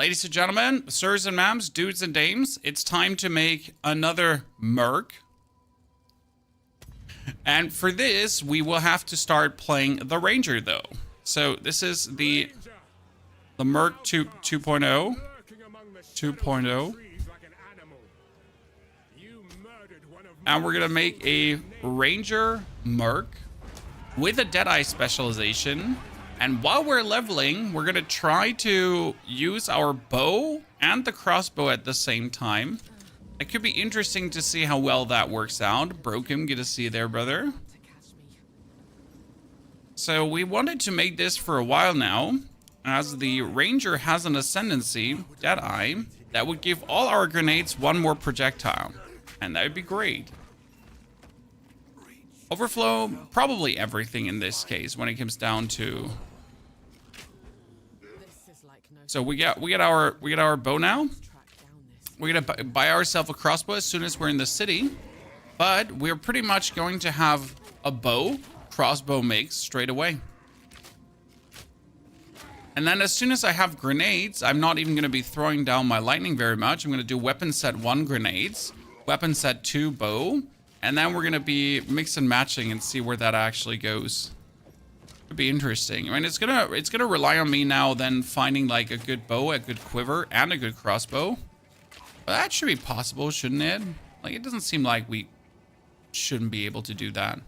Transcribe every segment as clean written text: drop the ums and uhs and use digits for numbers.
Ladies and gentlemen, sirs and ma'ams, dudes and dames, it's time to make another Merc. And for this, we will have to start playing the Ranger, though. So this is the Merc 2.0. 2.0. And we're going to make a Ranger Merc with a Deadeye specialization. And while we're leveling, we're going to try to use our bow and the crossbow at the same time. It could be interesting to see how well that works out. Broke him, good to see you there, brother. So we wanted to make this for a while now, as the Ranger has an Ascendency, Deadeye, that would give all our grenades one more projectile. And that would be great. Overflow, probably everything in this case when it comes down to... So we get our bow now. We're gonna buy ourselves a crossbow as soon as we're in the city, but we're pretty much going to have a bow crossbow mix straight away. And then as soon as I have grenades, I'm not even gonna be throwing down my lightning very much. I'm gonna do weapon set 1 grenades, weapon set 2 bow, and then we're gonna be mix and matching and see where that actually goes. Could be interesting. I mean, it's gonna rely on me now then finding like a good bow, a good quiver, and a good crossbow. But that should be possible, shouldn't it? Like, it doesn't seem like we shouldn't be able to do that.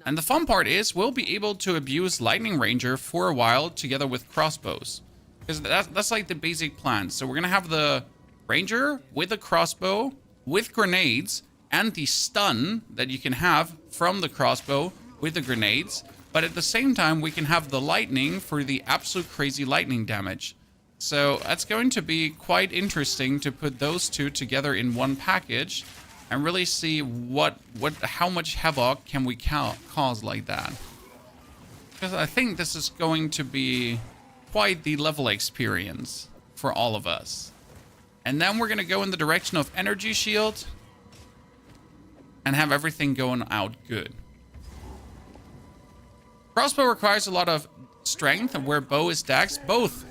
And the fun part is we'll be able to abuse Lightning Ranger for a while together with crossbows, because that's like the basic plan. So we're gonna have the Ranger with a crossbow, with grenades, and the stun that you can have from the crossbow with the grenades. But at the same time, we can have the lightning for the absolute crazy lightning damage. So that's going to be quite interesting to put those two together in one package and really see how much havoc can we cause like that. Because I think this is going to be quite the level experience for all of us. And then we're going to go in the direction of energy shield and have everything going out good. Crossbow requires a lot of strength, where bow is dex. Both.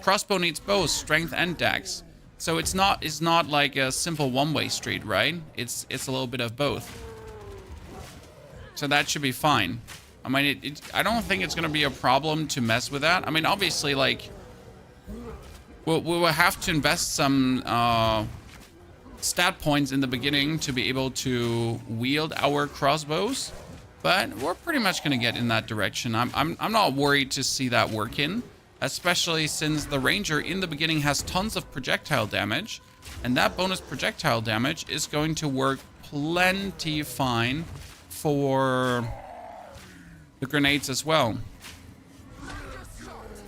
Crossbow needs both strength and dex. So it's not like a simple one-way street, right? It's a little bit of both. So that should be fine. I mean, I don't think it's going to be a problem to mess with that. I mean, obviously, like, we will have to invest some stat points in the beginning to be able to wield our crossbows. But we're pretty much going to get in that direction. I'm not worried to see that work in, especially since the Ranger in the beginning has tons of projectile damage, and that bonus projectile damage is going to work plenty fine for the grenades as well.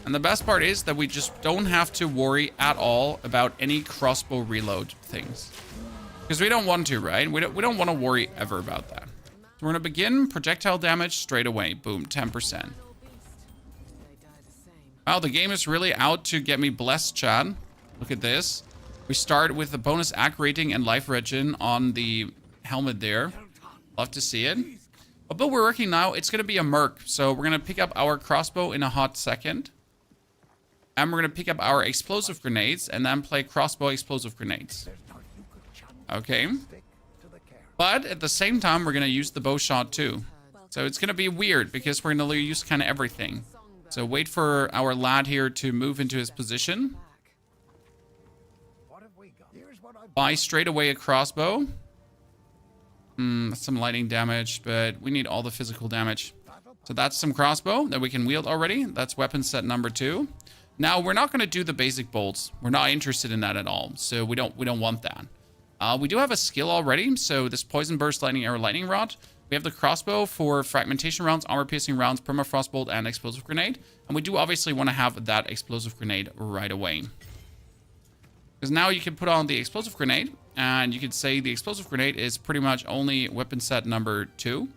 And the best part is that we just don't have to worry at all about any crossbow reload things, because we don't want to, right? We don't want to worry ever about that. We're going to begin projectile damage straight away. Boom, 10%. Wow, the game is really out to get me blessed, Chad. Look at this. We start with the bonus AC rating and life regen on the helmet there. Love to see it. But we're working now. It's going to be a Merc. So we're going to pick up our crossbow in a hot second. And we're going to pick up our explosive grenades and then play crossbow explosive grenades. Okay. But at the same time, we're going to use the bow shot too. So it's going to be weird because we're going to use kind of everything. So wait for our lad here to move into his position. Buy straight away a crossbow. Some lightning damage, but we need all the physical damage. So that's some crossbow that we can wield already. That's weapon set number 2. Now we're not going to do the basic bolts. We're not interested in that at all. So we don't want that. We do have a skill already, so this Poison Burst, Lightning Arrow, Lightning Rod. We have the crossbow for fragmentation rounds, armor piercing rounds, permafrost bolt, and explosive grenade. And we do obviously want to have that explosive grenade right away. Because now you can put on the explosive grenade, and you could say the explosive grenade is pretty much only weapon set number 2,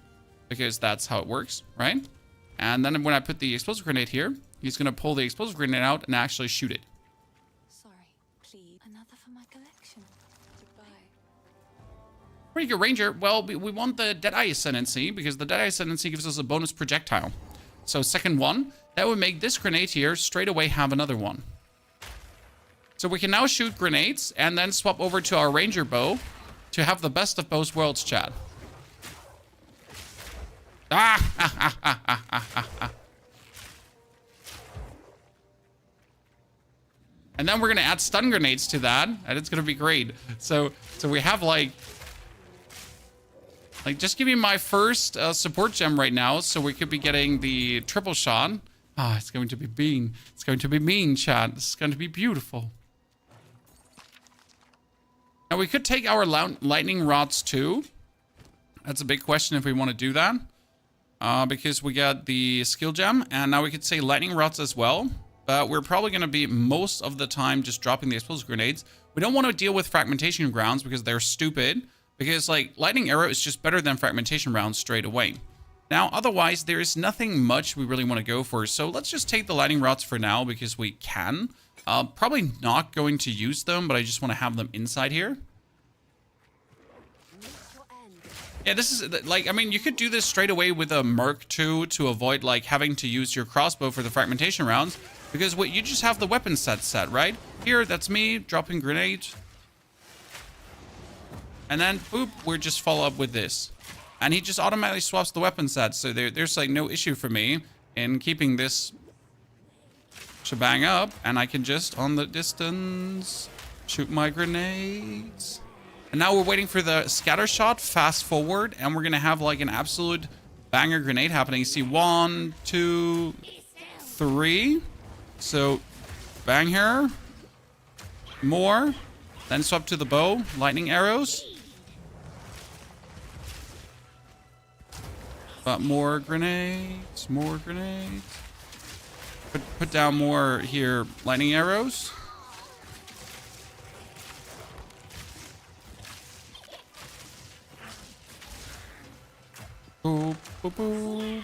because that's how it works, right? And then when I put the explosive grenade here, he's going to pull the explosive grenade out and actually shoot it. Pretty good Ranger. Well, we want the Deadeye Ascendency, because the Deadeye Ascendency gives us a bonus projectile. So second one, that would make this grenade here straight away have another one. So we can now shoot grenades and then swap over to our ranger bow to have the best of both worlds, chat. And then we're gonna add stun grenades to that, and it's gonna be great. So we have like just give me my first support gem right now, so we could be getting the triple shot. Ah, it's going to be mean. It's going to be mean, chat. This is going to be beautiful. Now we could take our lightning rods too. That's a big question if we want to do that. Because we got the skill gem, and now we could say lightning rods as well. But we're probably going to be most of the time just dropping the explosive grenades. We don't want to deal with fragmentation grounds because they're stupid. Because like lightning arrow is just better than fragmentation rounds straight away. Now, otherwise, there is nothing much we really want to go for. So let's just take the lightning rods for now because we can. Probably not going to use them, but I just want to have them inside here. Yeah, this is like, I mean, you could do this straight away with a Merc II to avoid like having to use your crossbow for the fragmentation rounds. Because you just have the weapon set, right? Here, that's me dropping grenades. And then, boop, we're just follow up with this. And he just automatically swaps the weapon set. So there's like no issue for me in keeping this shebang up. And I can just, on the distance, shoot my grenades. And now we're waiting for the scatter shot, fast forward. And we're going to have like an absolute banger grenade happening. You see 1, 2, 3. So, bang here. More. Then swap to the bow. Lightning arrows. But more grenades. More grenades. Put down more here. Lightning arrows. Boop, boop, boop.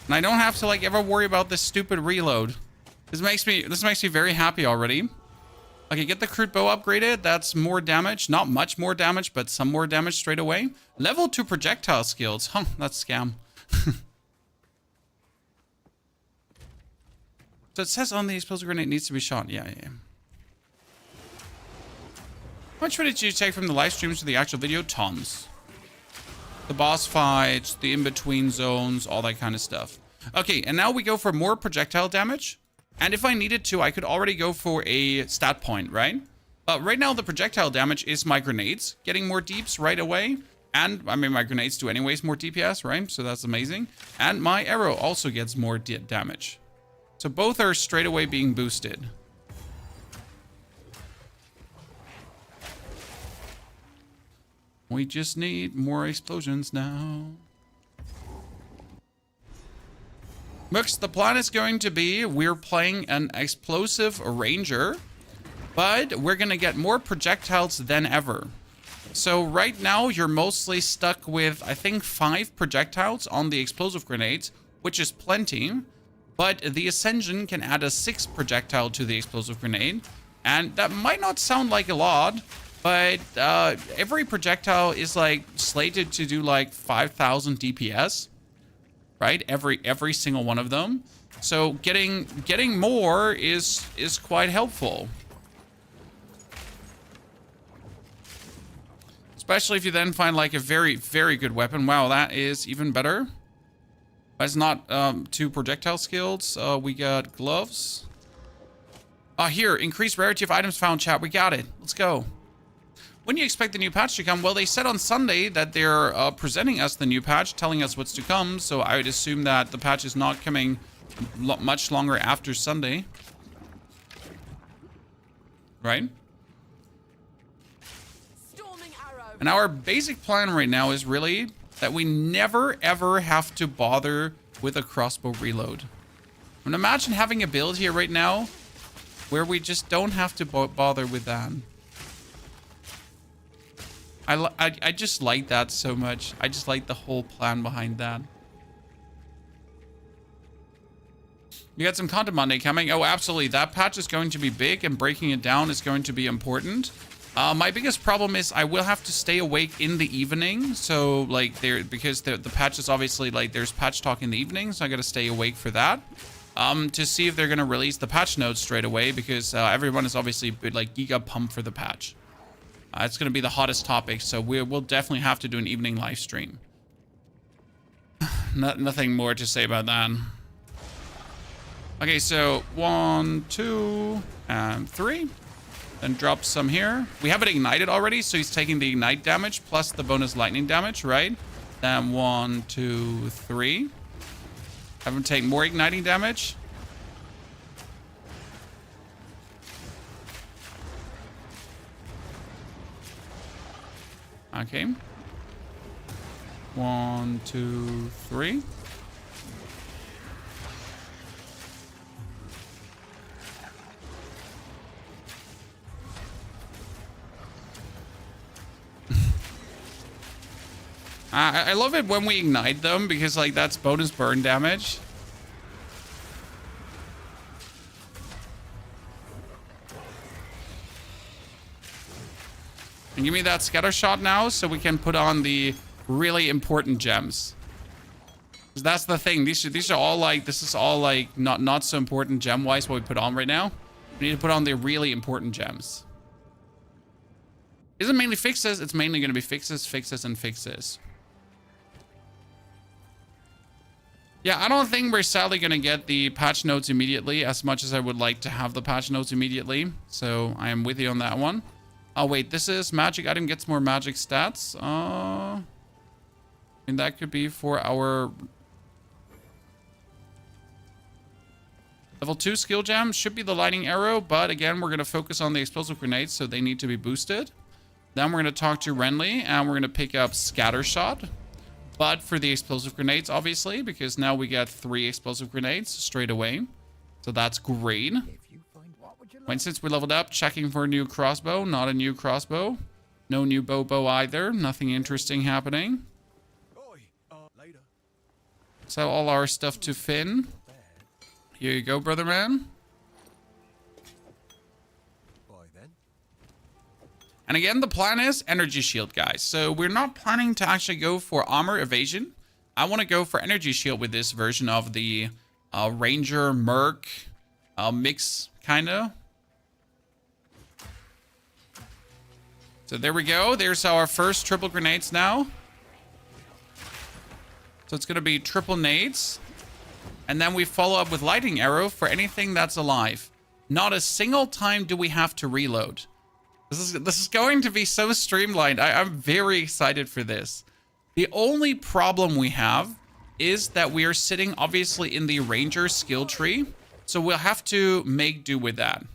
And I don't have to like ever worry about this stupid reload. This makes me very happy already. Okay, get the crude bow upgraded. That's more damage. Not much more damage, but some more damage straight away. Level 2 projectile skills. Huh, that's scam. So it says on the explosive grenade needs to be shot. Yeah. How much did you take from the live streams to the actual video? Tons. The boss fights, the in-between zones, all that kind of stuff. Okay, and now we go for more projectile damage. And if I needed to, I could already go for a stat point, right? But right now, the projectile damage is my grenades getting more deeps right away. And, I mean, my grenades do anyways more DPS, right? So that's amazing. And my arrow also gets more damage. So both are straight away being boosted. We just need more explosions now. Mooks, the plan is going to be we're playing an explosive ranger, but we're going to get more projectiles than ever. So right now you're mostly stuck with, I think, 5 projectiles on the explosive grenades, which is plenty. But the Ascension can add a 6th projectile to the explosive grenade. And that might not sound like a lot, but every projectile is like slated to do like 5,000 DPS, right? Every single one of them. So getting more is quite helpful. Especially if you then find like a very, very good weapon. Wow, that is even better. It's not 2 projectile skills. We got gloves. Here, increased rarity of items found, chat. We got it. Let's go. When do you expect the new patch to come? Well, they said on Sunday that they're presenting us the new patch, telling us what's to come. So I would assume that the patch is not coming much longer after Sunday. Right? And our basic plan right now is really that we never, ever have to bother with a crossbow reload. I mean, imagine having a build here right now where we just don't have to bother with that. I just like that so much. I just like the whole plan behind that. You got some content Monday coming? Oh, absolutely. That patch is going to be big, and breaking it down is going to be important. My biggest problem is I will have to stay awake in the evening. So like because the patch is obviously like there's patch talk in the evening. So I got to stay awake for that. To see if they're going to release the patch notes straight away, because everyone is obviously like giga pumped for the patch. It's going to be the hottest topic. So we'll definitely have to do an evening live stream. Nothing more to say about that. Okay, so 1, 2, and 3. Then drop some here. We have it ignited already, so he's taking the ignite damage plus the bonus lightning damage, right? Then 1, 2, 3. Have him take more igniting damage. Okay. 1, 2, 3. I love it when we ignite them, because like that's bonus burn damage. And give me that scatter shot now so we can put on the really important gems. 'Cause that's the thing. These are all like, this is all like not so important gem wise what we put on right now. We need to put on the really important gems. Is it mainly fixes? It's mainly going to be fixes, fixes, and fixes. Yeah, I don't think we're sadly going to get the patch notes immediately, as much as I would like to have the patch notes immediately. So I am with you on that one. Oh, wait, this is magic item gets more magic stats. And that could be for our level 2 skill gem. Should be the lightning arrow, but again, we're going to focus on the explosive grenades, so they need to be boosted. Then we're going to talk to Renly, and we're going to pick up scatter shot. But for the explosive grenades, obviously, because now we get 3 explosive grenades straight away. So that's great. And since we leveled up, checking for a new crossbow. Not a new crossbow. No new bow either. Nothing interesting happening. Sell all our stuff to Finn. Here you go, brother man. And again, the plan is energy shield, guys. So we're not planning to actually go for armor evasion. I want to go for energy shield with this version of the Ranger Merc mix, kind of. So there we go. There's our first triple grenades now. So it's going to be triple nades. And then we follow up with lightning arrow for anything that's alive. Not a single time do we have to reload. This is going to be so streamlined. I'm very excited for this. The only problem we have is that we are sitting obviously in the Ranger skill tree. So we'll have to make do with that.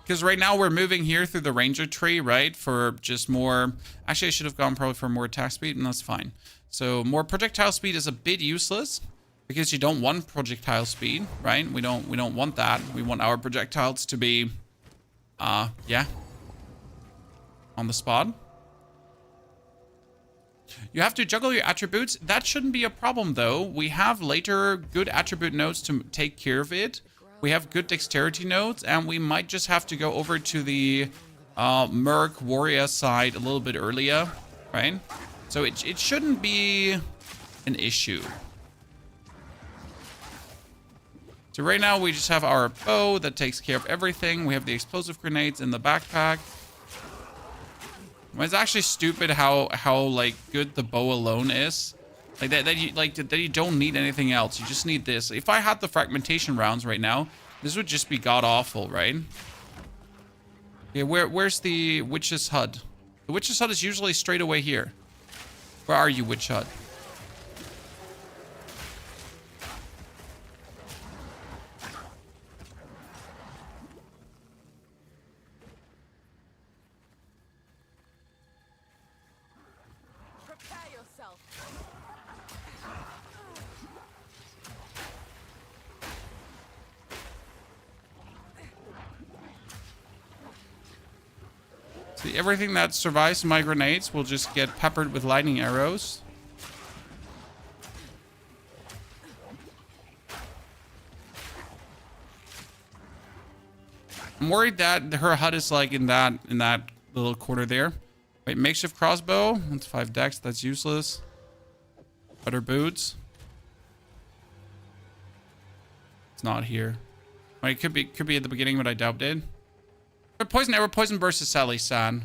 Because right now we're moving here through the Ranger tree, right? For just more... Actually, I should have gone probably for more attack speed, and that's fine. So more projectile speed is a bit useless. Because you don't want projectile speed, right? We don't want that. We want our projectiles to be, yeah, on the spot. You have to juggle your attributes. That shouldn't be a problem, though. We have later good attribute nodes to take care of it. We have good dexterity nodes, and we might just have to go over to the Merc Warrior side a little bit earlier, right? So it shouldn't be an issue. So right now we just have our bow that takes care of everything. We have the explosive grenades in the backpack. It's actually stupid how like good the bow alone is. Like that you don't need anything else. You just need this. If I had the fragmentation rounds right now, this would just be god awful, right? Yeah, where's the witch's hut? The witch's hut is usually straight away here. Where are you, witch hut? See, everything that survives my grenades will just get peppered with lightning arrows. I'm worried that her HUD is like in that little corner there. Wait, makeshift crossbow. That's 5 dex. That's useless. Better boots. It's not here. Wait, it could be at the beginning, but I doubt it. But poison arrow, poison burst is sadly sad.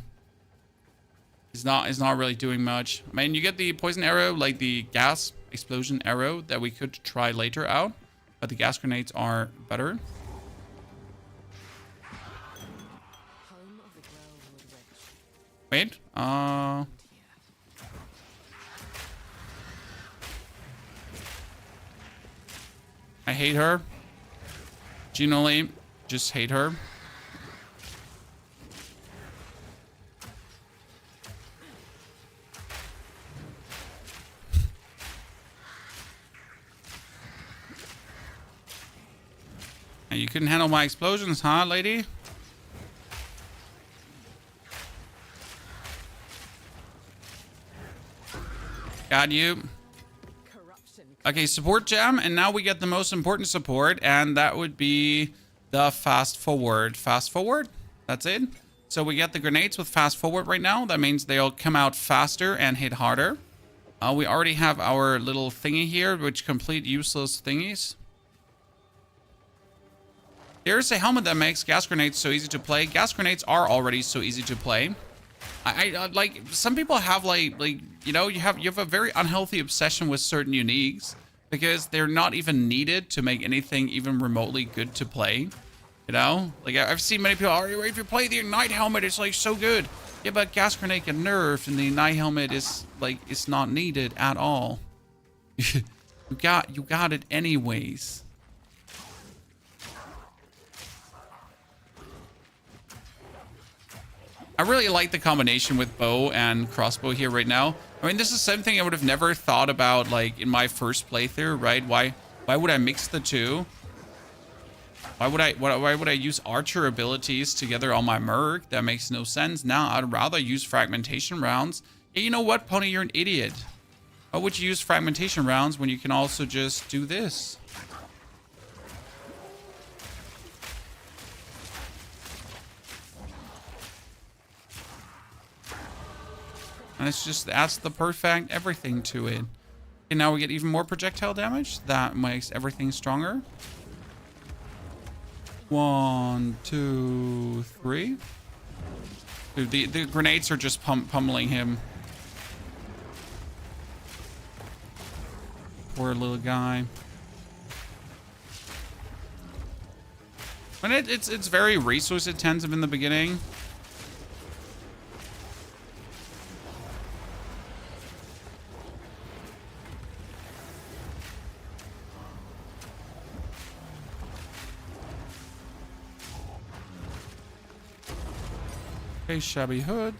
It's not really doing much. I mean, you get the poison arrow, like the gas explosion arrow that we could try later out, but the gas grenades are better. Wait, I hate her. Genuinely, just hate her. And you couldn't handle my explosions, huh, lady? Got you. Okay, support gem, and now we get the most important support, and that would be the fast forward. Fast forward, that's it. So we get the grenades with fast forward right now. That means they'll come out faster and hit harder. We already have our little thingy here, which complete useless thingies. Here's a helmet that makes gas grenades so easy to play. Gas grenades are already so easy to play. I like, some people have like you know, you have a very unhealthy obsession with certain uniques because they're not even needed to make anything even remotely good to play. You know, like I've seen many people, oh, if you play the Ignite helmet, it's like so good. Yeah, but gas grenade get nerfed and the Ignite helmet is like, it's not needed at all. you got it anyways. I really like the combination with bow and crossbow here right now. I mean, this is something I would have never thought about, like, in my first playthrough, right? Why would I mix the two? Why would I use archer abilities together on my merc? That makes no sense. Now, I'd rather use fragmentation rounds. Hey, you know what, Pony? You're an idiot. Why would you use fragmentation rounds when you can also just do this? And it's just, that's the perfect everything to it. Okay, now we get even more projectile damage. That makes everything stronger. 1, 2, 3. Dude, the grenades are just pummeling him. Poor little guy. And it's very resource intensive in the beginning. Okay, shabby hood.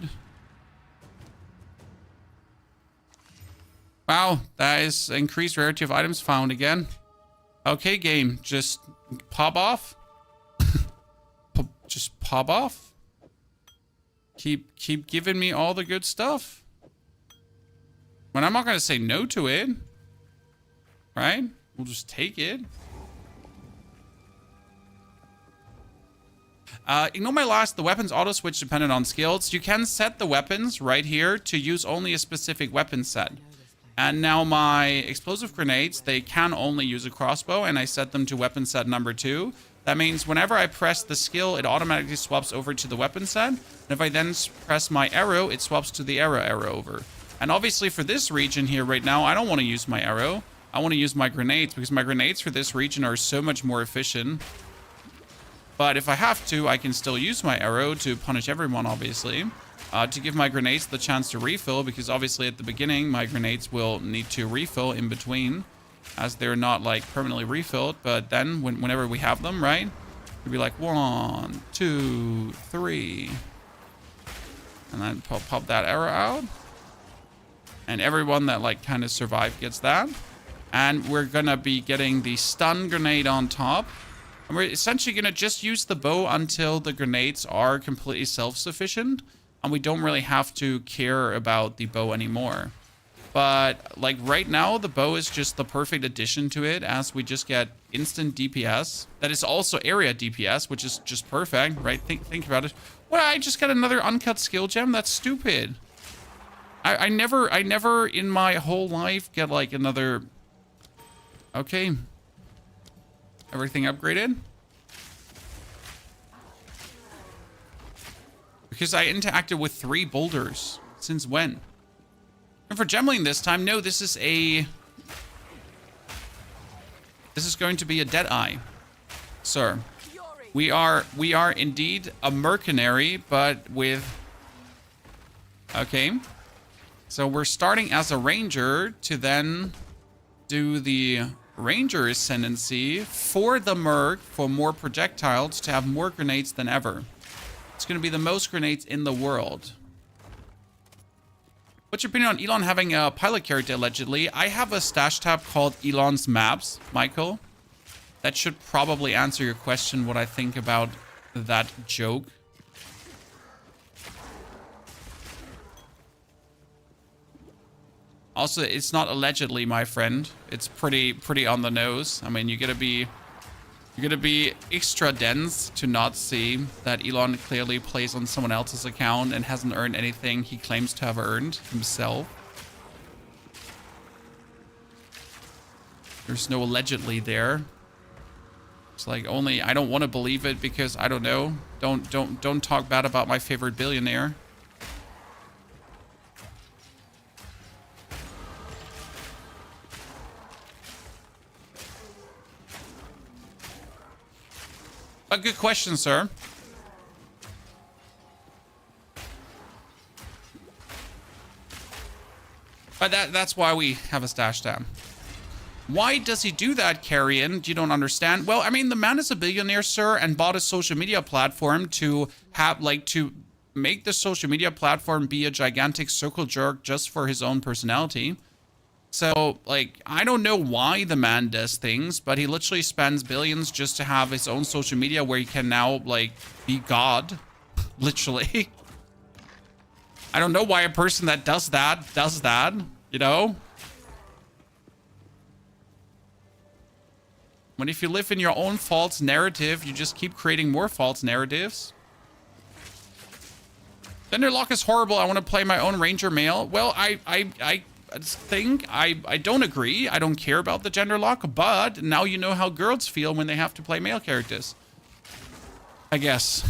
Wow, that is increased rarity of items found again. Okay, game, just pop off. Just pop off. Keep giving me all the good stuff. But I'm not gonna say no to it. Right? We'll just take it. Ignore my last, the weapons auto switch dependent on skills. You can set the weapons right here to use only a specific weapon set. And now my explosive grenades, they can only use a crossbow, and I set them to weapon set number 2. That means whenever I press the skill, it automatically swaps over to the weapon set. And if I then press my arrow, it swaps to the arrow over. And obviously for this region here right now, I don't want to use my arrow. I want to use my grenades because my grenades for this region are so much more efficient. But if I have to, I can still use my arrow to punish everyone, obviously. To give my grenades the chance to refill, because obviously at the beginning, my grenades will need to refill in between, as they're not, like, permanently refilled. But then, whenever we have them, right, it'll be like 1, 2, 3. And then pop that arrow out. And everyone that, like, kind of survived gets that. And we're gonna be getting the stun grenade on top. And we're essentially going to just use the bow until the grenades are completely self-sufficient. And we don't really have to care about the bow anymore. But like right now, the bow is just the perfect addition to it, as we just get instant DPS. That is also area DPS, which is just perfect, right? Think about it. Well, I just got another uncut skill gem. That's stupid. I never in my whole life get like another. Okay. Everything upgraded. Because I interacted with 3 boulders. Since when? And for gemling this time, no, this is going to be a dead eye. Sir. We are indeed a mercenary, but with... Okay. So we're starting as a ranger to then do the ranger ascendancy for the merc for more projectiles to have more grenades than ever. It's going to be the most grenades in the world. What's your opinion on Elon having a pilot character, allegedly? I have a stash tab called Elon's Maps, Michael. That should probably answer your question, what I think about that joke. Also, it's not allegedly, my friend. It's pretty on the nose. I mean, you gotta be extra dense to not see that Elon clearly plays on someone else's account and hasn't earned anything he claims to have earned himself. There's no allegedly there. It's like only I don't want to believe it because I don't know. Don't talk bad about my favorite billionaire. A good question, sir. But that's why we have a stash tab. Why does he do that, Carrion? You don't understand. Well, I mean, the man is a billionaire, sir, and bought a social media platform to have, like, to make the social media platform be a gigantic circle jerk just for his own personality. So, like, I don't know why the man does things, but he literally spends billions just to have his own social media where he can now, like, be God. Literally. I don't know why a person that does that, you know? When if you live in your own false narrative, you just keep creating more false narratives. Genderlock is horrible. I want to play my own ranger male. Well, I don't agree. I don't care about the gender lock, but now you know how girls feel when they have to play male characters. I guess.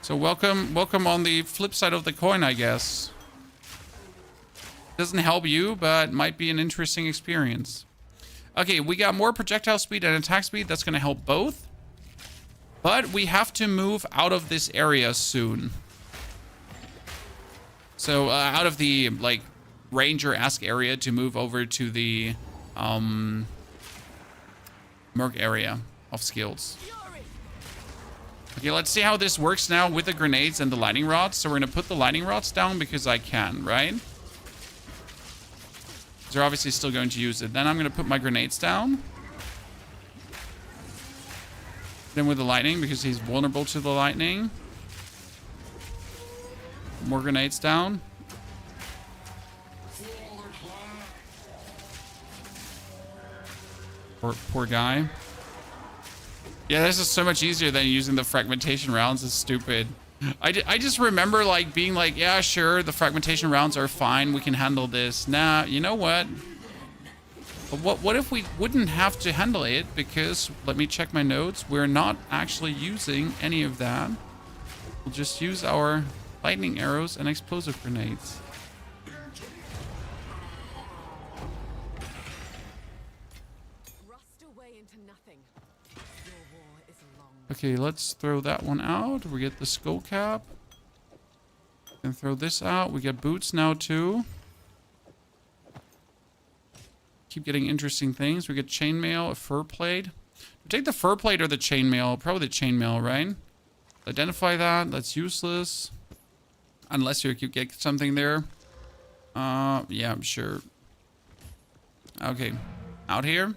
So welcome on the flip side of the coin, I guess. Doesn't help you, but might be an interesting experience. Okay, we got more projectile speed and attack speed. That's going to help both. But we have to move out of this area soon. So out of the, like, ranger-esque area to move over to the merc area of skills. Okay, let's see how this works now with the grenades and the lightning rods. So we're going to put the lightning rods down because I can, right? They're obviously still going to use it. Then I'm going to put my grenades down. Then with the lightning, because he's vulnerable to the lightning. More grenades down. Poor guy. Yeah, this is so much easier than using the fragmentation rounds. It's stupid. I just remember, like, being like, yeah, sure, the fragmentation rounds are fine. We can handle this. Nah, you know what? What if we wouldn't have to handle it? Because, let me check my notes. We're not actually using any of that. We'll just use our lightning arrows and explosive grenades. Okay, let's throw that one out. We get the skull cap. And throw this out. We get boots now too. Keep getting interesting things. We get chainmail, a fur plate. We take the fur plate or the chainmail. Probably the chainmail, right? Identify that. That's useless. Unless you get something there. Yeah, I'm sure. Okay. Out here.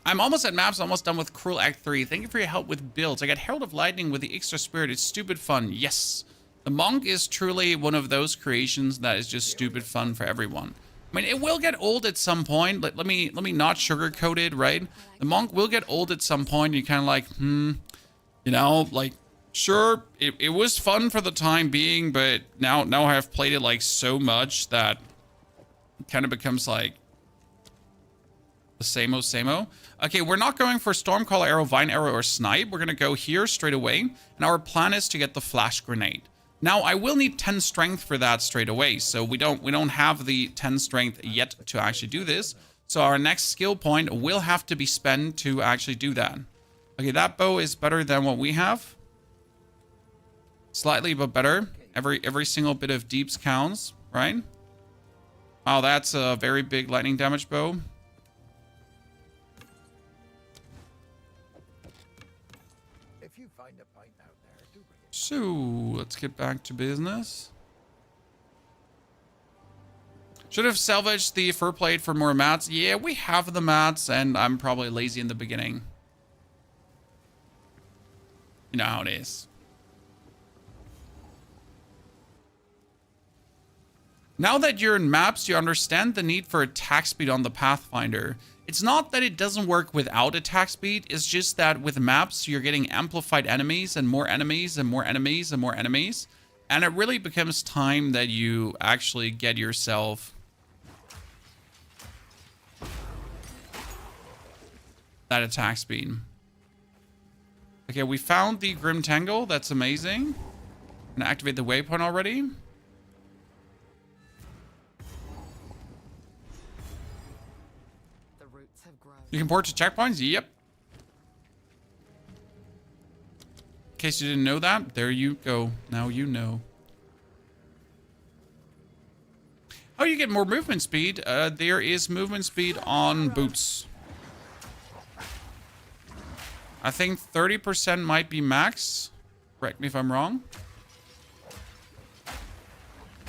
I'm almost at maps, almost done with Cruel Act 3. Thank you for your help with builds. I got Herald of Lightning with the extra spirit. It's stupid fun. Yes. The Monk is truly one of those creations that is just stupid fun for everyone. I mean, it will get old at some point. Let me not sugarcoat it, right? The Monk will get old at some point. You're kind of like, you know, like, sure, it was fun for the time being, but now I've played it like so much that it kind of becomes like the same-o. Okay, we're not going for Stormcaller Arrow, Vine Arrow, or Snipe. We're gonna go here straight away, and our plan is to get the Flash Grenade. Now, I will need 10 strength for that straight away, so we don't have the 10 strength yet to actually do this. So our next skill point will have to be spent to actually do that. Okay, that bow is better than what we have. Slightly, but better. Every single bit of deeps counts, right? Wow, that's a very big lightning damage bow. So, let's get back to business. Should have salvaged the fur plate for more mats. Yeah, we have the mats, and I'm probably lazy in the beginning. You know how it is. Now that you're in maps, you understand the need for attack speed on the Pathfinder. It's not that it doesn't work without attack speed, it's just that with maps, you're getting amplified enemies and more enemies and more enemies and more enemies. And it really becomes time that you actually get yourself that attack speed. Okay, we found the Grim Tangle. That's amazing. I'm gonna activate the waypoint already. You can port to checkpoints? Yep. In case you didn't know that, there you go. Now you know. How do you get more movement speed? There is movement speed on boots. I think 30% might be max. Correct me if I'm wrong.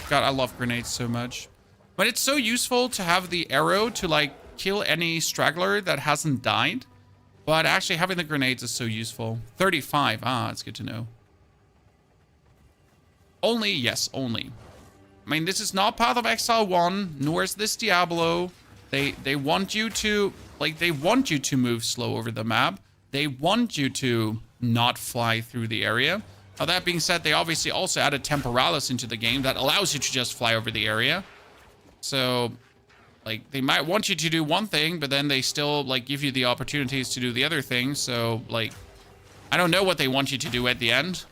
God, I love grenades so much. But it's so useful to have the arrow to, like, kill any straggler that hasn't died. But actually having the grenades is so useful. 35. Ah, that's good to know. Only, yes, only. I mean, this is not Path of Exile 1, nor is this Diablo. They want you to, like, they want you to move slow over the map. They want you to not fly through the area. Now, that being said, they obviously also added Temporalis into the game that allows you to just fly over the area. So, like, they might want you to do one thing, but then they still, like, give you the opportunities to do the other thing. So, like, I don't know what they want you to do at the end.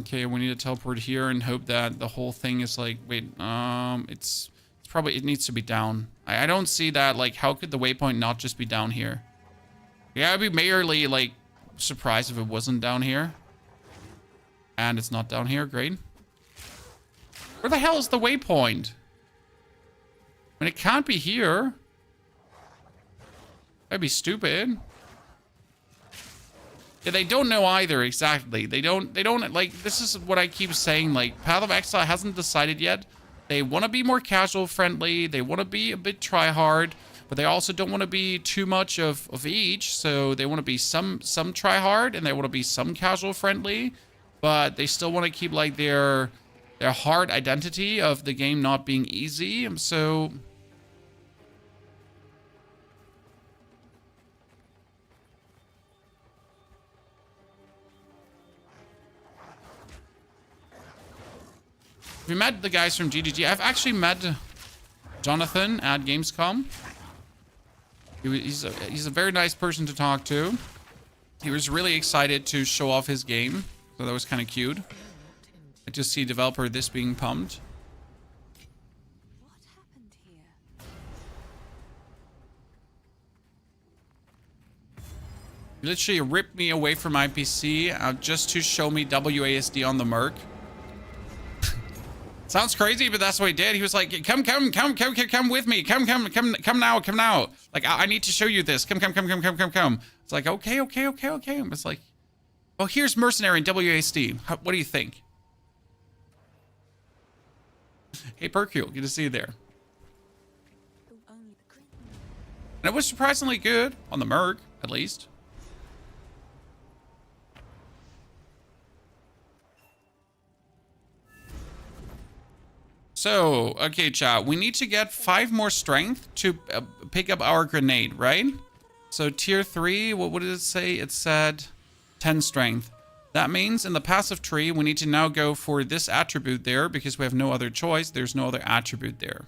Okay, we need to teleport here and hope that the whole thing is like, wait, it's probably, it needs to be down. I don't see that, like, how could the waypoint not just be down here? Yeah, I'd be majorly, like, surprised if it wasn't down here. And it's not down here, great. Where the hell is the waypoint? I mean, it can't be here. That'd be stupid. Yeah, they don't know either, exactly. They don't, like, this is what I keep saying, like, Path of Exile hasn't decided yet. They want to be more casual friendly, they want to be a bit try-hard, but they also don't want to be too much of each, so they want to be some try-hard, and they want to be some casual friendly, but they still want to keep, like, their hard identity of the game not being easy, so... We met the guys from GGG. I've actually met Jonathan at Gamescom. He's a very nice person to talk to. He was really excited to show off his game, so that was kind of cute. I just see a developer this being pumped. What happened here? He literally ripped me away from my PC just to show me WASD on the Merc. Sounds crazy, but that's what he did. He was like, come with me. Come now. Like, I need to show you this. Come. It's like, okay. It's like, oh, here's Mercenary and WASD. What do you think? Hey, Percule, good to see you there. And it was surprisingly good on the Merc, at least. So, okay, chat. We need to get 5 more strength to pick up our grenade, right? So, tier 3, what did it say? It said 10 strength. That means in the passive tree, we need to now go for this attribute there because we have no other choice. There's no other attribute there.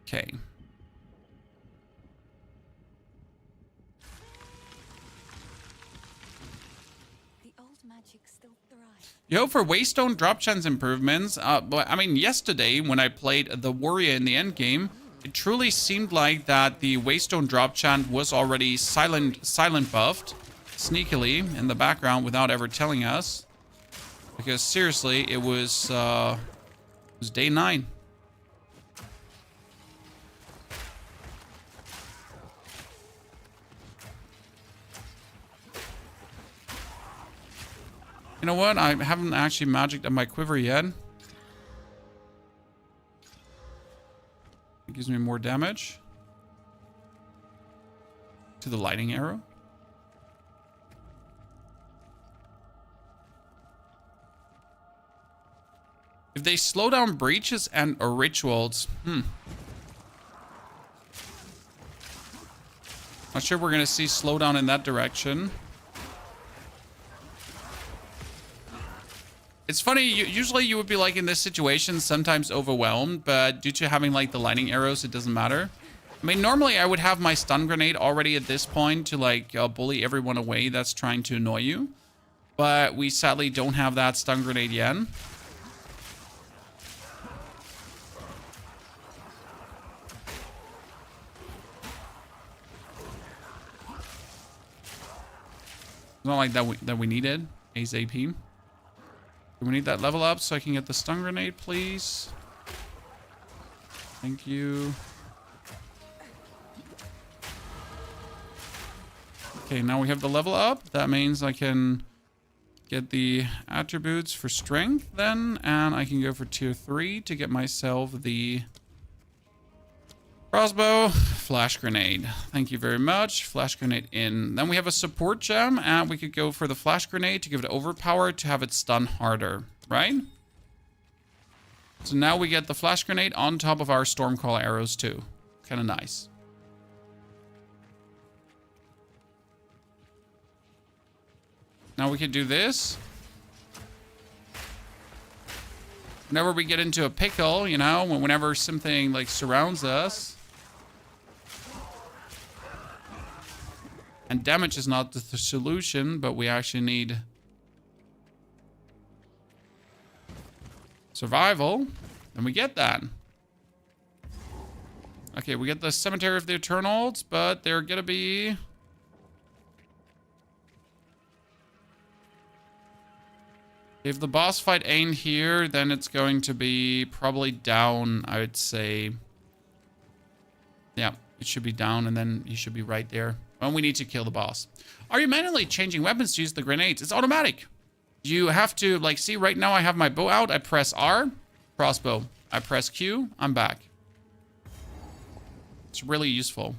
Okay. The old magic still thrives. Yo, for Waystone drop chance improvements, but I mean, yesterday when I played the warrior in the endgame, it truly seemed like that the Waystone drop chant was already silent buffed, sneakily in the background without ever telling us. Because seriously, it was day 9. You know what? I haven't actually magicked up my quiver yet. It gives me more damage. To the lightning arrow. If they slow down breaches and or rituals, not sure we're gonna see slowdown in that direction. It's funny, usually you would be like in this situation, sometimes overwhelmed, but due to having like the lightning arrows, it doesn't matter. I mean, normally I would have my stun grenade already at this point to like bully everyone away that's trying to annoy you. But we sadly don't have that stun grenade yet. It's not like that we needed Ace AP. Do we need that level up so I can get the stun grenade, please? Thank you. Okay, now we have the level up. That means I can get the attributes for strength then, and I can go for tier 3 to get myself the crossbow, flash grenade. Thank you very much. Flash grenade in. Then we have a support gem, and we could go for the flash grenade to give it overpower to have it stun harder, right? So now we get the flash grenade on top of our stormcall arrows too. Kind of nice. Now we can do this. Whenever we get into a pickle, you know, whenever something like surrounds us. And damage is not the solution, but we actually need survival. And we get that. Okay, we get the Cemetery of the Eternals, but they're gonna be... If the boss fight ain't here, then it's going to be probably down, I would say. Yeah, it should be down, and then he should be right there. Well, we need to kill the boss. Are you manually changing weapons to use the grenades? It's automatic. You have to, like, see, right now I have my bow out. I press R, crossbow. I press Q, I'm back. It's really useful.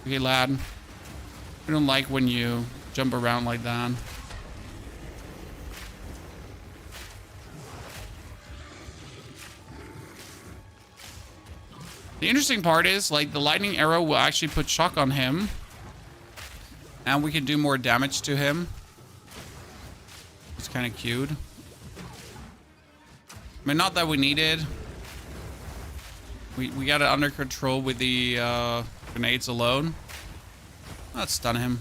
Okay, lad. We don't like when you jump around like that. The interesting part is, like, the lightning arrow will actually put shock on him. And we can do more damage to him. It's kind of cute. I mean, not that we needed. We got it under control with the grenades alone. Let's stun him.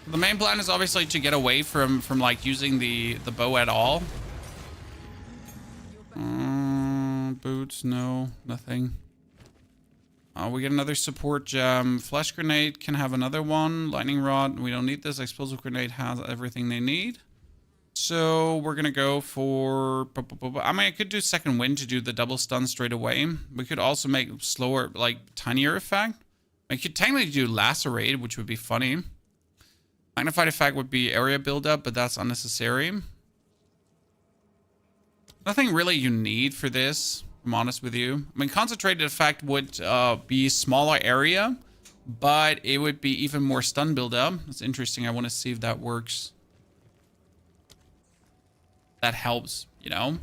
The main plan is obviously to get away from like using the bow at all. Boots, no, nothing. We get another support gem. Flash grenade can have another one. Lightning rod, we don't need this. Explosive grenade has everything they need. So we're gonna go for... I mean, I could do second wind to do the double stun straight away. We could also make slower, like tinier effect. I could technically do lacerate, which would be funny. Magnified effect would be area buildup, but that's unnecessary. Nothing really you need for this, if I'm honest with you. I mean, concentrated effect would be smaller area, but it would be even more stun buildup. That's interesting. I want to see if that works. That helps, you know?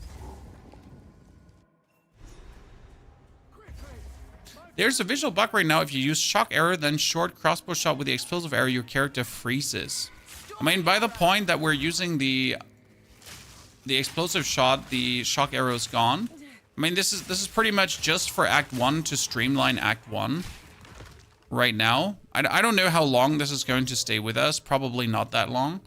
There's a visual bug right now. If you use shock arrow, then short crossbow shot with the explosive arrow, your character freezes. I mean, by the point that we're using the explosive shot, the shock arrow is gone. I mean, this is pretty much just for Act 1 to streamline Act 1 right now. I don't know how long this is going to stay with us. Probably not that long.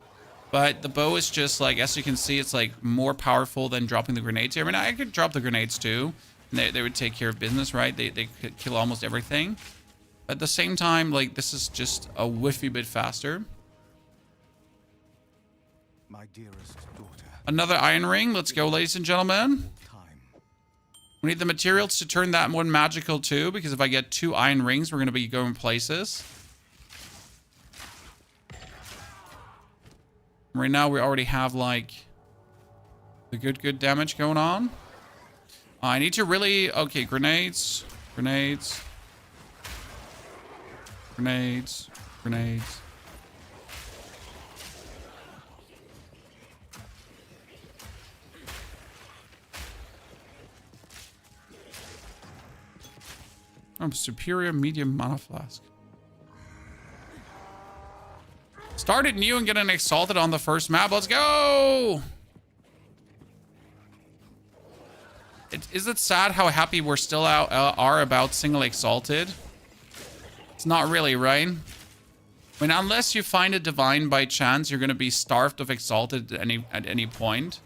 But the bow is just like, as you can see, it's like more powerful than dropping the grenades here. I mean, I could drop the grenades too. And they would take care of business, right? They could kill almost everything. At the same time, like, this is just a whiffy bit faster. My dearest daughter. Another iron ring. Let's go, ladies and gentlemen. We need the materials to turn that one magical too, because if I get 2 iron rings, we're going to be going places. Right now, we already have, like, the good damage going on. I need to really... Okay, grenades. Grenades. Grenades. Grenades. Oh, superior medium mana flask. Started new and getting exalted on the first map. Let's go! Is it sad how happy we're still are about single exalted? It's not really, right? I mean, unless you find a divine by chance, you're gonna be starved of exalted at any point.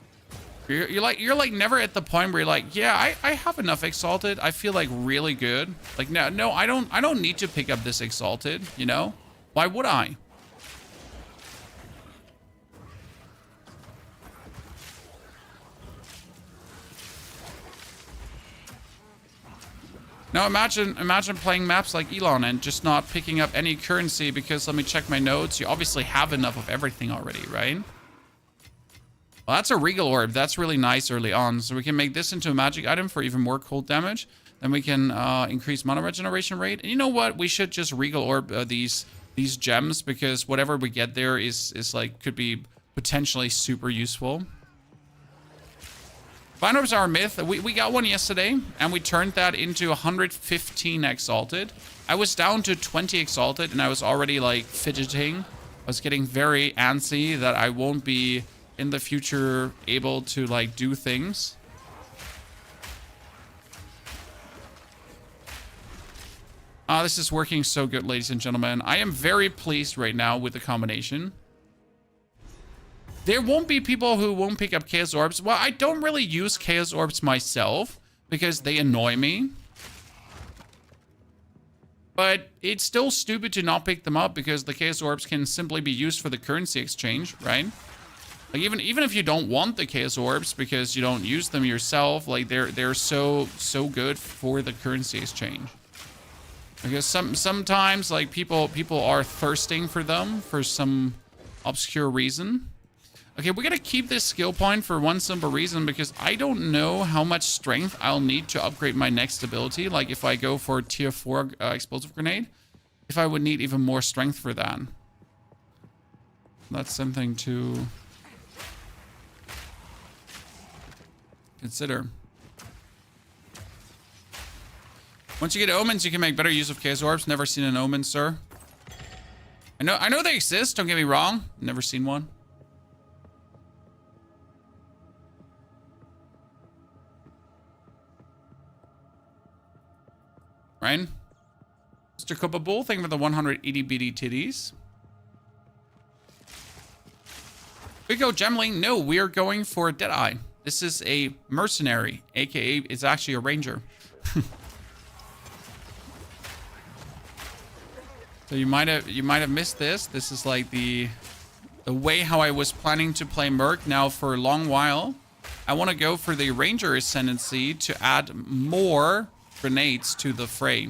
You're like never at the point where you're like, yeah, I have enough exalted. I feel like really good. Like no, I don't need to pick up this exalted. You know, why would I? Now imagine playing maps like Elon and just not picking up any currency because, let me check my notes, you obviously have enough of everything already, right? Well, that's a Regal Orb. That's really nice early on. So we can make this into a magic item for even more cold damage. Then we can increase mana regeneration rate. And you know what? We should just Regal Orb these gems, because whatever we get there is like, could be potentially super useful. Vine Orbs are a myth. We got one yesterday, and we turned that into 115 exalted. I was down to 20 exalted, and I was already, like, fidgeting. I was getting very antsy that I won't be, in the future, able to, like, do things. This is working so good, ladies and gentlemen. I am very pleased right now with the combination. There won't be people who won't pick up Chaos Orbs. Well, I don't really use Chaos Orbs myself because they annoy me. But it's still stupid to not pick them up because the Chaos Orbs can simply be used for the currency exchange, right? Like even if you don't want the Chaos Orbs because you don't use them yourself, like they're so good for the currency exchange. Because sometimes like people are thirsting for them for some obscure reason. Okay, we're gonna keep this skill point for one simple reason, because I don't know how much strength I'll need to upgrade my next ability. Like if I go for tier 4 explosive grenade, if I would need even more strength for that. That's something to consider. Once you get omens, you can make better use of Chaos Orbs. Never seen an omen, sir. I know they exist, don't get me wrong. Never seen one. Right? Mr. Copa-Bull, thank you for the 180 BD titties. We go Gemling. No, we are going for Deadeye. This is a mercenary, aka it's actually a ranger. So you might have missed this. This is like the way how I was planning to play Merc now for a long while. I want to go for the Ranger Ascendency to add more grenades to the fray.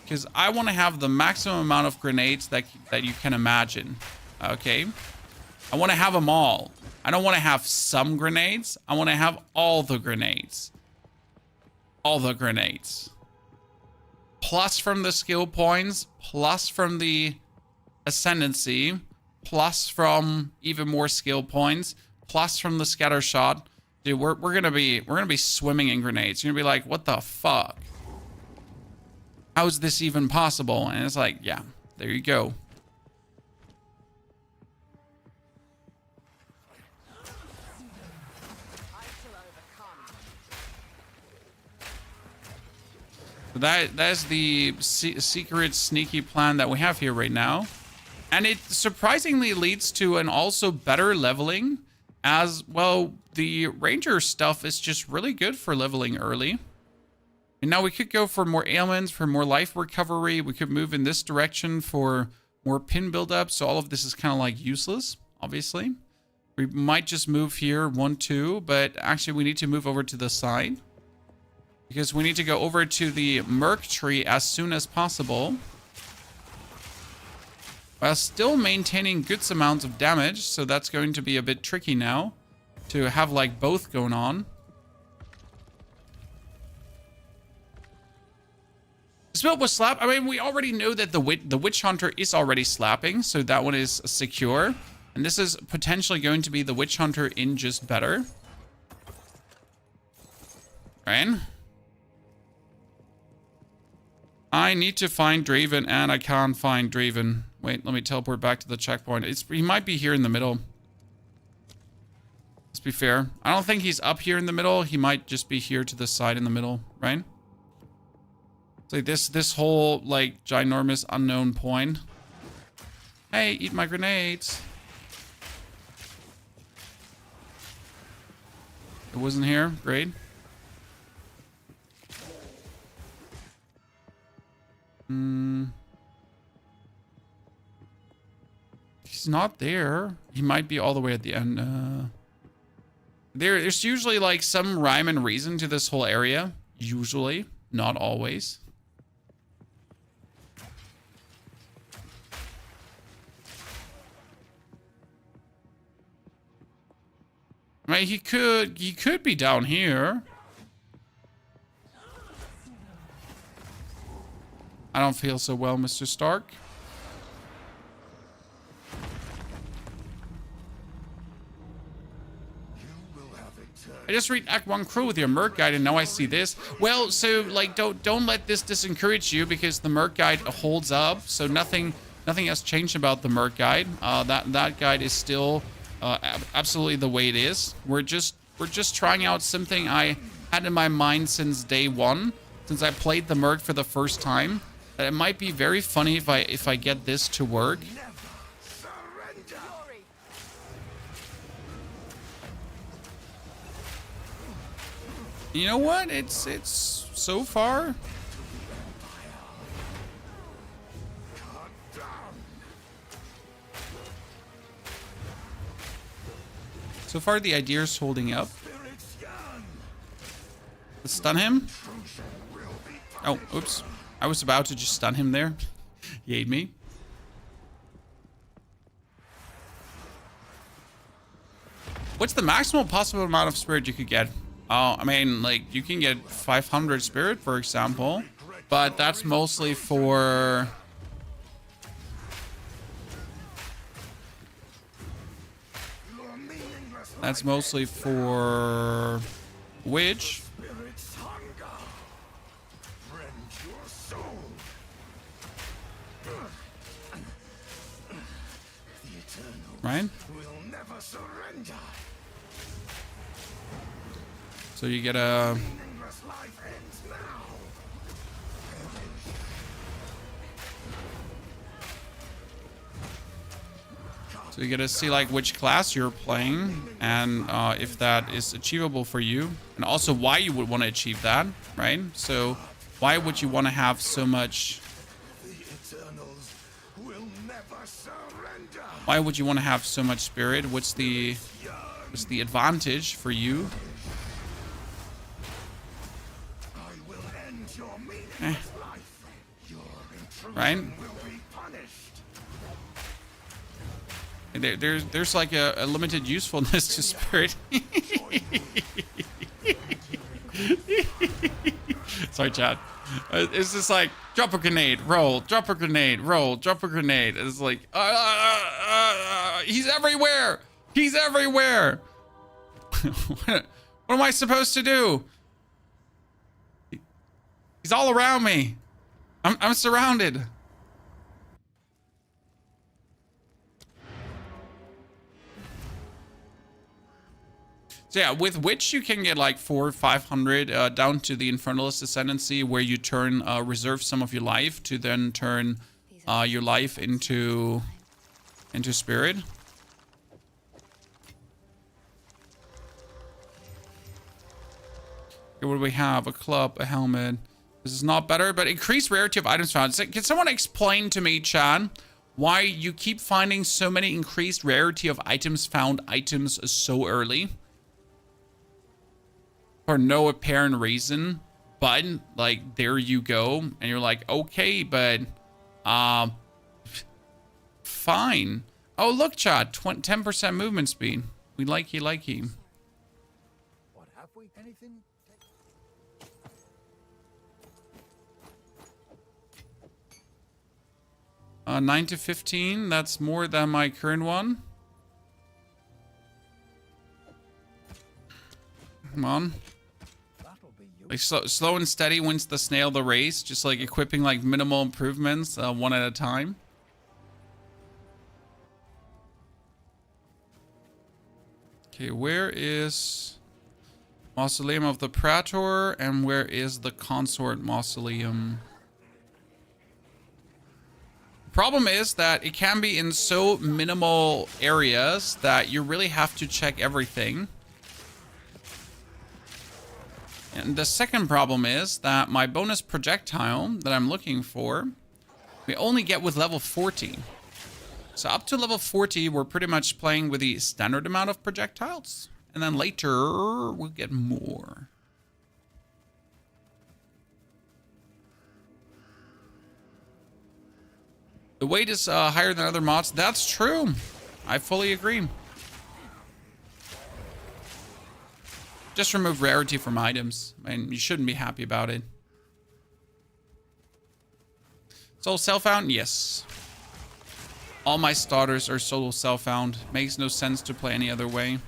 Because I want to have the maximum amount of grenades that you can imagine. Okay? I want to have them all. I don't want to have some grenades. I want to have all the grenades. All the grenades. Plus from the skill points, plus from the Ascendancy, plus from even more skill points, plus from the scatter shot. Dude, we're gonna be swimming in grenades. You're gonna be like, what the fuck? How is this even possible? And it's like, yeah, there you go. That's the secret sneaky plan that we have here right now. And it surprisingly leads to an also better leveling as well. The ranger stuff is just really good for leveling early. And now we could go for more ailments, for more life recovery. We could move in this direction for more pin buildup. So all of this is kind of like useless, obviously. We might just move here 1, 2, but actually we need to move over to the side. Because we need to go over to the Merc tree as soon as possible. While still maintaining good amounts of damage. So that's going to be a bit tricky now. To have like both going on. This build was slap. I mean, we already know that the Witch Hunter is already slapping. So that one is secure. And this is potentially going to be the Witch Hunter in just better. Right? I need to find Draven, and I can't find Draven. Wait, let me teleport back to the checkpoint. He might be here in the middle. Let's be fair. I don't think he's up here in the middle. He might just be here to the side in the middle, right? It's like this whole, like, ginormous unknown point. Hey, eat my grenades. It wasn't here. Great. He's not there. He might be all the way at the end. There's usually like some rhyme and reason to this whole area. Usually, not always. I mean, he could be down here. I don't feel so well, Mr. Stark. I just read Act 1 Crew with your Merc Guide and now I see this. Well, so like don't let this disencourage you because the Merc Guide holds up. So nothing has changed about the Merc Guide. That guide is still absolutely the way it is. We're just trying out something I had in my mind since day one, since I played the Merc for the first time. That it might be very funny if I get this to work. You know what? It's so far. So far, the idea is holding up. Let's stun him. Oh, oops. I was about to just stun him there. He ate me. What's the maximal possible amount of spirit you could get? Oh, I mean, like, you can get 500 spirit, for example. But that's mostly for... That's mostly for... Witch. Right? So you get a... So you get to see like which class you're playing and if that is achievable for you, and also why you would want to achieve that, right? So why would you want to have so much? The Eternals will never surrender. Why would you want to have so much spirit? What's the advantage for you? I will end your meaningless life. Your intrusion Right? will be punished. There's like a limited usefulness to spirit. Sorry, chat. It's just like drop a grenade, roll, drop a grenade, roll, drop a grenade. It's like he's everywhere. He's everywhere. What am I supposed to do? He's all around me. I'm surrounded. So yeah, with which you can get like 400 or 500 down to the Infernalist Ascendency, where you turn reserve some of your life to then turn your life into spirit. Here, what do we have? A club, a helmet. This is not better, but increased rarity of items found. Can someone explain to me, Chan, why you keep finding so many increased rarity of items found items so early? For no apparent reason, but like there you go, and you're like, okay, but fine. Oh look, chat, 10% movement speed. We like you. What have we? Anything? 9 to 15. That's more than my current one. Come on. Like slow and steady wins the snail the race. Just like equipping like minimal improvements one at a time. Okay, where is Mausoleum of the Praetor and where is the Consort Mausoleum? Problem is that it can be in so minimal areas that you really have to check everything. And the second problem is that my bonus projectile that I'm looking for, we only get with level 40. So up to level 40, we're pretty much playing with the standard amount of projectiles. And then later, we'll get more. The weight is higher than other mods. That's true. I fully agree. Just remove rarity from items, and you shouldn't be happy about it. Solo self-found? Yes. All my starters are solo self-found. Makes no sense to play any other way.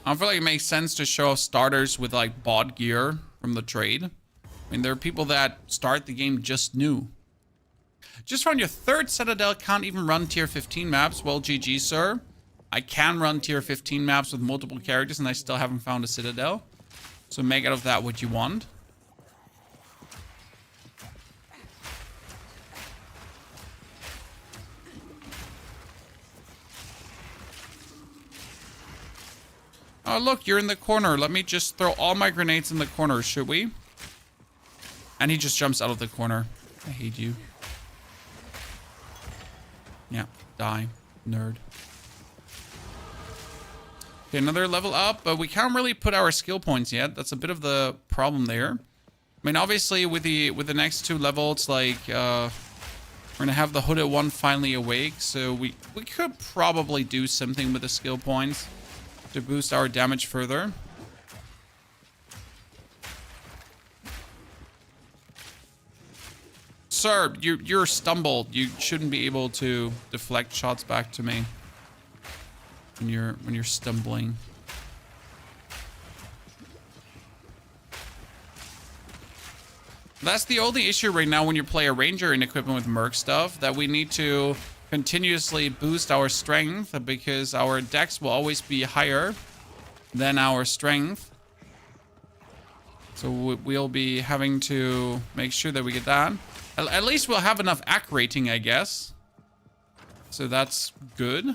I don't feel like it makes sense to show off starters with like bought gear from the trade. I mean, there are people that start the game just new. Just found your third Citadel, can't even run tier 15 maps. Well, GG, sir. I can run tier 15 maps with multiple characters and I still haven't found a Citadel. So make out of that what you want. Oh, look, you're in the corner. Let me just throw all my grenades in the corner, should we? And he just jumps out of the corner. I hate you. Yeah, die, nerd. Okay, another level up, but we can't really put our skill points yet. That's a bit of the problem there. I mean, obviously, with the next two levels, like, we're gonna have the hooded one finally awake, so we could probably do something with the skill points to boost our damage further. Sir, you're stumbled. You shouldn't be able to deflect shots back to me when you're stumbling. That's the only issue right now when you play a ranger in equipment with merc stuff, that we need to continuously boost our strength because our dex will always be higher than our strength. So we'll be having to make sure that we get that. At least we'll have enough AC rating, I guess. So that's good.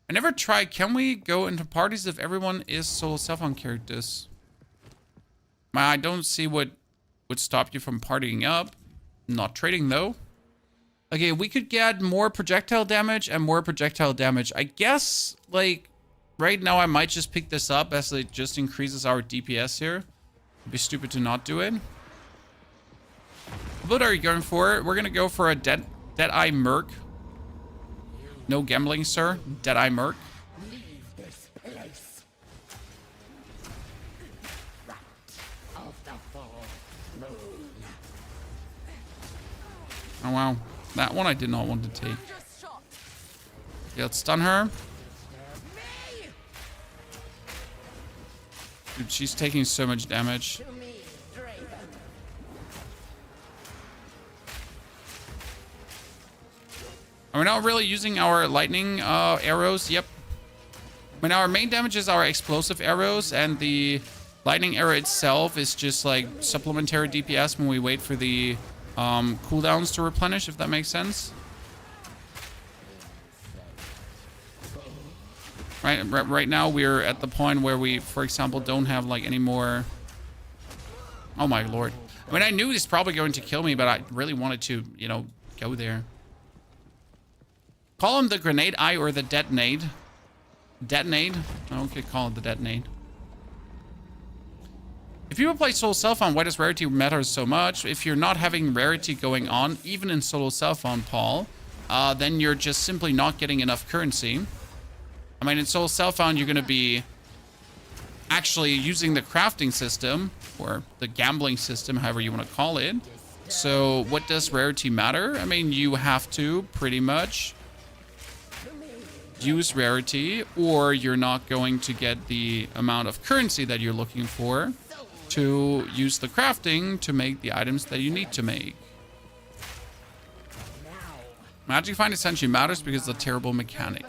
I never tried. Can we go into parties if everyone is solo self-found characters? I don't see what would stop you from partying up. Not trading, though. Okay, we could get more projectile damage and more projectile damage. I guess, like, right now I might just pick this up as it just increases our DPS here. It'd be stupid to not do it. What are you going for? We're gonna go for a Deadeye Merc. No gambling, sir. Deadeye Merc. Leave this place. Rat of the full moon. Oh, wow. That one I did not want to take. Yeah, let's stun her. Dude, she's taking so much damage. Are we not really using our lightning arrows? Yep. I mean, our main damage is our explosive arrows, and the lightning arrow itself is just like supplementary DPS when we wait for the cooldowns to replenish, if that makes sense. Right now we're at the point where we, for example, don't have like any more. Oh my lord. I mean, I knew he's probably going to kill me, but I really wanted to, you know, go there. Call him the grenade eye or the detonate. Detonate? Okay, call it the detonate. If people play solo self-found, why does rarity matter so much? If you're not having rarity going on, even in solo self-found, Paul, then you're just simply not getting enough currency. I mean, in solo self-found, you're going to be actually using the crafting system, or the gambling system, however you want to call it. So what does rarity matter? I mean, you have to pretty much use rarity, or you're not going to get the amount of currency that you're looking for to use the crafting to make the items that you need to make. Magic Find essentially matters because it's a terrible mechanic.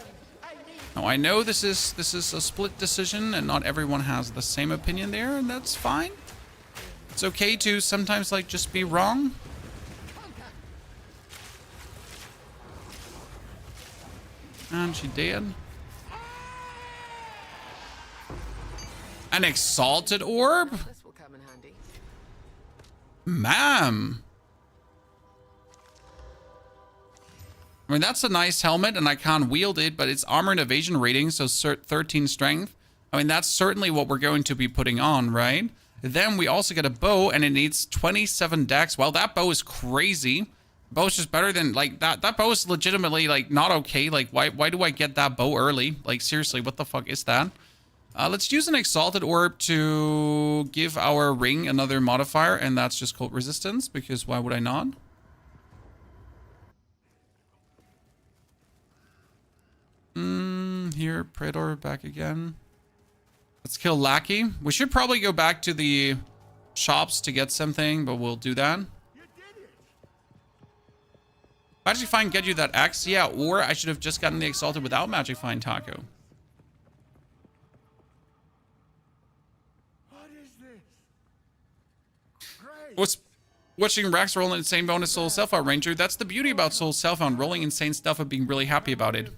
Now, I know this is a split decision and not everyone has the same opinion there, and that's fine. It's okay to sometimes like just be wrong. And she dead. An exalted orb? This will come in handy. Ma'am. I mean, that's a nice helmet, and I can't wield it, but it's armor and evasion rating, so 13 strength. I mean, that's certainly what we're going to be putting on, right? Then we also get a bow, and it needs 27 dex. Well, that bow is crazy. Bow's just better than, like, that bow is legitimately, like, not okay. Like, why do I get that bow early? Like, seriously, what the fuck is that? Let's use an exalted orb to give our ring another modifier, and that's just called resistance, because why would I not? Here, Praetor back again. Let's kill Lackey. We should probably go back to the shops to get something, but we'll do that. Magic Find get you that axe? Yeah, or I should have just gotten the exalted without Magic Find Taco. What is this? Great. What's watching Rax roll an insane bonus Soul Self-Found Ranger? That's the beauty about Soul Self-Found, rolling insane stuff and being really happy about it.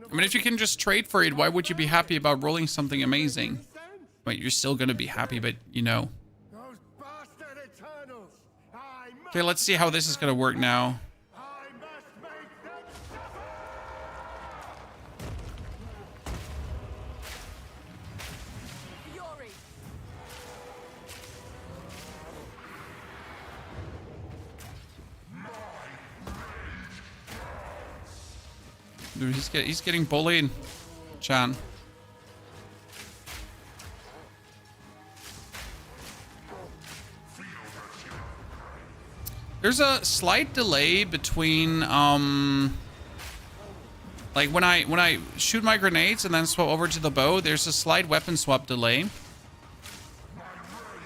I mean, if you can just trade for it, why would you be happy about rolling something amazing? Wait, you're still gonna be happy, but you know. Those bastard Eternals. Okay, let's see how this is gonna work now. I must make them Fury. Dude, he's getting bullied. Chan. There's a slight delay between like when I shoot my grenades and then swap over to the bow, there's a slight weapon swap delay.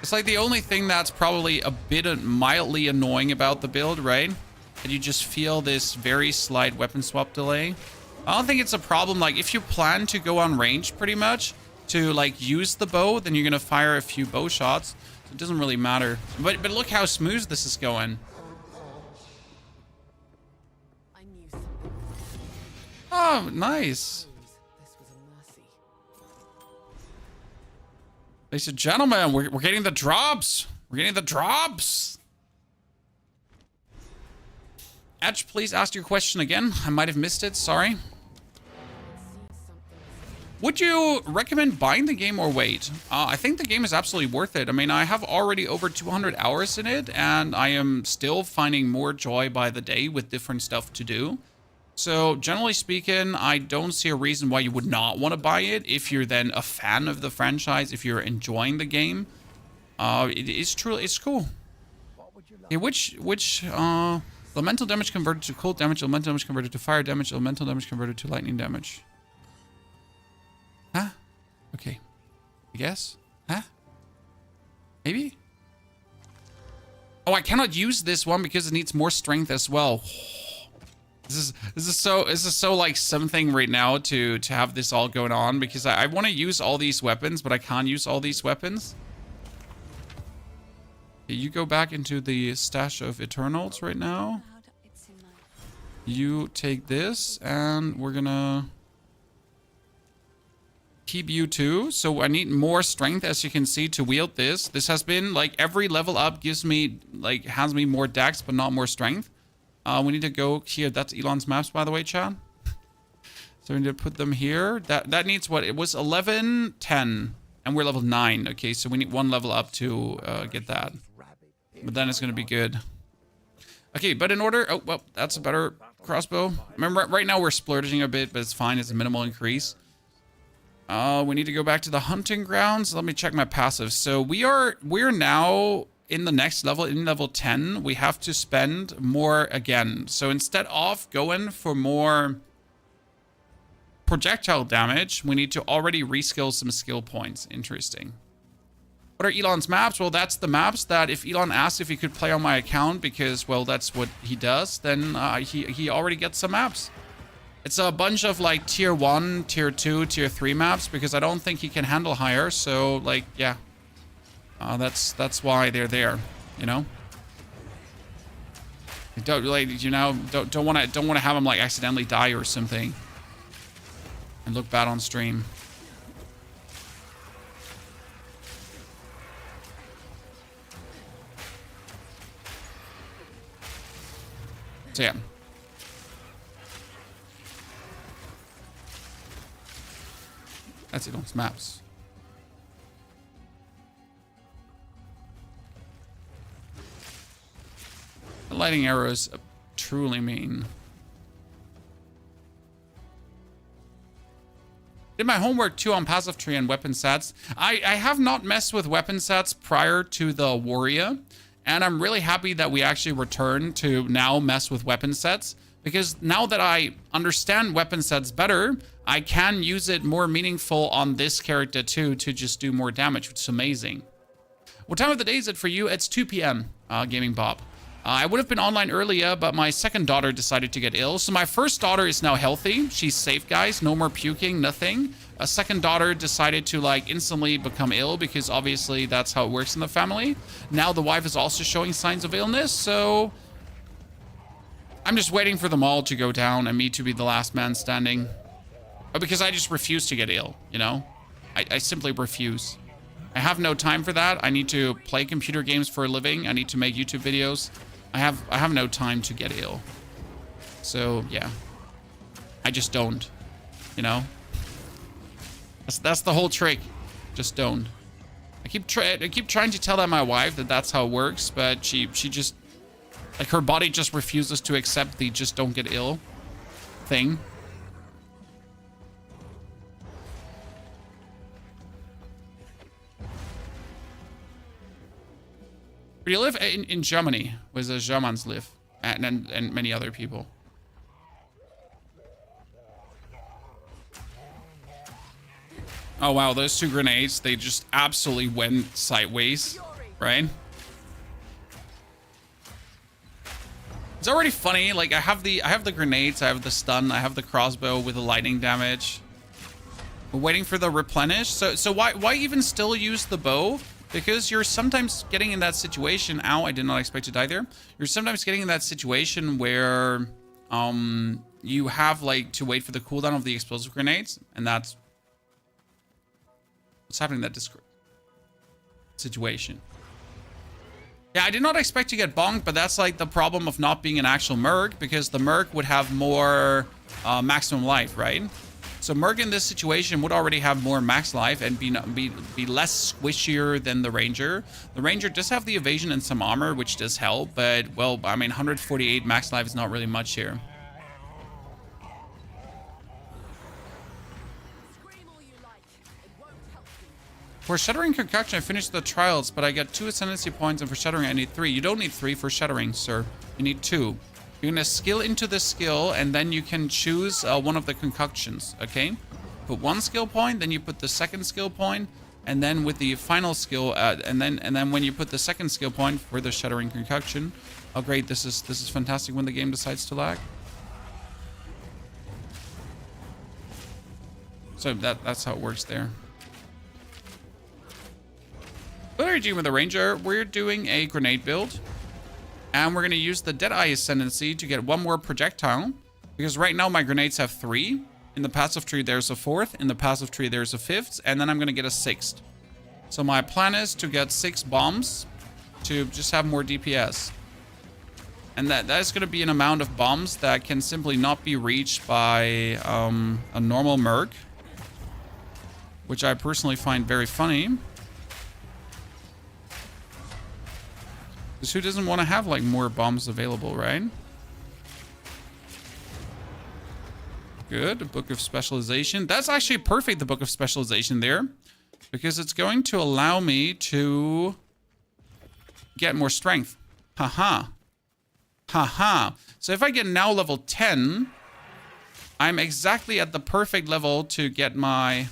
It's like the only thing that's probably a bit mildly annoying about the build, right? that you just feel this very slight weapon swap delay. I don't think it's a problem. Like, if you plan to go on range pretty much to like use the bow, then you're gonna fire a few bow shots. So it doesn't really matter. But look how smooth this is going. I knew something. Oh, nice. This was a mercy. Ladies and gentlemen, we're getting the drops. We're getting the drops. Edge, please ask your question again. I might have missed it. Sorry. Would you recommend buying the game or wait? I think the game is absolutely worth it. I mean, I have already over 200 hours in it, and I am still finding more joy by the day with different stuff to do. So, generally speaking, I don't see a reason why you would not want to buy it if you're then a fan of the franchise, if you're enjoying the game. It's cool. Okay, which elemental damage converted to cold damage, elemental damage converted to fire damage, elemental damage converted to lightning damage. Huh? Okay. I guess? Huh? Maybe? Oh, I cannot use this one because it needs more strength as well. This is so like something right now to have this all going on, because I want to use all these weapons, but I can't use all these weapons. Okay, you go back into the stash of Eternals right now. You take this, and we're gonna keep you too. So I need more strength, as you can see, to wield this. This has been like every level up gives me like has me more dex, but not more strength. We need to go here. That's Elon's maps, by the way, Chad. So we need to put them here. That needs what? It was 11, 10, and we're level 9. Okay, so we need one level up to get that. But then it's going to be good. Okay, but in order... Oh, well, that's a better crossbow. Remember, right now we're splurging a bit, but it's fine. It's a minimal increase. We need to go back to the hunting grounds. Let me check my passive. So we're now... in the next level, in level 10, we have to spend more again. So instead of going for more projectile damage, we need to already reskill some skill points. Interesting. What are Elon's maps? Well, that's the maps that if Elon asked if he could play on my account, because, well, that's what he does, then he already gets some maps. It's a bunch of like tier 1, tier 2, tier 3 maps, because I don't think he can handle higher. So, like, yeah. That's why they're there, you know. You don't like, you know, don't want to have him like accidentally die or something and look bad on stream. So yeah. That's Elon's maps. Lighting arrows truly mean. Did my homework too on passive tree and weapon sets. I have not messed with weapon sets prior to the warrior, and I'm really happy that we actually returned to now mess with weapon sets, because now that I understand weapon sets better, I can use it more meaningful on this character too, to just do more damage, which is amazing. What time of the day is it for you? It's 2 p.m. Gaming Bob. I would have been online earlier, but my second daughter decided to get ill. So my first daughter is now healthy. She's safe, guys. No more puking, nothing. A second daughter decided to like instantly become ill, because obviously that's how it works in the family. Now the wife is also showing signs of illness. So I'm just waiting for them all to go down and me to be the last man standing. But because I just refuse to get ill, you know? I simply refuse. I have no time for that. I need to play computer games for a living. I need to make YouTube videos. I have no time to get ill. So yeah, I just don't, you know. That's the whole trick. Just don't. I keep trying to tell that my wife that that's how it works, but she just, like, her body just refuses to accept the just don't get ill thing. Where do you live? In Germany, where the Germans live, and many other people. Oh wow, those two grenades, they just absolutely went sideways, right? It's already funny. Like I have the grenades, I have the stun, I have the crossbow with the lightning damage. We're waiting for the replenish. So why even still use the bow? Because you're sometimes getting in that situation. Ow, I did not expect to die there. You're sometimes getting in that situation where you have like to wait for the cooldown of the explosive grenades, and that's what's happening in that situation. Yeah, I did not expect to get bonked, but that's like the problem of not being an actual Merc, because the Merc would have more maximum life, right? So Merc in this situation would already have more max life and be less squishier than the Ranger. The Ranger does have the evasion and some armor, which does help, but, well, I mean, 148 max life is not really much here. For Shattering Concoction, I finished the trials, but I got 2 Ascendency points, and for Shattering, I need 3. You don't need 3 for Shattering, sir. You need 2. You're gonna skill into the skill, and then you can choose one of the concoctions, okay? Put 1 skill point, then you put the 2nd skill point, and then with the final skill, and then when you put the 2nd skill point for the Shattering Concoction, oh great, this is fantastic when the game decides to lag. So that's how it works there. What are you doing with the Ranger? We're doing a grenade build. And we're going to use the Deadeye Ascendency to get 1 more projectile. Because right now my grenades have 3. In the passive tree there's a 4th. In the passive tree there's a 5th. And then I'm going to get a 6th. So my plan is to get 6 bombs to just have more DPS. And that is going to be an amount of bombs that can simply not be reached by a normal Merc. Which I personally find very funny. Because who doesn't want to have like more bombs available, right? Good. A book of specialization. That's actually perfect, the book of specialization there. Because it's going to allow me to get more strength. Haha. Haha. So if I get now level 10, I'm exactly at the perfect level to get my...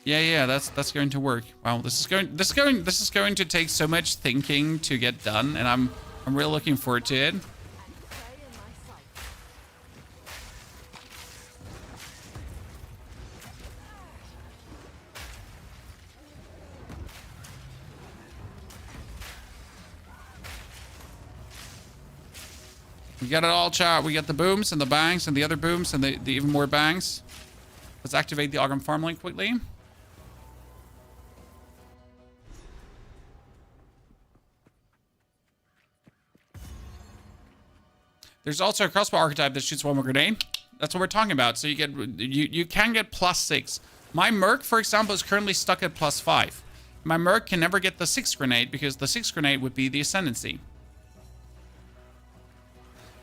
Yeah, that's going to work. Wow, this is going to take so much thinking to get done, and I'm really looking forward to it. We got it all, chat. We got the booms and the bangs and the other booms and the even more bangs. Let's activate the Ogrim Farmlink quickly. There's also a crossbow archetype that shoots 1 more grenade. That's what we're talking about. So you can get +6. My Merc, for example, is currently stuck at +5. My Merc can never get the 6th grenade because the 6th grenade would be the Ascendency.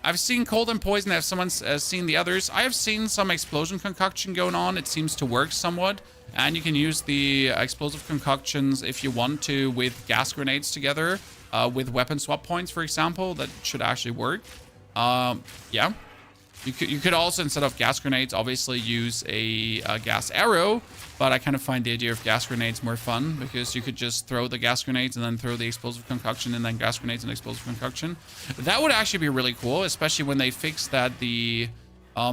I've seen Cold and Poison. Have someone seen the others? I have seen some explosion concoction going on. It seems to work somewhat. And you can use the explosive concoctions if you want to with gas grenades together. With weapon swap points, for example. That should actually work. Yeah. You could also, instead of gas grenades, obviously use a gas arrow. But I kind of find the idea of gas grenades more fun because you could just throw the gas grenades and then throw the explosive concoction and then gas grenades and explosive concoction. That would actually be really cool, especially when they fix that the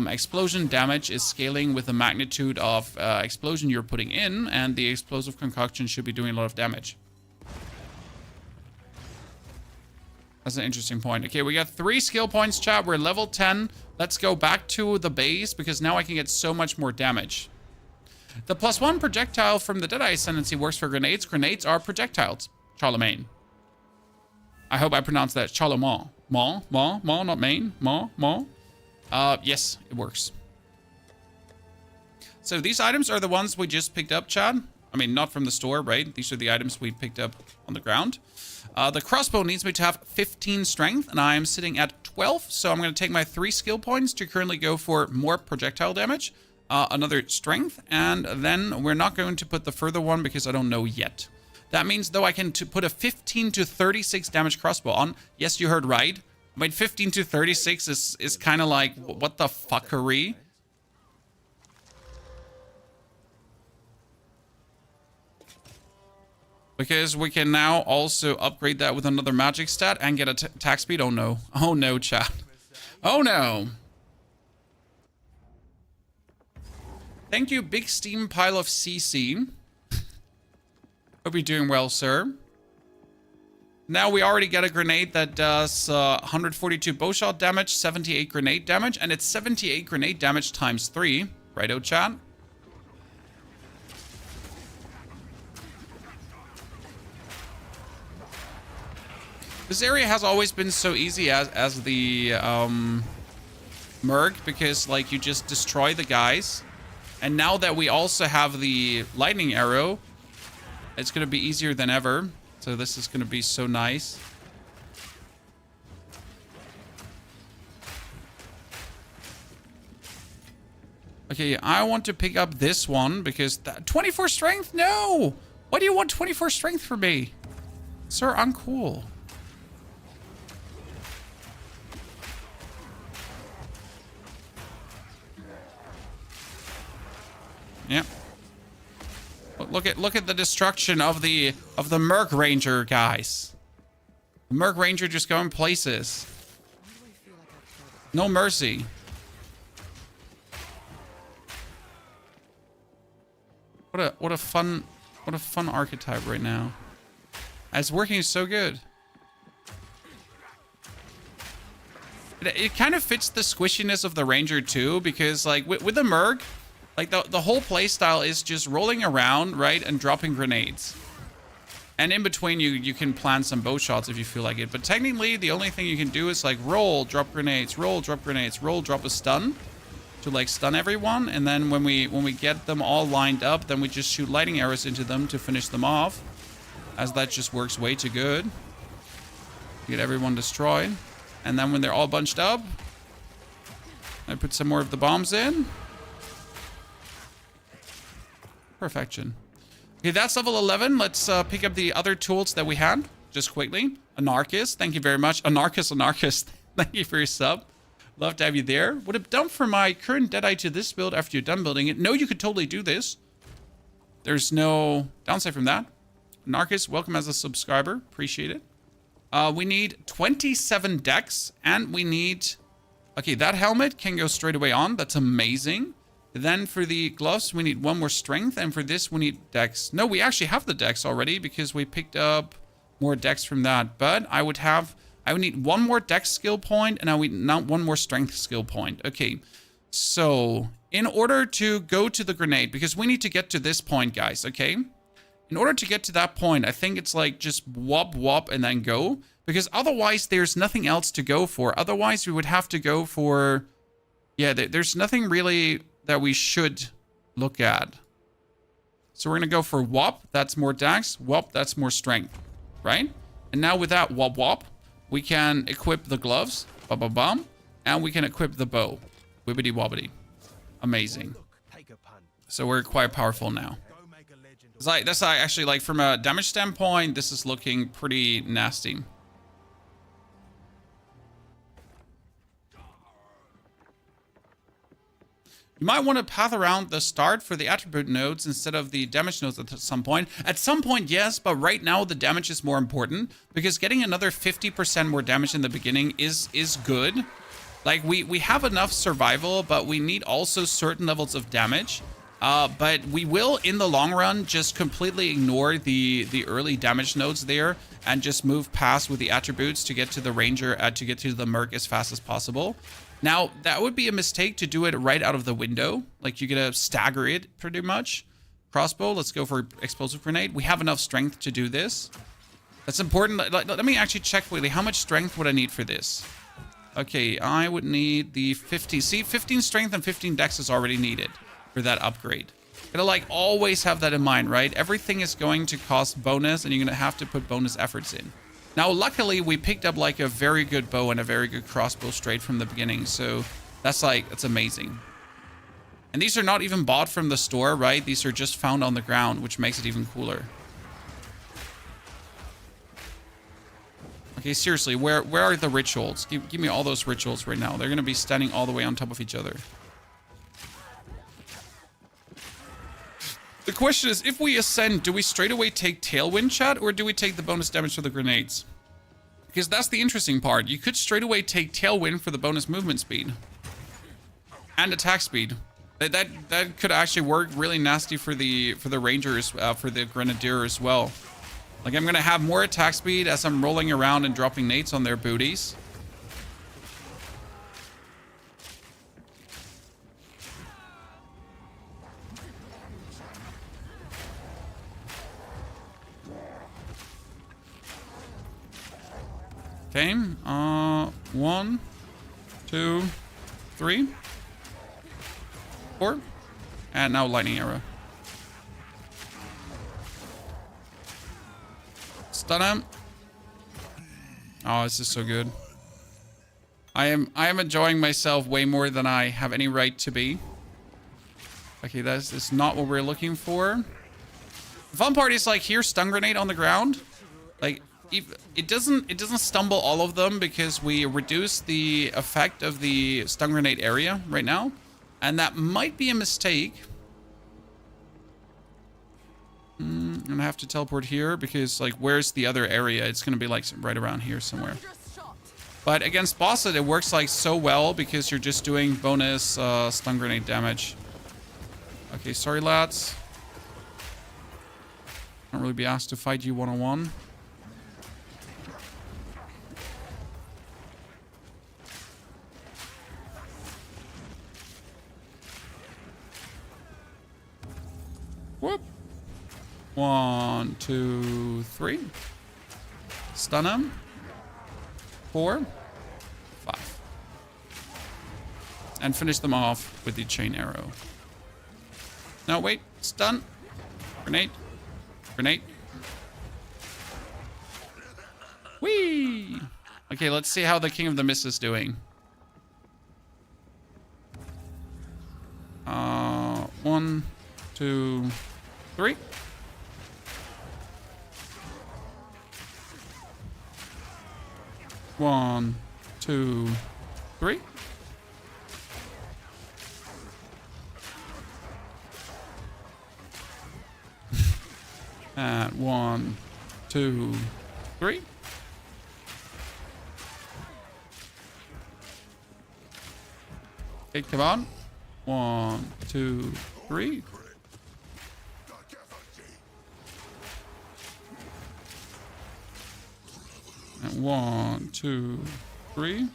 explosion damage is scaling with the magnitude of explosion you're putting in, and the explosive concoction should be doing a lot of damage. That's an interesting point. Okay, we got 3 skill points, chat. We're level 10. Let's go back to the base because now I can get so much more damage. The +1 projectile from the Deadeye Ascendency works for grenades. Grenades are projectiles. Charlemagne. I hope I pronounced that. Charlemagne. Ma, not main. Ma. Yes, it works. So these items are the ones we just picked up, Chad. I mean, not from the store, right? These are the items we picked up on the ground. The crossbow needs me to have 15 strength, and I'm sitting at 12. So I'm going to take my 3 skill points to currently go for more projectile damage. Another strength, and then we're not going to put the further one because I don't know yet. That means, though, I can put a 15 to 36 damage crossbow on. Yes, you heard right. I mean, 15 to 36 is kind of like, what the fuckery? Because we can now also upgrade that with another magic stat and get attack speed. Oh no. Oh no, chat. Oh no. Thank you, big steam pile of CC. Hope you're doing well, sir. Now we already get a grenade that does 142 bowshot damage, 78 grenade damage, and it's 78 grenade damage times 3. Righto, chat? This area has always been so easy as the Merc, because like you just destroy the guys. And now that we also have the lightning arrow, it's going to be easier than ever. So this is going to be so nice. Okay, I want to pick up this one because 24 strength? No! Why do you want 24 strength for me? Sir, I'm cool. Yep. Look at the destruction of the Merc Ranger, guys. The Merc Ranger just going places. No mercy. What a fun archetype right now. It's working so good. It kind of fits the squishiness of the Ranger too, because like with the Merc, like the whole playstyle is just rolling around, right, and dropping grenades. And in between you can plan some bow shots if you feel like it. But technically the only thing you can do is like roll, drop grenades, roll, drop grenades, roll, drop a stun to like stun everyone. And then when we get them all lined up, then we just shoot lightning arrows into them to finish them off. As that just works way too good. Get everyone destroyed. And then when they're all bunched up, I put some more of the bombs in. Perfection. Okay, that's level 11. Let's pick up the other tools that we had just quickly. Anarchist, thank you very much. Anarchist, thank you for your sub. Love to have you there. Would have done for my current Deadeye to this build after you're done building it. No, you could totally do this. There's no downside from that. Anarchist, welcome as a subscriber. Appreciate it. We need 27 decks, and we need... Okay, that helmet can go straight away on. That's amazing. Then for the gloves, we need one more strength. And for this, we need dex. No, we actually have the dex already because we picked up more dex from that. But I would need one more dex skill point, and I would not one more strength skill point. Okay, so in order to go to the grenade, because we need to get to this point, guys, okay? In order to get to that point, I think it's like just whop, whop, and then go. Because otherwise, there's nothing else to go for. Otherwise, we would have to go for... Yeah, there's nothing really that we should look at. So we're going to go for whop. That's more dex. Whop, that's more strength. Right? And now with that whop, whop, we can equip the gloves. Bum, bum, bum. And we can equip the bow. Wibbity wobbity. Amazing. So we're quite powerful now. That's actually, like, from a damage standpoint, this is looking pretty nasty. You might want to path around the start for the attribute nodes instead of the damage nodes at some point. At some point, yes, but right now the damage is more important because getting another 50% more damage in the beginning is good. Like, we have enough survival, but we need also certain levels of damage. But we will, in the long run, just completely ignore the early damage nodes there and just move past with the attributes to get to the Ranger, to get to the Merc as fast as possible. Now, that would be a mistake to do it right out of the window. Like, you're going to stagger it pretty much. Crossbow, let's go for explosive grenade. We have enough strength to do this. That's important. Let me actually check quickly. How much strength would I need for this? Okay, I would need the 50. See, 15 strength and 15 dex is already needed for that upgrade. Gotta, like, always have that in mind, right? Everything is going to cost bonus, and you're gonna have to put bonus efforts in. Now, luckily, we picked up, like, a very good bow and a very good crossbow straight from the beginning, so that's amazing. And these are not even bought from the store, right? These are just found on the ground, which makes it even cooler. Okay, seriously, where are the rituals? Give me all those rituals right now. They're gonna be standing all the way on top of each other. The question is, if we ascend, do we straight away take tailwind, chat, or do we take the bonus damage for the grenades? Because that's the interesting part. You could straight away take tailwind for the bonus movement speed and attack speed. That could actually work really nasty for the rangers, for the grenadier as well. Like, I'm gonna have more attack speed as I'm rolling around and dropping nates on their booties. Okay, 1, 2, 3, 4, and now lightning arrow. Stun him. Oh, this is so good. I am enjoying myself way more than I have any right to be. Okay, that's not what we're looking for. The fun part is, like, here's stun grenade on the ground. Like, it doesn't stumble all of them because we reduce the effect of the stun grenade area right now, and that might be a mistake. I'm gonna have to teleport here because, like, where's the other area? It's gonna be like right around here somewhere. But against bosses, it works like so well because you're just doing bonus stun grenade damage. Okay, sorry lads. Can't really be asked to fight you one-on-one. Whoop. 1, 2, 3. Stun him. 4, 5. And finish them off with the chain arrow. No, wait. Stun. Grenade. Grenade. Whee! Okay, let's see how the King of the Mist is doing. 1, 2, 3. One, 2, 3. And 1, 2, 3. Okay, come on. 1, 2, 3. And 1, 2, 3.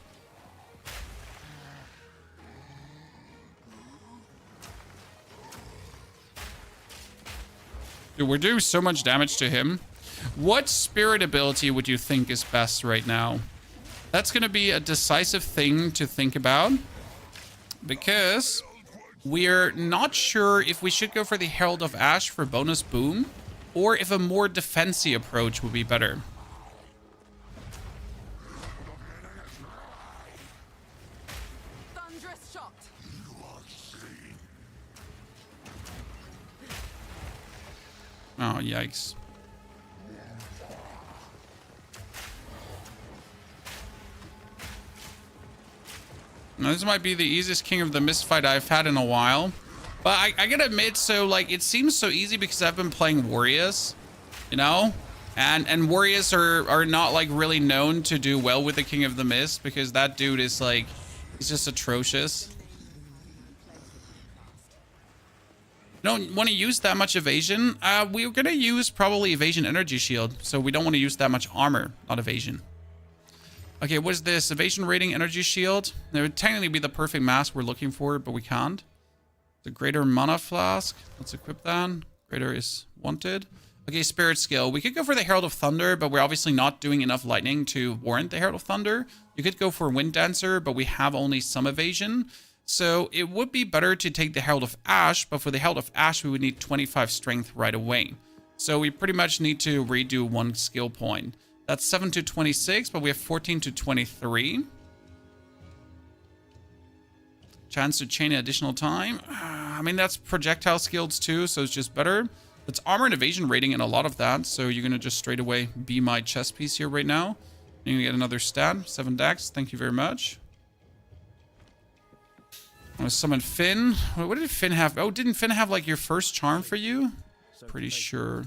Dude, we're doing so much damage to him. What spirit ability would you think is best right now? That's going to be a decisive thing to think about. Because we're not sure if we should go for the Herald of Ash for bonus boom, or if a more defensive approach would be better. Oh, yikes. Now, this might be the easiest King of the Mist fight I've had in a while. But I gotta admit, so, like, it seems so easy because I've been playing Warriors, you know? And Warriors are not, like, really known to do well with the King of the Mist because that dude is, like, he's just atrocious. Don't want to use that much evasion. We're gonna use probably evasion energy shield, so we don't want to use that much armor, not evasion. Okay, what is this? Evasion rating energy shield. It would technically be the perfect mask we're looking for, but we can't. The greater mana flask. Let's equip that. Greater is wanted. Okay, spirit skill. We could go for the Herald of Thunder, but we're obviously not doing enough lightning to warrant the Herald of Thunder. You could go for Wind Dancer, but we have only some evasion. So it would be better to take the Herald of Ash, but for the Herald of Ash, we would need 25 strength right away. So we pretty much need to redo one skill point. That's 7 to 26, but we have 14 to 23. Chance to chain an additional time. I mean, that's projectile skills too, so it's just better. It's armor and evasion rating and a lot of that, so you're going to just straight away be my chess piece here right now. You're going to get another stat, 7 dex. Thank you very much. I'm gonna summon Finn. What did Finn have? Oh, didn't Finn have like your first charm for you? Pretty sure.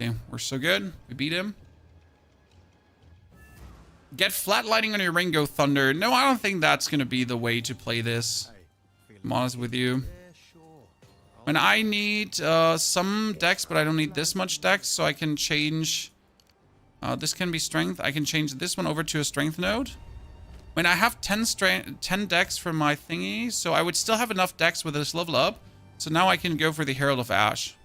Okay, we're so good. We beat him. Get flat lighting on your Ringo Thunder. No, I don't think that's going to be the way to play this. I'm honest with you. And I need some dex, but I don't need this much dex, so I can change... this can be strength. I can change this one over to a strength node. When I have 10 dex from my thingy, so I would still have enough dex with this level up. So now I can go for the Herald of Ash.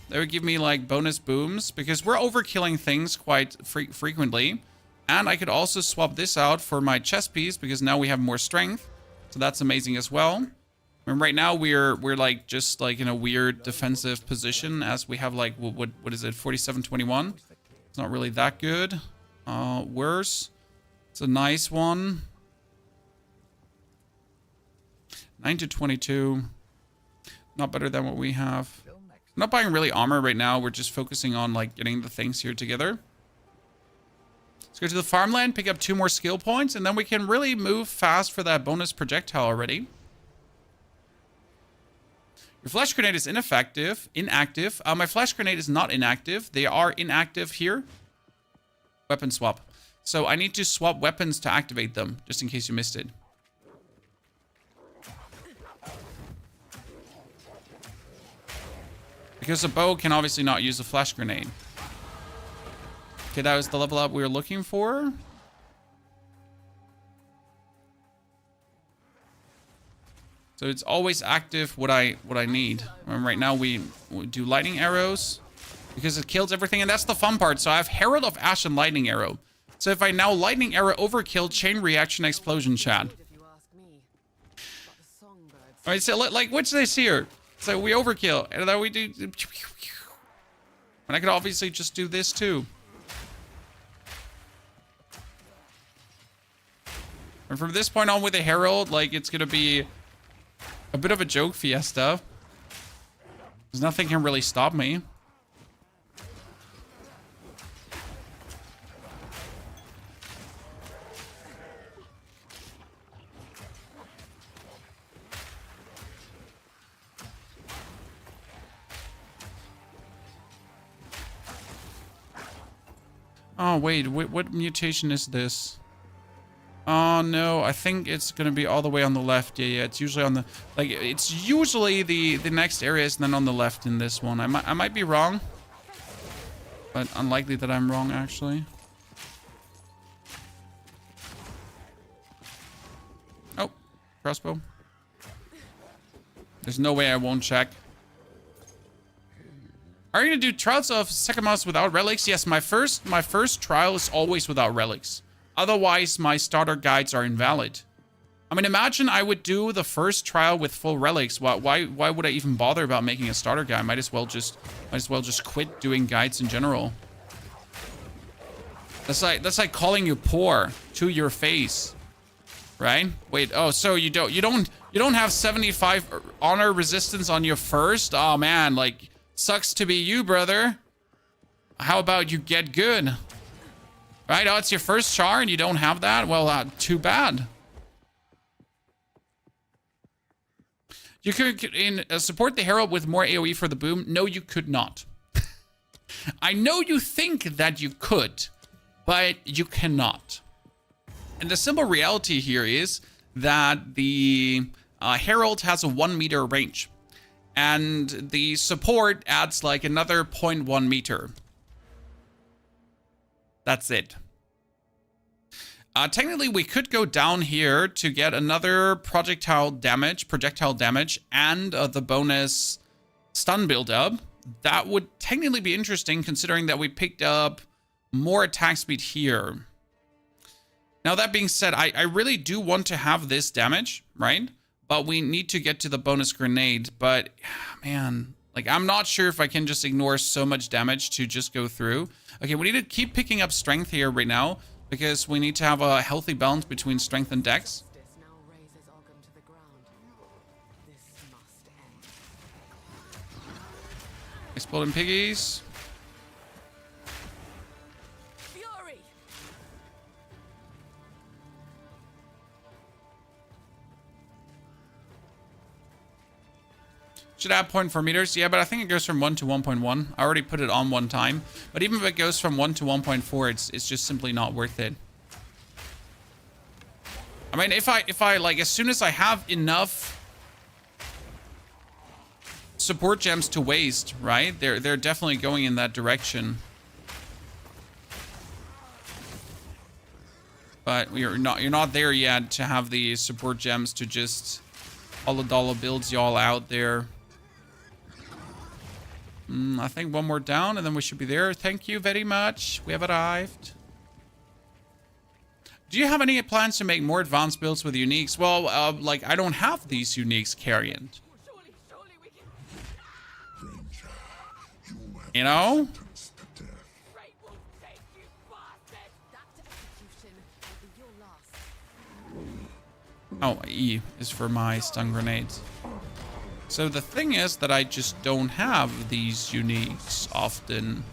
That would give me like bonus booms, because we're overkilling things quite frequently. And I could also swap this out for my chest piece, because now we have more strength. So that's amazing as well. And right now we're like just like in a weird defensive position, as we have like what is it, 47-21. It's not really that good. Worse. It's a nice one. 9-22. Not better than what we have. I'm not buying really armor right now. We're just focusing on like getting the things here together. Let's go to the farmland, pick up 2 more skill points, and then we can really move fast for that bonus projectile already. Your flash grenade is inactive. My flash grenade is not inactive. They are inactive here. Weapon swap. So I need to swap weapons to activate them, just in case you missed it. Because a bow can obviously not use a flash grenade. Okay, that was the level up we were looking for. So it's always active what I need. And right now we do lightning arrows because it kills everything, and that's the fun part. So I have Herald of Ash and Lightning Arrow. So if I now Lightning Arrow overkill, chain reaction explosion, Chad. Alright, so like what's this here? So we overkill, and then we do... And I could obviously just do this too. And from this point on with the Herald, like, it's gonna be a bit of a joke fiesta. Because nothing can really stop me. Oh, wait, what mutation is this? Oh, no, I think it's going to be all the way on the left. Yeah, it's usually on the... Like, it's usually the next areas and then on the left in this one. I might be wrong. But unlikely that I'm wrong, actually. Oh, crossbow. There's no way I won't check. Are you going to do trials of second mouse without relics? Yes, my first trial is always without relics. Otherwise, my starter guides are invalid. I mean, imagine I would do the first trial with full relics. Why would I even bother about making a starter guide? Might as well just quit doing guides in general. That's like calling you poor to your face, right? Wait, oh, so you don't have 75 honor resistance on your first? Oh man, like, sucks to be you, brother. How about you get good? Right? Oh, it's your first char and you don't have that? Well, too bad. You could support the Herald with more AoE for the boom. No, you could not. I know you think that you could, but you cannot. And the simple reality here is that the Herald has a 1 meter range. And the support adds like another 0.1 meter. That's it. Technically, we could go down here to get another projectile damage, and the bonus stun build-up. That would technically be interesting, considering that we picked up more attack speed here. Now, that being said, I really do want to have this damage, right? But we need to get to the bonus grenade. But, man, like, I'm not sure if I can just ignore so much damage to just go through. Okay, we need to keep picking up strength here right now, because we need to have a healthy balance between strength and dex. Exploding piggies. Fury. Should add 0.4 meters. Yeah, but I think it goes from 1 to 1.1. I already put it on one time. But even if it goes from 1 to 1.4, it's just simply not worth it. I mean, if I like, as soon as I have enough support gems to waste, right? They're definitely going in that direction. But you're not there yet to have the support gems to just dollar builds y'all out there. I think one more down and then we should be there. Thank you very much. We have arrived. Do you have any plans to make more advanced builds with uniques? Well, like, I don't have these uniques, Carrion. You know? Oh, E is for my stun grenades. So the thing is that I just don't have these uniques often.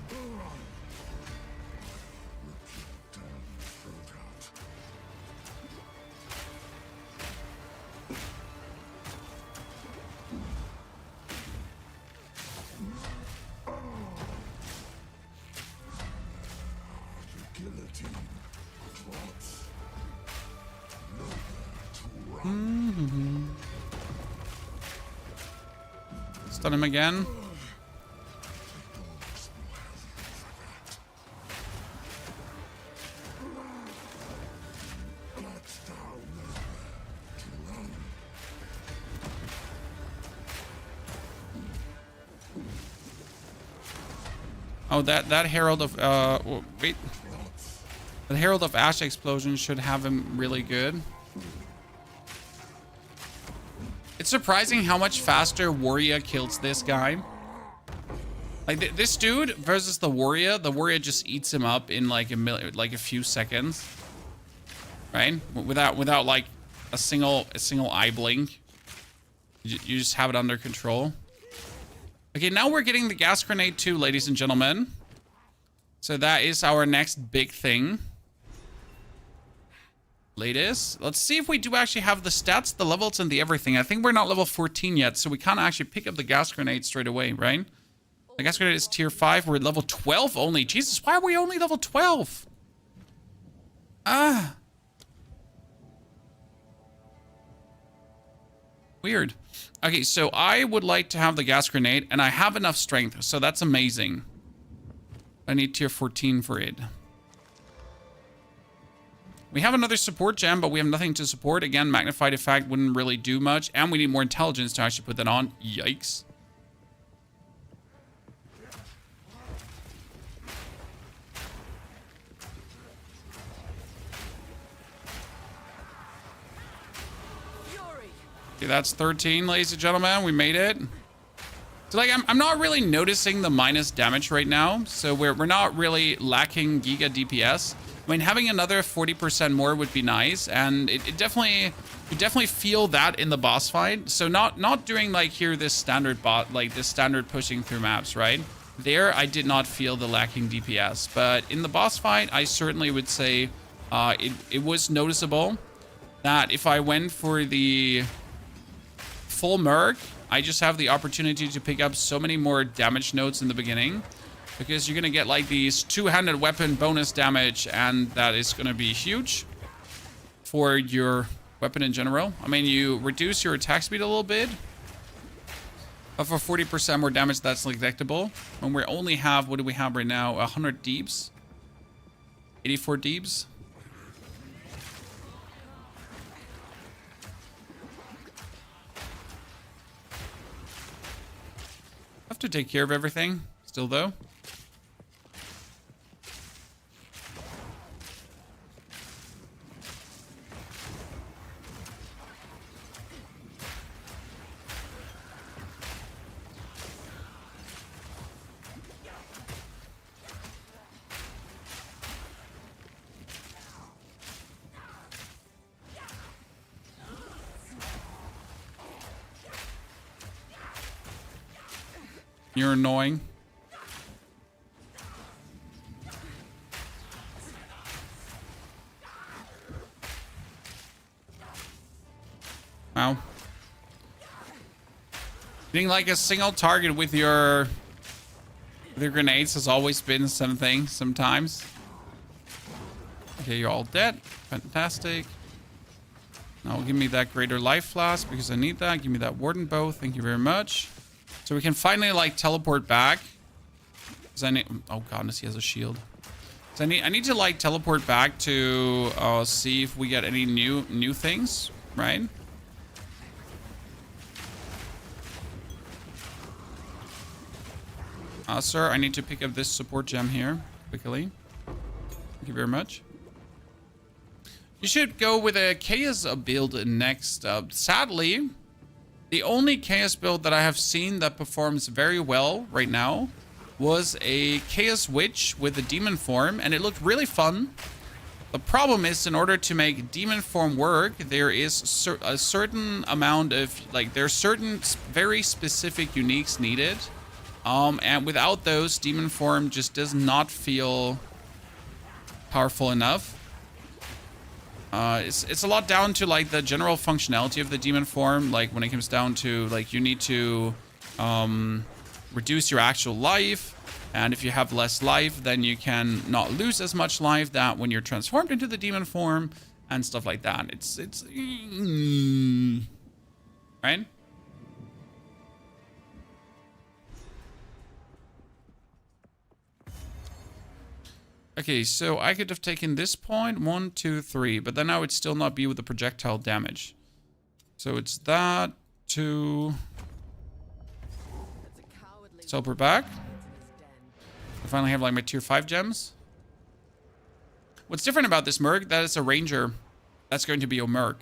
Stun him again. Oh, that Herald of wait. The Herald of Ash explosion should have him really good. It's surprising how much faster Warrior kills this guy. Like this dude versus the Warrior just eats him up in like a few seconds, right? Without like a single eye blink. You just have it under control. Okay, now we're getting the gas grenade too, ladies and gentlemen. So that is our next big thing. Latest. Let's see if we do actually have the stats, the levels, and the everything. I think we're not level 14 yet, so we can't actually pick up the gas grenade straight away, right? The gas grenade is tier 5. We're at level 12 only. Jesus, why are we only level 12? Ah. Weird. Okay, so I would like to have the gas grenade, and I have enough strength, so that's amazing. I need tier 14 for it. We have another support gem, but we have nothing to support. Again, magnified effect wouldn't really do much. And we need more intelligence to actually put that on. Yikes. Okay, that's 13, ladies and gentlemen. We made it. So, like, I'm not really noticing the minus damage right now. So we're not really lacking Giga DPS. I mean, having another 40% more would be nice, and it definitely, you definitely feel that in the boss fight. So not doing like here this standard this standard pushing through maps, right? There, I did not feel the lacking DPS, but in the boss fight, I certainly would say it was noticeable that if I went for the full Merc, I just have the opportunity to pick up so many more damage nodes in the beginning. Because you're going to get like these two-handed weapon bonus damage, and that is going to be huge for your weapon in general. I mean, you reduce your attack speed a little bit, but for 40% more damage, that's neglectable. When we only have, what do we have right now? 100 deeps. 84 deeps. Have to take care of everything still, though. You're annoying. Wow. Being like a single target with your grenades has always been something sometimes. Okay, you're all dead. Fantastic. Now give me that greater life flask because I need that. Give me that warden bow. Thank you very much. So we can finally like teleport back. Cause I need, oh goodness, he has a shield. So I need to like teleport back to see if we get any new things, right? Sir, I need to pick up this support gem here quickly. Thank you very much. You should go with a chaos build next. Sadly, the only chaos build that I have seen that performs very well right now was a chaos witch with a demon form, and it looked really fun. The problem is, in order to make demon form work, there is a certain amount of there are certain very specific uniques needed. And without those, demon form just does not feel powerful enough. It's a lot down to like the general functionality of the demon form. Like when it comes down to like you need to reduce your actual life, and if you have less life, then you can not lose as much life that when you're transformed into the demon form and stuff like that. It's right. Okay, so I could have taken this point, 1, 2, 3, but then I would still not be with the projectile damage. So it's that, 2. Teleport back. I finally have like my tier 5 gems. What's different about this Merc, that it's a ranger. That's going to be a Merc.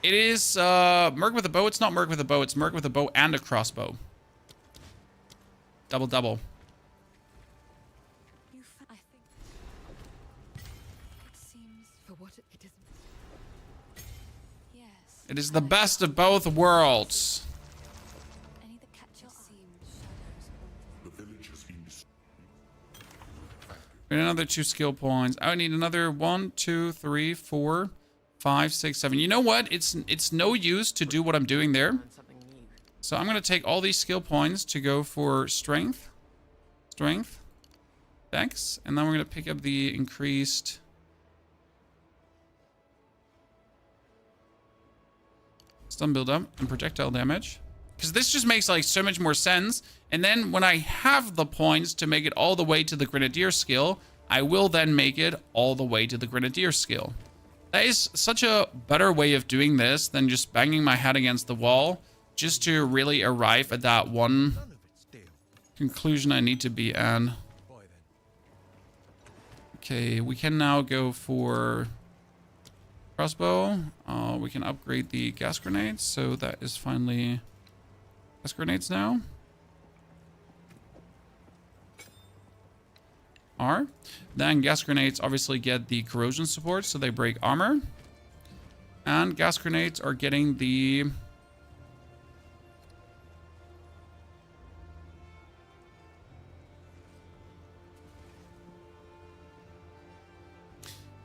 It is Merc with a bow. It's not Merc with a bow. It's Merc with a bow and a crossbow. Double, double. I think it seems For what it isn't. yes. It is the best of both worlds. I need to catch your eye. The village has been And another 2 skill points. I would need another 1, 2, 3, 4, 5, 6, 7. You know what? It's no use to do what I'm doing there. Learn something new. So I'm going to take all these skill points to go for strength. Strength. Dex. And then we're going to pick up the increased stun buildup and projectile damage. Because this just makes like so much more sense. And then when I have the points to make it all the way to the Grenadier skill, I will then make it all the way to the Grenadier skill. That is such a better way of doing this than just banging my head against the wall just to really arrive at that one conclusion I need to be at. Okay, we can now go for crossbow. We can upgrade the gas grenades, so that is finally gas grenades now. R. Then gas grenades obviously get the corrosion support, so they break armor. And gas grenades are getting the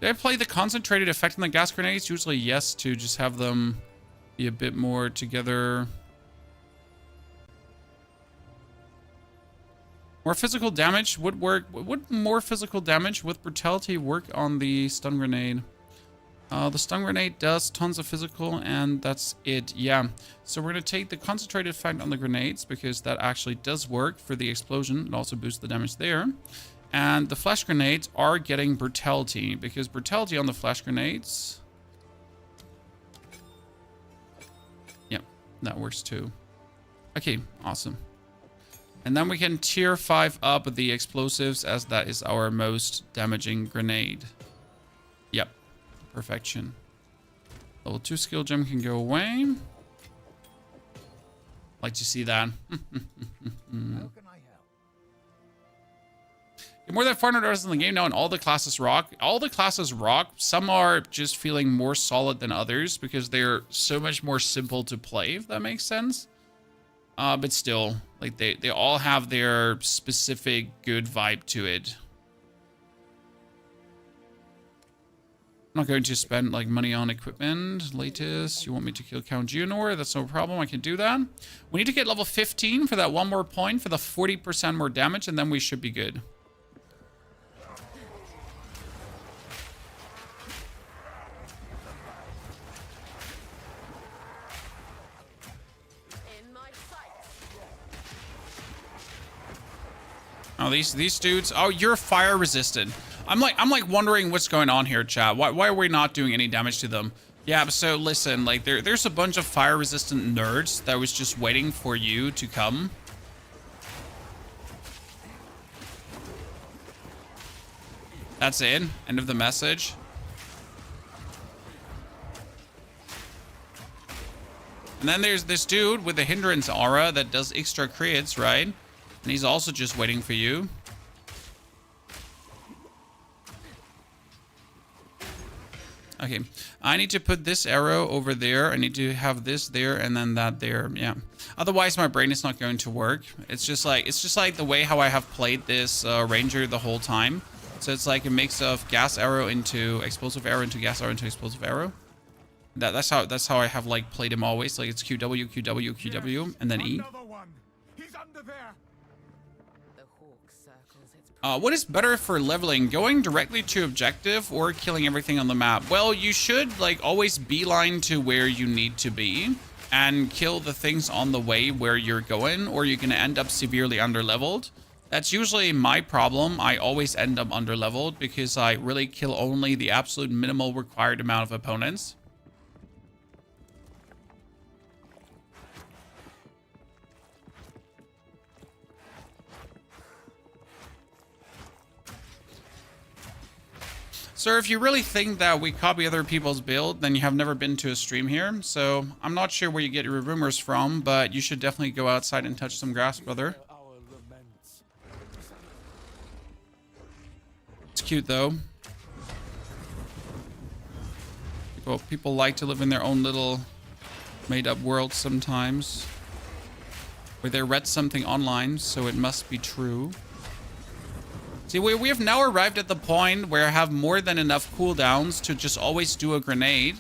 did I play the concentrated effect on the gas grenades? Usually yes, to just have them be a bit more together. More physical damage would work. Would more physical damage with brutality work on the stun grenade? The stun grenade does tons of physical, and that's it. Yeah. So we're going to take the concentrated effect on the grenades because that actually does work for the explosion. It also boosts the damage there. And the flash grenades are getting brutality because brutality on the flash grenades. Yep, that works too. Okay, awesome. And then we can tier 5 up the explosives as that is our most damaging grenade. Yep, perfection. Level 2 skill gem can go away. Like to see that. How can I help? More than 400 hours in the game now, and all the classes rock. All the classes rock. Some are just feeling more solid than others because they're so much more simple to play, if that makes sense. But still, like they all have their specific good vibe to it. I'm not going to spend like money on equipment. Latest, you want me to kill Count Junor? That's no problem. I can do that. We need to get level 15 for that one more point for the 40% more damage, and then we should be good. In my sight. Oh, these dudes. Oh, you're fire resistant. I'm like wondering what's going on here, chat. Why are we not doing any damage to them? Yeah, so listen, like there's a bunch of fire resistant nerds that was just waiting for you to come. That's it. End of the message. And then there's this dude with the hindrance aura that does extra crits, right? And he's also just waiting for you. Okay, I need to put this arrow over there. I need to have this there and then that there. Yeah. Otherwise, my brain is not going to work. It's just like the way how I have played this ranger the whole time. So it's like a mix of gas arrow into explosive arrow into gas arrow into explosive arrow. That's how I have like played him always. Like it's QW, QW, QW, and then E. Another one. He's under there. The hawk circles its What is better for leveling? Going directly to objective or killing everything on the map? Well, you should like always beeline to where you need to be and kill the things on the way where you're going, or you're gonna end up severely underleveled. That's usually my problem. I always end up underleveled because I really kill only the absolute minimal required amount of opponents. Sir, if you really think that we copy other people's build, then you have never been to a stream here. So I'm not sure where you get your rumors from, but you should definitely go outside and touch some grass, brother. It's cute though. People like to live in their own little made-up world sometimes, where they read something online, so it must be true. See, we have now arrived at the point where I have more than enough cooldowns to just always do a grenade.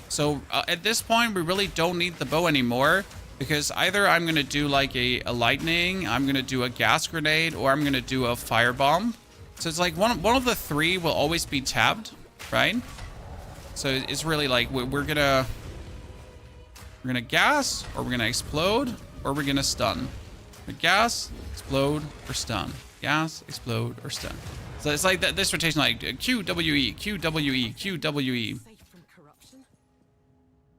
So at this point, we really don't need the bow anymore, because either I'm going to do like a lightning, I'm going to do a gas grenade, or I'm going to do a firebomb. So it's like one of the three will always be tabbed, right? So it's really like we're gonna gas, or we're gonna explode, or we're gonna stun. Gas, explode, or stun. Gas, explode, or stun. So it's like this rotation, like QWE, QWE, QWE. safe from corruption.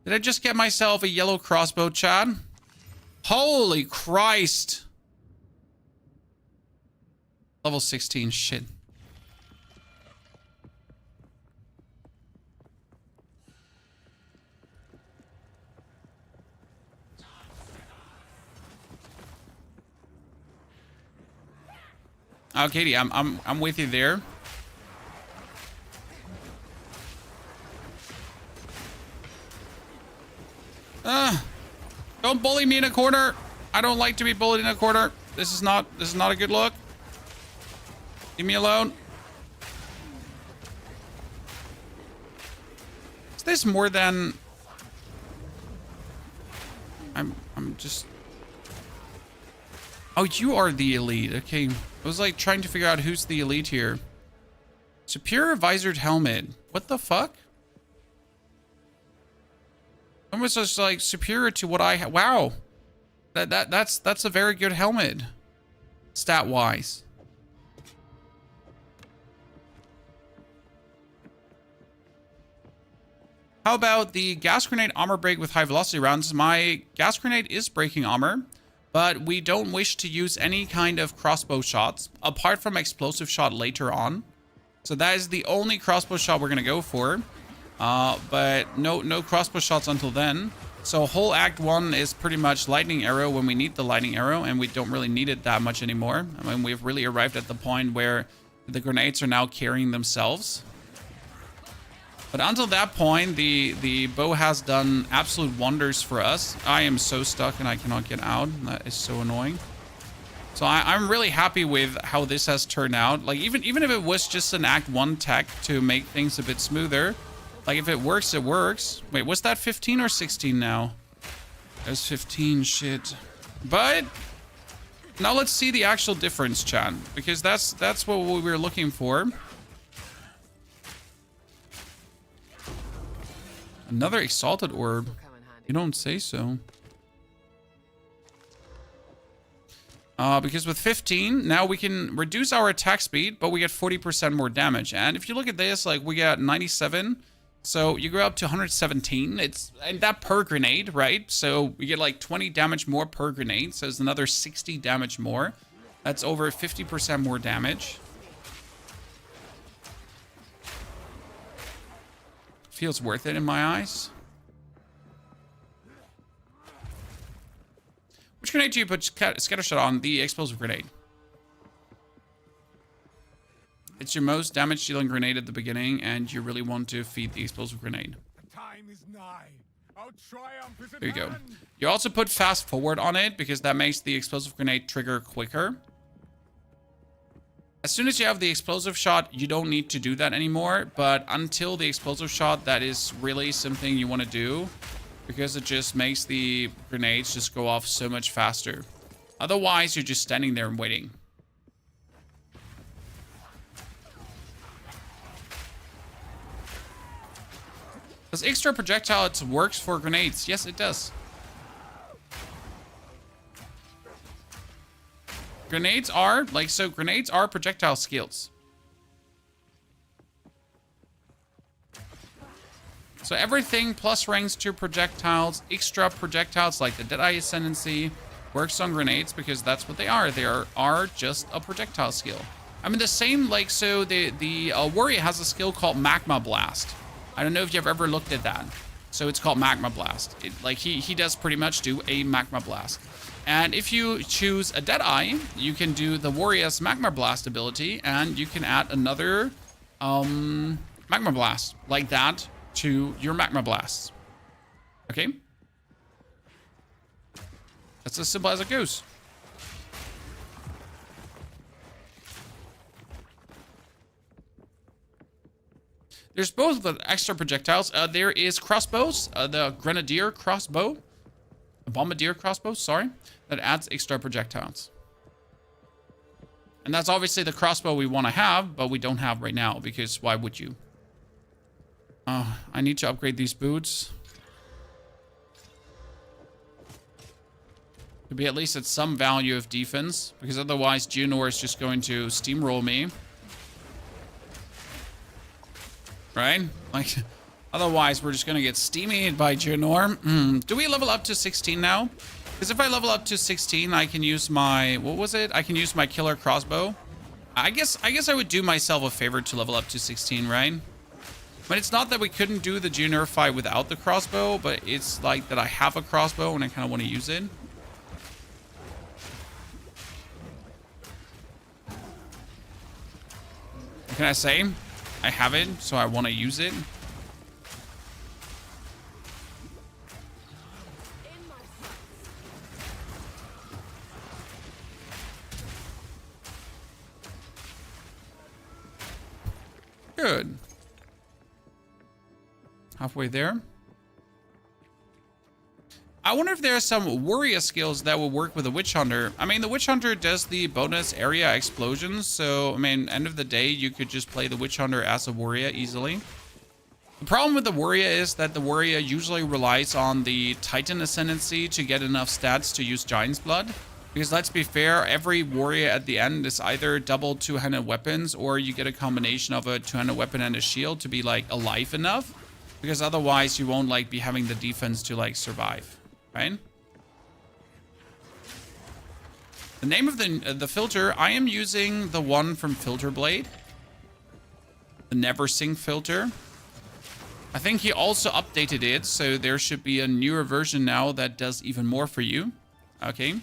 Did I just get myself a yellow crossbow, Chad? Holy Christ! Level 16, shit. Oh, Katie, I'm with you there. Don't bully me in a corner. I don't like to be bullied in a corner. This is not a good look. Leave me alone. Is this more than I'm just... Oh, you are the elite. Okay. I was like trying to figure out who's the elite here. Superior visored helmet. What the fuck? Almost just like superior to what I have. Wow. That's a very good helmet. Stat wise. How about the gas grenade armor break with high velocity rounds? My gas grenade is breaking armor, but we don't wish to use any kind of crossbow shots apart from explosive shot later on. So that is the only crossbow shot we're going to go for. But no crossbow shots until then. So whole act 1 is pretty much lightning arrow when we need the lightning arrow, and we don't really need it that much anymore. I mean, we've really arrived at the point where the grenades are now carrying themselves. But until that point, the bow has done absolute wonders for us. I am so stuck and I cannot get out. That is so annoying. So I'm really happy with how this has turned out. Like even if it was just an Act 1 tech to make things a bit smoother, Like, if it works, it works. Wait, was that 15 or 16 now? It was 15, shit. But now let's see the actual difference, chat, because that's what we were looking for. Another exalted orb. Will come in handy. You don't say so. Because with 15, now we can reduce our attack speed, but we get 40% more damage. And if you look at this, like, we got 97, so you go up to 117. And that per grenade, right? So we get like 20 damage more per grenade, so it's another 60 damage more. That's over 50% more damage. Feels worth it in my eyes. Which grenade do you put Scattershot on? The explosive grenade. It's your most damage dealing grenade at the beginning, and you really want to feed the explosive grenade. The time is nigh. Our triumph is at There you go. hand. You also put fast forward on it, because that makes the explosive grenade trigger quicker. As soon as you have the explosive shot, you don't need to do that anymore. But until the explosive shot, that is really something you want to do, because it just makes the grenades just go off so much faster. Otherwise, you're just standing there and waiting. Does extra projectile, it works for grenades? Yes, it does. Grenades are, like, so grenades are projectile skills. So everything plus ranks to projectiles, extra projectiles like the Deadeye Ascendency, works on grenades because that's what they are. They are just a projectile skill. I mean, the same, like, so the Warrior has a skill called Magma Blast. I don't know if you've ever looked at that. So it's called Magma Blast. Like, he does pretty much do a Magma Blast. And if you choose a Deadeye, you can do the Warrior's Magma Blast ability, and you can add another Magma Blast like that to your Magma Blasts. Okay? That's as simple as it goes. There's both the extra projectiles. There is crossbows, the Grenadier crossbow, the Bombardier crossbow, sorry, that adds extra projectiles. And that's obviously the crossbow we want to have, but we don't have right now, because why would you? I need to upgrade these boots to be at least at some value of defense, because otherwise Geonor is just going to steamroll me. Right? Like, otherwise we're just going to get steamied by Geonor. Do we level up to 16 now? Because if I level up to 16, I can use my, what was it? I can use my killer crossbow. I guess I would do myself a favor to level up to 16, right? But it's not that we couldn't do the Geonor fight without the crossbow, but it's like that I have a crossbow and I kind of want to use it. What can I say? I have it, so I want to use it. Good. Halfway there. I wonder if there are some warrior skills that will work with the Witch Hunter. I mean, the Witch Hunter does the bonus area explosions, so, I mean, end of the day, you could just play the Witch Hunter as a warrior easily. The problem with the warrior is that the warrior usually relies on the Titan Ascendency to get enough stats to use Giant's Blood. Because let's be fair, every warrior at the end is either double two-handed weapons, or you get a combination of a two-handed weapon and a shield to be, like, alive enough. Because otherwise you won't, like, be having the defense to, like, survive. Right? The name of the filter, I am using the one from Filter Blade. The Never Sink filter. I think he also updated it, so there should be a newer version now that does even more for you. Okay.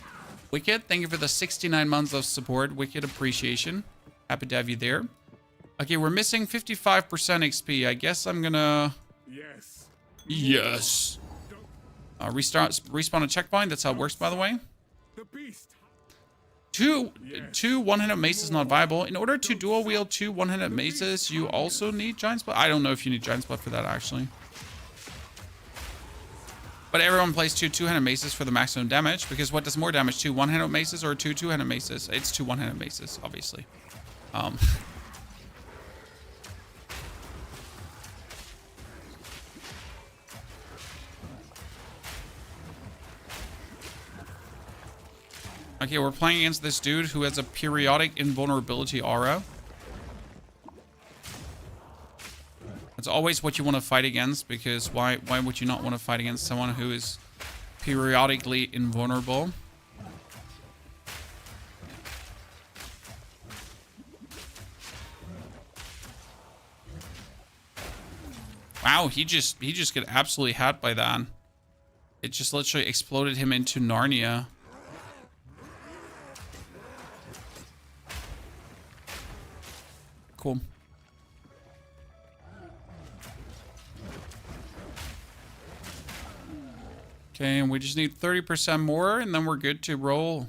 Wicked, thank you for the 69 months of support. Wicked appreciation. Happy to have you there. Okay, we're missing 55% XP. I guess I'm gonna... Yes. Yes. Respawn a checkpoint. That's how it works, by the way. The beast. Two one-handed mace is not viable. In order to dual wield 2 one-handed maces, you also need giant splat. I don't know if you need giant splat for that actually. But everyone plays two-handed maces for the maximum damage, because what does more damage? 2 one-handed maces or 2 two-handed maces? It's 2 one-handed maces, obviously. Okay, we're playing against this dude who has a periodic invulnerability aura. It's always what you want to fight against, because why would you not want to fight against someone who is periodically invulnerable? Wow, he just got absolutely had by that. It just literally exploded him into Narnia. Cool. Okay, and we just need 30% more, and then we're good to roll.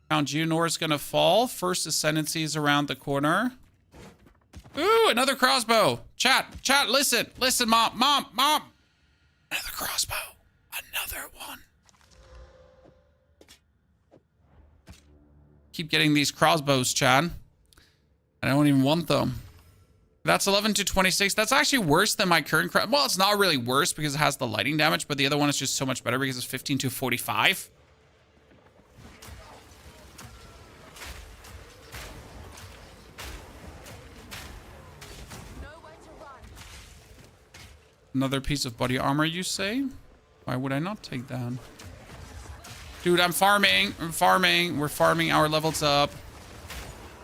Count Geonor is gonna fall. First Ascendency is around the corner. Ooh, another crossbow. Chat, listen, mom. Another crossbow. Another one. Keep getting these crossbows, Chad. I don't even want them. That's 11 to 26. That's actually worse than my current crossbow. Well, it's not really worse because it has the lightning damage, but the other one is just so much better because it's 15 to 45. Another piece of body armor, you say? Why would I not take that? Dude, I'm farming. We're farming our levels up.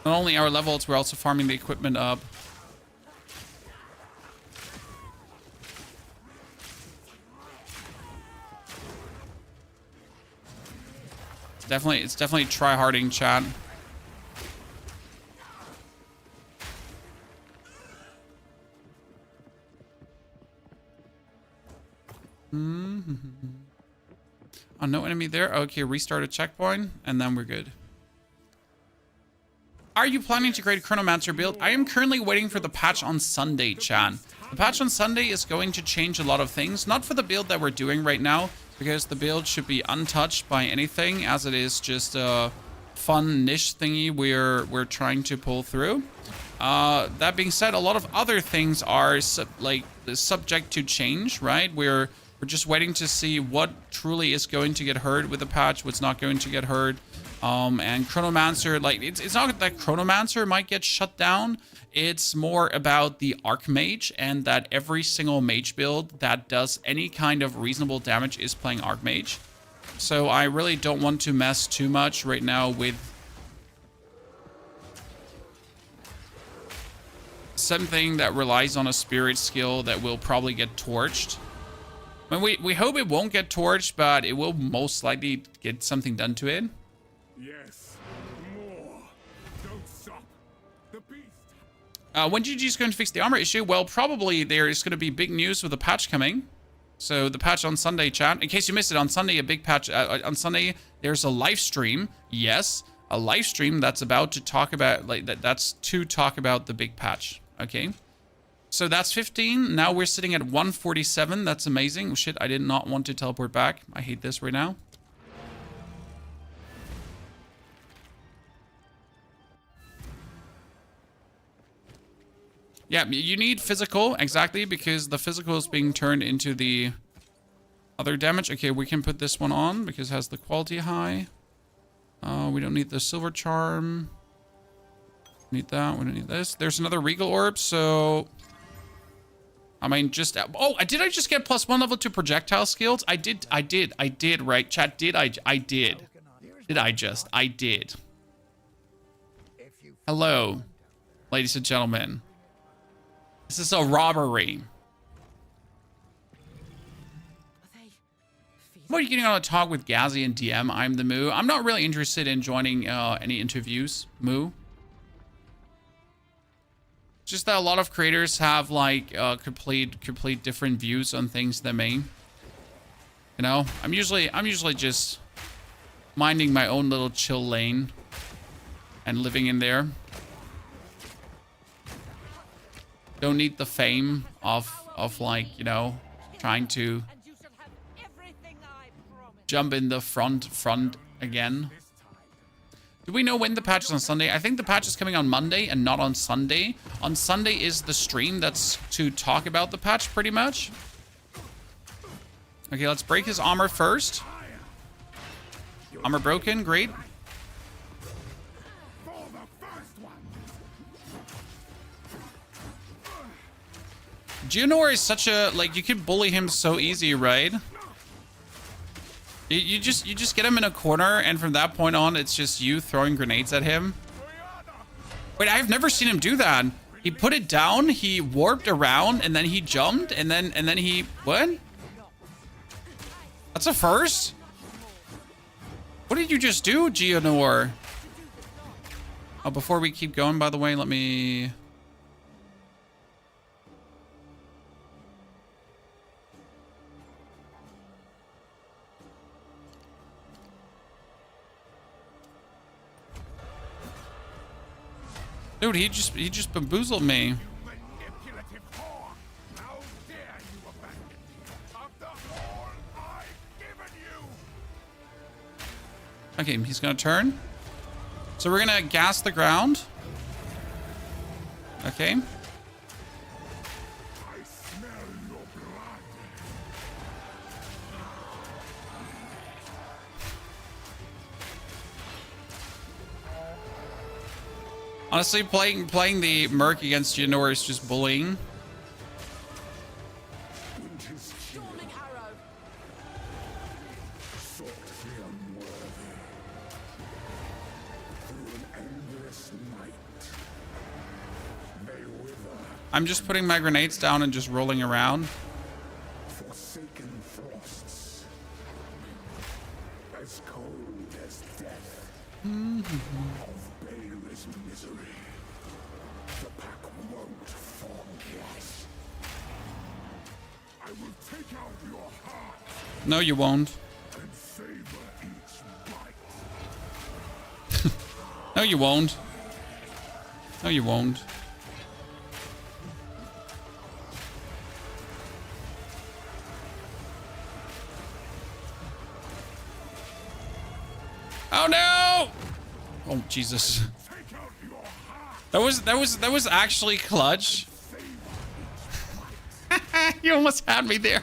Not only our levels, we're also farming the equipment up. It's definitely try-harding, chat. Oh, no enemy there. Okay, restart a checkpoint, and then we're good. Are you planning to create a Chronomancer build? I am currently waiting for the patch on Sunday, Chan. The patch on Sunday is going to change a lot of things. Not for the build that we're doing right now, because the build should be untouched by anything, as it is just a fun niche thingy we're trying to pull through. That being said, a lot of other things are subject to change, right? We're just waiting to see what truly is going to get hurt with the patch, what's not going to get hurt. And Chronomancer, it's not that Chronomancer might get shut down. It's more about the Archmage, and that every single mage build that does any kind of reasonable damage is playing Archmage. So I really don't want to mess too much right now with something that relies on a spirit skill that will probably get torched. I mean, we hope it won't get torched, but it will most likely get something done to it. Yes, more. Don't stop. The beast. When GG's going to fix the armor issue? Well, probably there is going to be big news with the patch coming. So the patch on Sunday, chat. In case you missed it, on Sunday, a big patch. On Sunday, there's a live stream. Yes, a live stream that's about to talk about, that's to talk about the big patch. Okay. So that's 15. Now we're sitting at 147. That's amazing. Oh, shit, I did not want to teleport back. I hate this right now. Yeah, you need physical, exactly, because the physical is being turned into the other damage. Okay, we can put this one on because it has the quality high. We don't need the silver charm. Need that. We don't need this. There's another regal orb, so I mean, just... Oh, did I just get +1 level to projectile skills? I did, right? Chat, did I? I did. Did I just? I did. Hello, ladies and gentlemen. This is a robbery. What are you getting on a talk with Gazzy and DM? I'm the Moo. I'm not really interested in joining any interviews, Moo. Just that a lot of creators have like complete different views on things than me. You know, I'm usually just minding my own little chill lane and living in there. Don't need the fame of like, you know, trying to And you shall have everything I promised. jump in the front again. Do we know when the patch is on Sunday? I think the patch is coming on Monday and not on Sunday. On Sunday is the stream that's to talk about the patch pretty much. Okay, let's break his armor first. Armor broken, great. For the first one. Geonor is such a, like, you can bully him so easy, right? You just get him in a corner, and from that point on, it's just you throwing grenades at him. Wait, I've never seen him do that. He put it down, he warped around, and then he jumped, and then he, what? That's a first? What did you just do, Geonor? Oh, before we keep going, by the way, let me... Dude, he just bamboozled me. Manipulative whore. How dare you abandon me? After all I've given you. Okay, he's gonna turn. So we're gonna gas the ground. Okay. I smell your blood. Honestly, playing the Merc against Geonor is just bullying. Storming arrow. Sought the unworthy. Through an endless night. They wither, I'm just putting my grenades down and just rolling around. forsaken frosts. As cold as death. Of baleless misery. The pack won't forget. I will take out your heart No, you won't. and savor each bite. No, you won't. No, you won't. Oh no! Oh Jesus. Take out your heart. That was actually clutch. You almost had me there.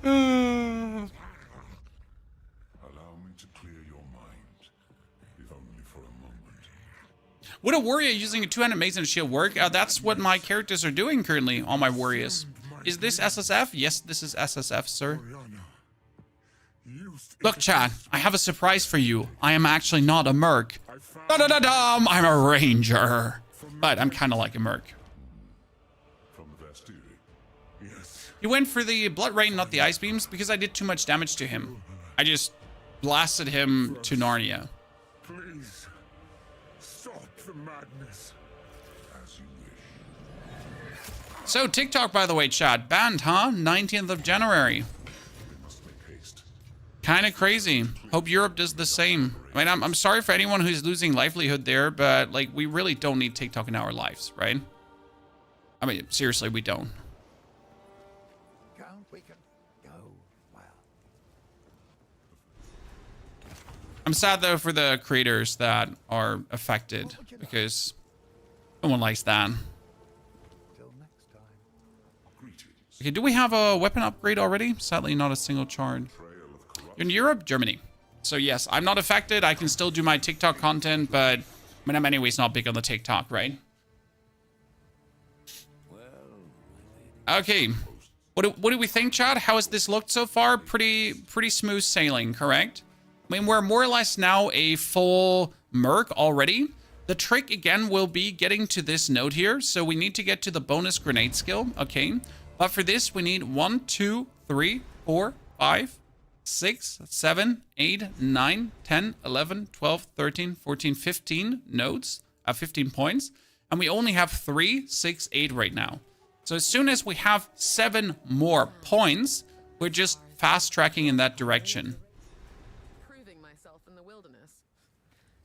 Allow me to clear your mind, if only for a moment. Would a warrior using a two-handed mace and shield work? That's what my characters are doing currently, all my warriors. Is this SSF? Yes, this is SSF, sir. Look, Chad, I have a surprise for you. I am actually not a merc. Da-da-da-dum! I'm a ranger. But I'm kind of like a merc. From the Vastiri. Yes. He went for the blood rain, not the ice beams, because I did too much damage to him. I just blasted him to Narnia. Please. Stop the madness. As you wish. So, TikTok, by the way, Chad, banned, huh? 19th of January. We must make haste. Kind of crazy. Hope Europe does the same. I mean, I'm sorry for anyone who's losing livelihood there, but, like, we really don't need TikTok in our lives, right? I mean, seriously, we don't. Count, we can go well. I'm sad, though, for the creators that are affected, because no one likes that. Till next time. Greetings. Okay, do we have a weapon upgrade already? Sadly, not a single charge. Trail of corruption. In Europe, Germany. So yes, I'm not affected. I can still do my TikTok content, but I mean, I'm anyways not big on the TikTok, right? Okay. What do we think, Chad? How has this looked so far? Pretty smooth sailing, correct? I mean, we're more or less now a full merc already. The trick, again, will be getting to this node here. So we need to get to the bonus grenade skill, okay? But for this, we need 1, 2, 3, 4, 5, 6, 7, 8, 9, 10, 11, 12, 13, 14, 15 nodes, 15 points. And we only have 3, 6, 8 right now. So as soon as we have 7 more points, we're just fast tracking in that direction. Proving myself in the wilderness.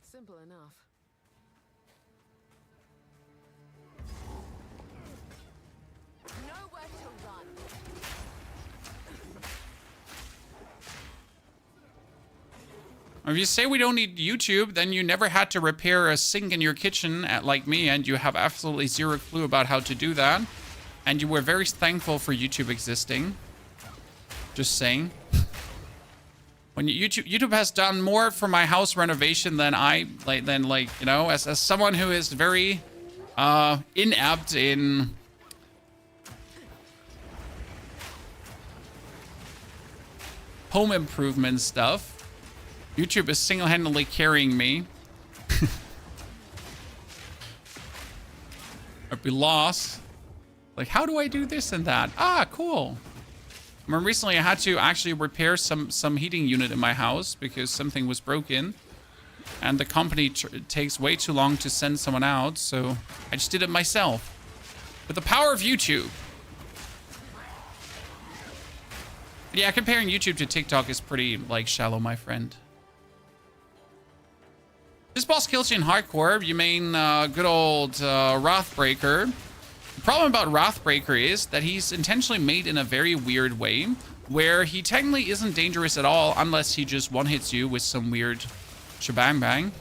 Simple enough. Nowhere to run. If you say we don't need YouTube, then you never had to repair a sink in your kitchen like me, and you have absolutely zero clue about how to do that. And you were very thankful for YouTube existing. Just saying. When YouTube has done more for my house renovation than you know, as someone who is very inept in home improvement stuff. YouTube is single-handedly carrying me. I'd be lost. Like, how do I do this and that? Ah, cool. I mean, recently I had to actually repair some heating unit in my house because something was broken. And the company takes way too long to send someone out, so I just did it myself. With the power of YouTube. Yeah, comparing YouTube to TikTok is pretty, like, shallow, my friend. This boss kills you in hardcore. You mean good old Wrathbreaker. The problem about Wrathbreaker is that he's intentionally made in a very weird way, where he technically isn't dangerous at all unless he just one-hits you with some weird shebang bang.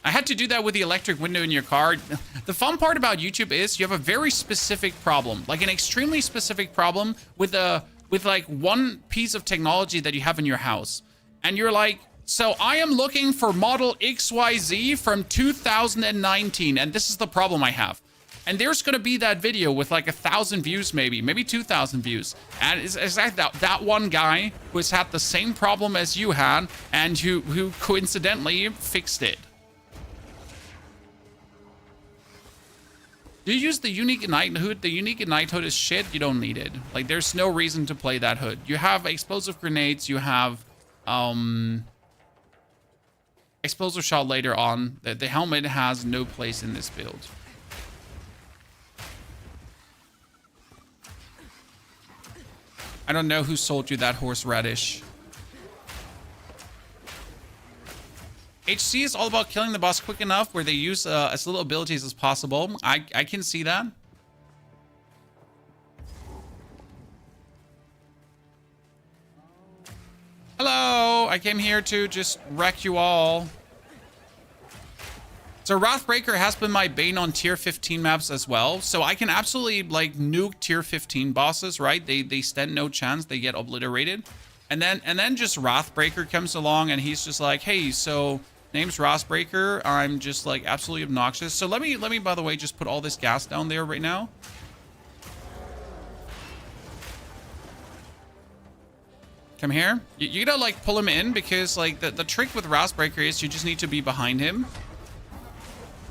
I had to do that with the electric window in your car. The fun part about YouTube is you have a very specific problem, like an extremely specific problem with like one piece of technology that you have in your house. And you're like, so I am looking for model XYZ from 2019, and this is the problem I have. And there's gonna be that video with like 1,000 views, maybe 2,000 views. And it's like that one guy who has had the same problem as you had, and who coincidentally fixed it. Do you use the unique ignite hood? The unique ignite hood is shit. You don't need it. Like, there's no reason to play that hood. You have explosive grenades. You have explosive shot later on. The helmet has no place in this build. I don't know who sold you that horseradish. HC is all about killing the boss quick enough where they use as little abilities as possible. I can see that. Hello, I came here to just wreck you all. So Wrathbreaker has been my bane on tier 15 maps as well. So I can absolutely like nuke tier 15 bosses, right? They stand no chance, they get obliterated. And then just Wrathbreaker comes along and he's just like, hey, so name's Wrathbreaker. I'm just like absolutely obnoxious. So let me by the way just put all this gas down there right now. Come here. You gotta like pull him in because like the trick with Wrathbreaker is you just need to be behind him.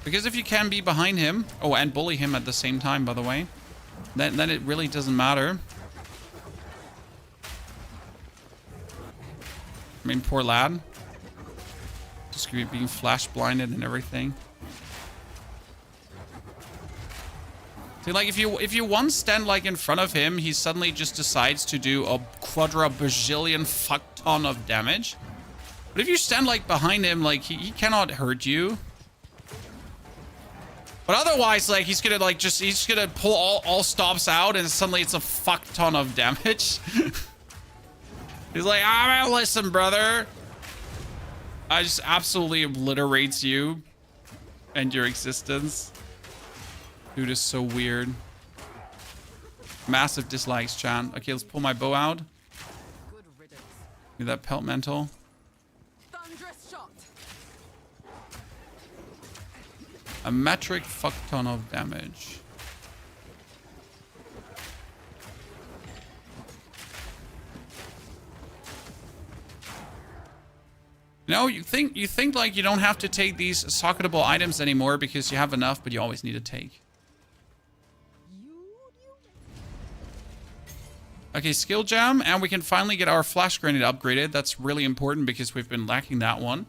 Because if you can be behind him, oh, and bully him at the same time, by the way, then it really doesn't matter. I mean, poor lad. Just being flash blinded and everything. See, like if you once stand like in front of him, he suddenly just decides to do a quadra-bajillion fuck ton of damage. But if you stand like behind him, like he cannot hurt you. But otherwise, like he's gonna like he's gonna pull all stops out, and suddenly it's a fuck ton of damage. He's like, ah, listen, brother. I just absolutely obliterates you and your existence. Dude is so weird. Massive dislikes, chan. Okay, let's pull my bow out. Good riddance. Need that pelt mantle. Thunderous shot. A metric fuck ton of damage. No, you think like you don't have to take these socketable items anymore because you have enough, but you always need to take. Okay, skill jam, and we can finally get our flash grenade upgraded. That's really important because we've been lacking that one.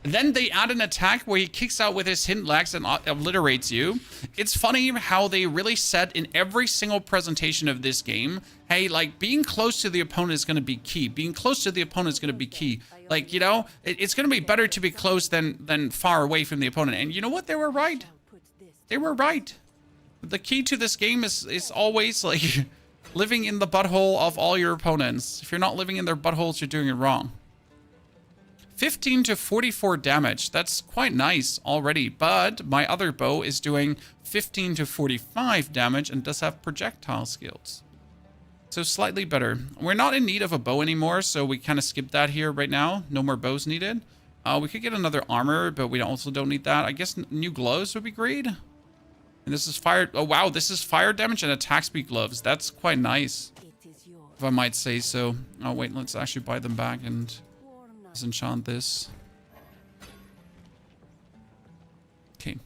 Then they add an attack where he kicks out with his hint legs and obliterates you. It's funny how they really said in every single presentation of this game, hey, like, being close to the opponent is going to be key. Being close to the opponent is going to be key. Like, you know, it's going to be better to be close than far away from the opponent. And you know what? They were right. They were right. The key to this game is always, like, living in the butthole of all your opponents. If you're not living in their buttholes, you're doing it wrong. 15 to 44 damage. That's quite nice already, but my other bow is doing 15 to 45 damage and does have projectile skills. So slightly better. We're not in need of a bow anymore, so we kind of skip that here right now. No more bows needed. We could get another armor, but we also don't need that. I guess new gloves would be great. And this is fire. Oh, wow. This is fire damage and attack speed gloves. That's quite nice, if I might say so. Oh, wait. Let's actually buy them back and disenchant this. Okay.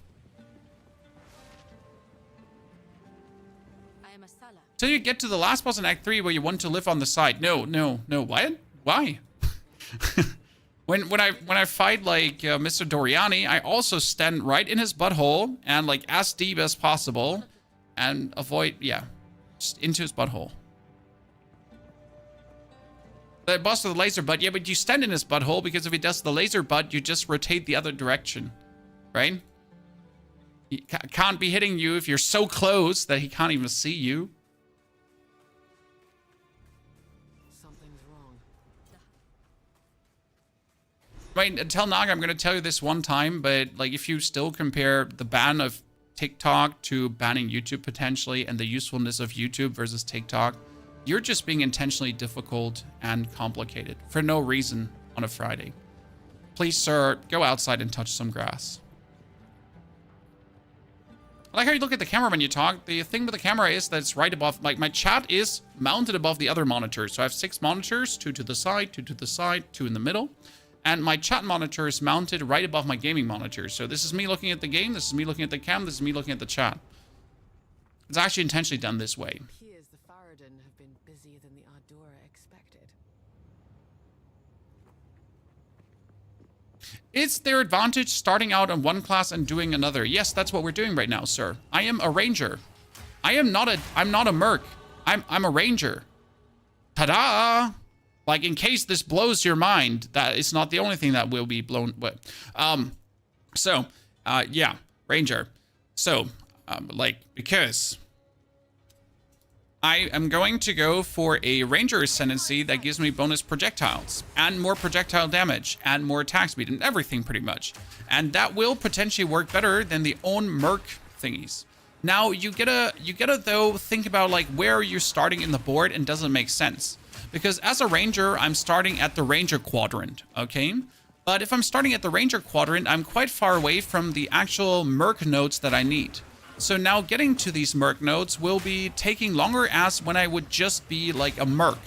Till you get to the last boss in Act 3 where you want to live on the side. No. What? Why? when I fight like Mr. Doriani, I also stand right in his butthole and like as deep as possible and avoid, yeah, just into his butthole. The boss of the laser butt, yeah, but you stand in his butthole because if he does the laser butt, you just rotate the other direction, right? He can't be hitting you if you're so close that he can't even see you. Something's wrong. Right, tell Naga I'm going to tell you this one time, but like if you still compare the ban of TikTok to banning YouTube potentially and the usefulness of YouTube versus TikTok, you're just being intentionally difficult and complicated for no reason on a Friday. Please, sir, go outside and touch some grass. I like how you look at the camera when you talk. The thing with the camera is that it's right above, like my chat is mounted above the other monitors. So I have 6 monitors, 2 to the side, 2 to the side, 2 in the middle. And my chat monitor is mounted right above my gaming monitor. So this is me looking at the game, this is me looking at the cam, this is me looking at the chat. It's actually intentionally done this way. Have been busier than the Ardora expected. It's their advantage starting out on one class and doing another. Yes, that's what we're doing right now, sir. I am a ranger. I'm not a merc. I'm a ranger. Ta-da! Like, in case this blows your mind, that is not the only thing that will be blown. But, yeah, ranger. So, because I am going to go for a Ranger Ascendency that gives me bonus projectiles and more projectile damage and more attack speed and everything pretty much. And that will potentially work better than the own Merc thingies. Now, you gotta though think about like where are you starting in the board and doesn't make sense. Because as a Ranger, I'm starting at the Ranger quadrant, okay? But if I'm starting at the Ranger quadrant, I'm quite far away from the actual Merc nodes that I need. So now getting to these Merc nodes will be taking longer as when I would just be like a Merc.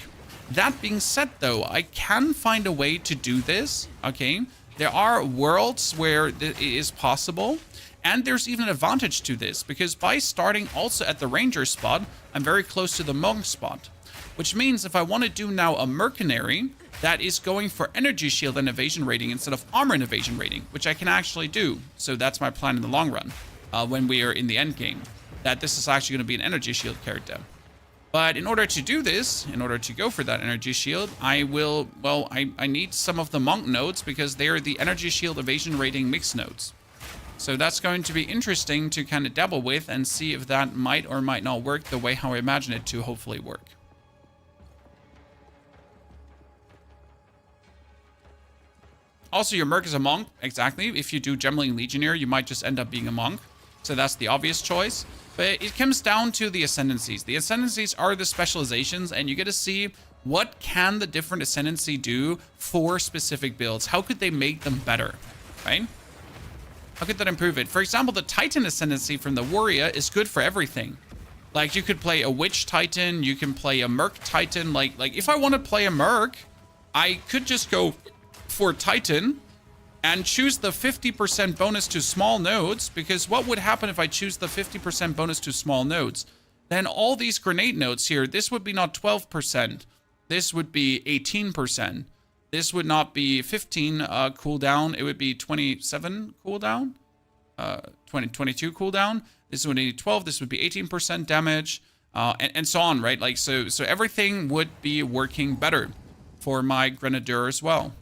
That being said though, I can find a way to do this, okay? There are worlds where it is possible, and there's even an advantage to this, because by starting also at the Ranger spot, I'm very close to the Monk spot. Which means if I want to do now a Mercenary that is going for energy shield and evasion rating instead of armor and evasion rating, which I can actually do. So that's my plan in the long run. When we are in the end game, that this is actually going to be an energy shield character. But in order to do this, in order to go for that energy shield, I need some of the monk nodes because they are the energy shield evasion rating mix nodes. So that's going to be interesting to kind of dabble with and see if that might or might not work the way how I imagine it to hopefully work. Also, your Merc is a monk, exactly. If you do Gemling Legionnaire, you might just end up being a monk. So that's the obvious choice. But it comes down to the Ascendancies. The Ascendancies are the specializations, and you get to see what can the different Ascendancy do for specific builds. How could they make them better, right? How could that improve it? For example, the Titan Ascendancy from the Warrior is good for everything. Like, you could play a Witch Titan, you can play a Merc Titan. Like if I want to play a Merc, I could just go for Titan and choose the 50% bonus to small nodes, because what would happen if I choose the 50% bonus to small nodes? Then all these grenade nodes here, this would be not 12%, this would be 18%. This would not be 15 cooldown. It would be 27 cooldown. 22 cooldown. This would be 12. This would be 18% damage. And so on, right? Like, so everything would be working better for my Grenadier as well.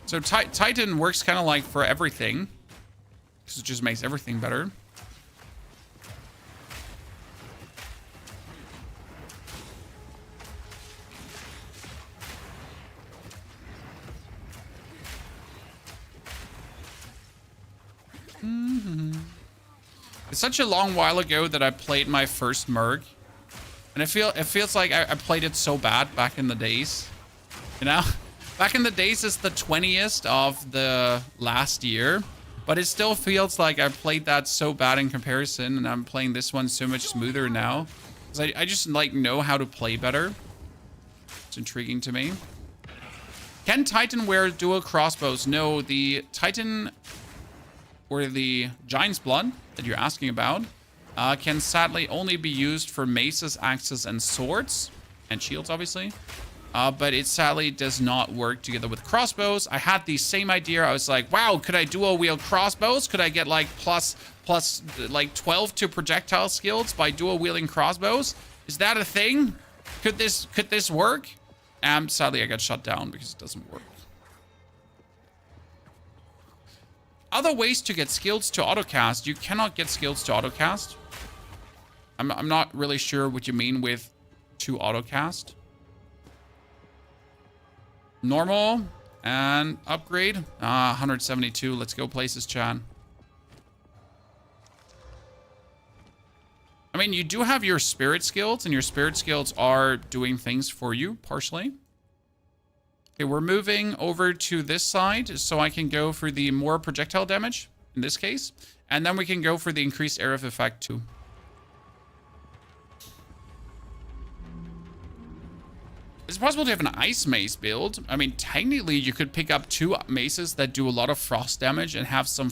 So Titan works kind of like for everything, because it just makes everything better. It's such a long while ago that I played my first Merc, and it feels like I played it so bad back in the days, you know. Back in the days is the 20th of the last year, but it still feels like I played that so bad in comparison, and I'm playing this one so much smoother now. Because I just like know how to play better. It's intriguing to me. Can Titan wear dual crossbows? No, the Titan or the Giant's Blood that you're asking about can sadly only be used for maces, axes, and swords, and shields, obviously. But it sadly does not work together with crossbows. I had the same idea. I was like, wow, could I dual wield crossbows? Could I get like plus like 12 to projectile skills by dual wielding crossbows? Is that a thing? Could this work? Sadly, I got shut down because it doesn't work. Other ways to get skills to autocast. You cannot get skills to autocast. I'm not really sure what you mean with to autocast. Normal and upgrade. 172. Let's go places, Chan. I mean, you do have your spirit skills, and your spirit skills are doing things for you, partially. Okay, we're moving over to this side, so I can go for the more projectile damage, in this case. And then we can go for the increased area of effect, too. It's possible to have an ice mace build. I mean, technically, you could pick up 2 maces that do a lot of frost damage and have some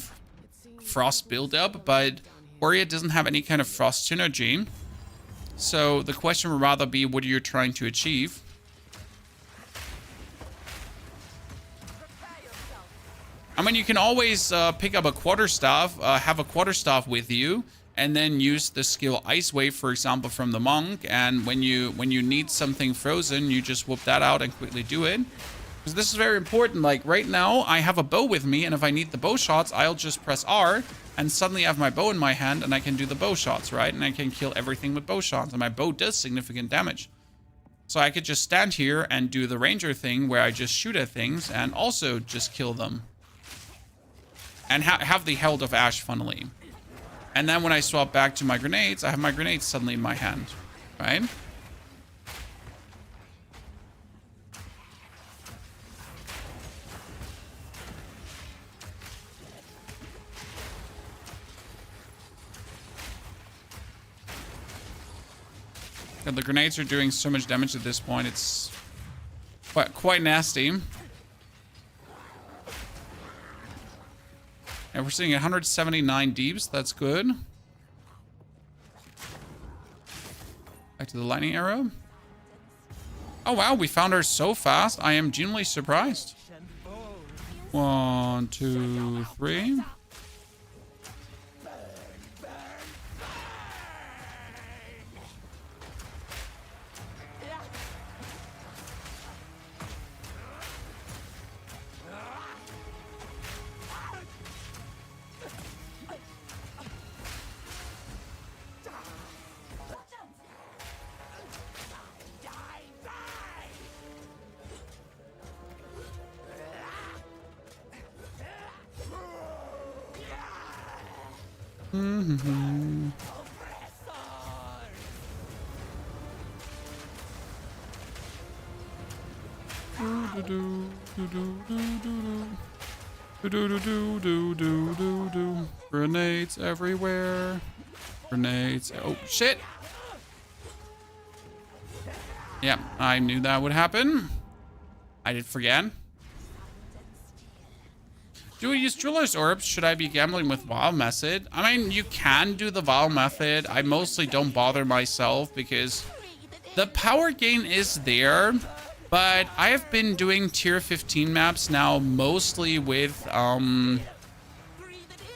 frost buildup, but Warrior doesn't have any kind of frost synergy. So the question would rather be, what are you trying to achieve? I mean, you can always pick up a quarterstaff, have a quarterstaff with you, and then use the skill Ice Wave, for example, from the monk. And when you need something frozen, you just whoop that out and quickly do it. Because this is very important. Like right now, I have a bow with me, and if I need the bow shots, I'll just press R, and suddenly I have my bow in my hand, and I can do the bow shots, right? And I can kill everything with bow shots, and my bow does significant damage. So I could just stand here and do the ranger thing, where I just shoot at things and also just kill them. And have the Herald of Ash, funnily. And then when I swap back to my grenades, I have my grenades suddenly in my hand, right? And the grenades are doing so much damage at this point, it's quite nasty. And we're seeing 179 deeps. That's good. Back to the lightning arrow. Oh, wow. We found her so fast. I am genuinely surprised. 1, 2, 3. Grenades everywhere. Grenades. Oh, shit. Yeah, I knew that would happen. I did forget. Do we use Jeweler's Orbs? Should I be gambling with Wild Method? I mean, you can do the Wild Method. I mostly don't bother myself because the power gain is there. But I have been doing tier 15 maps now mostly with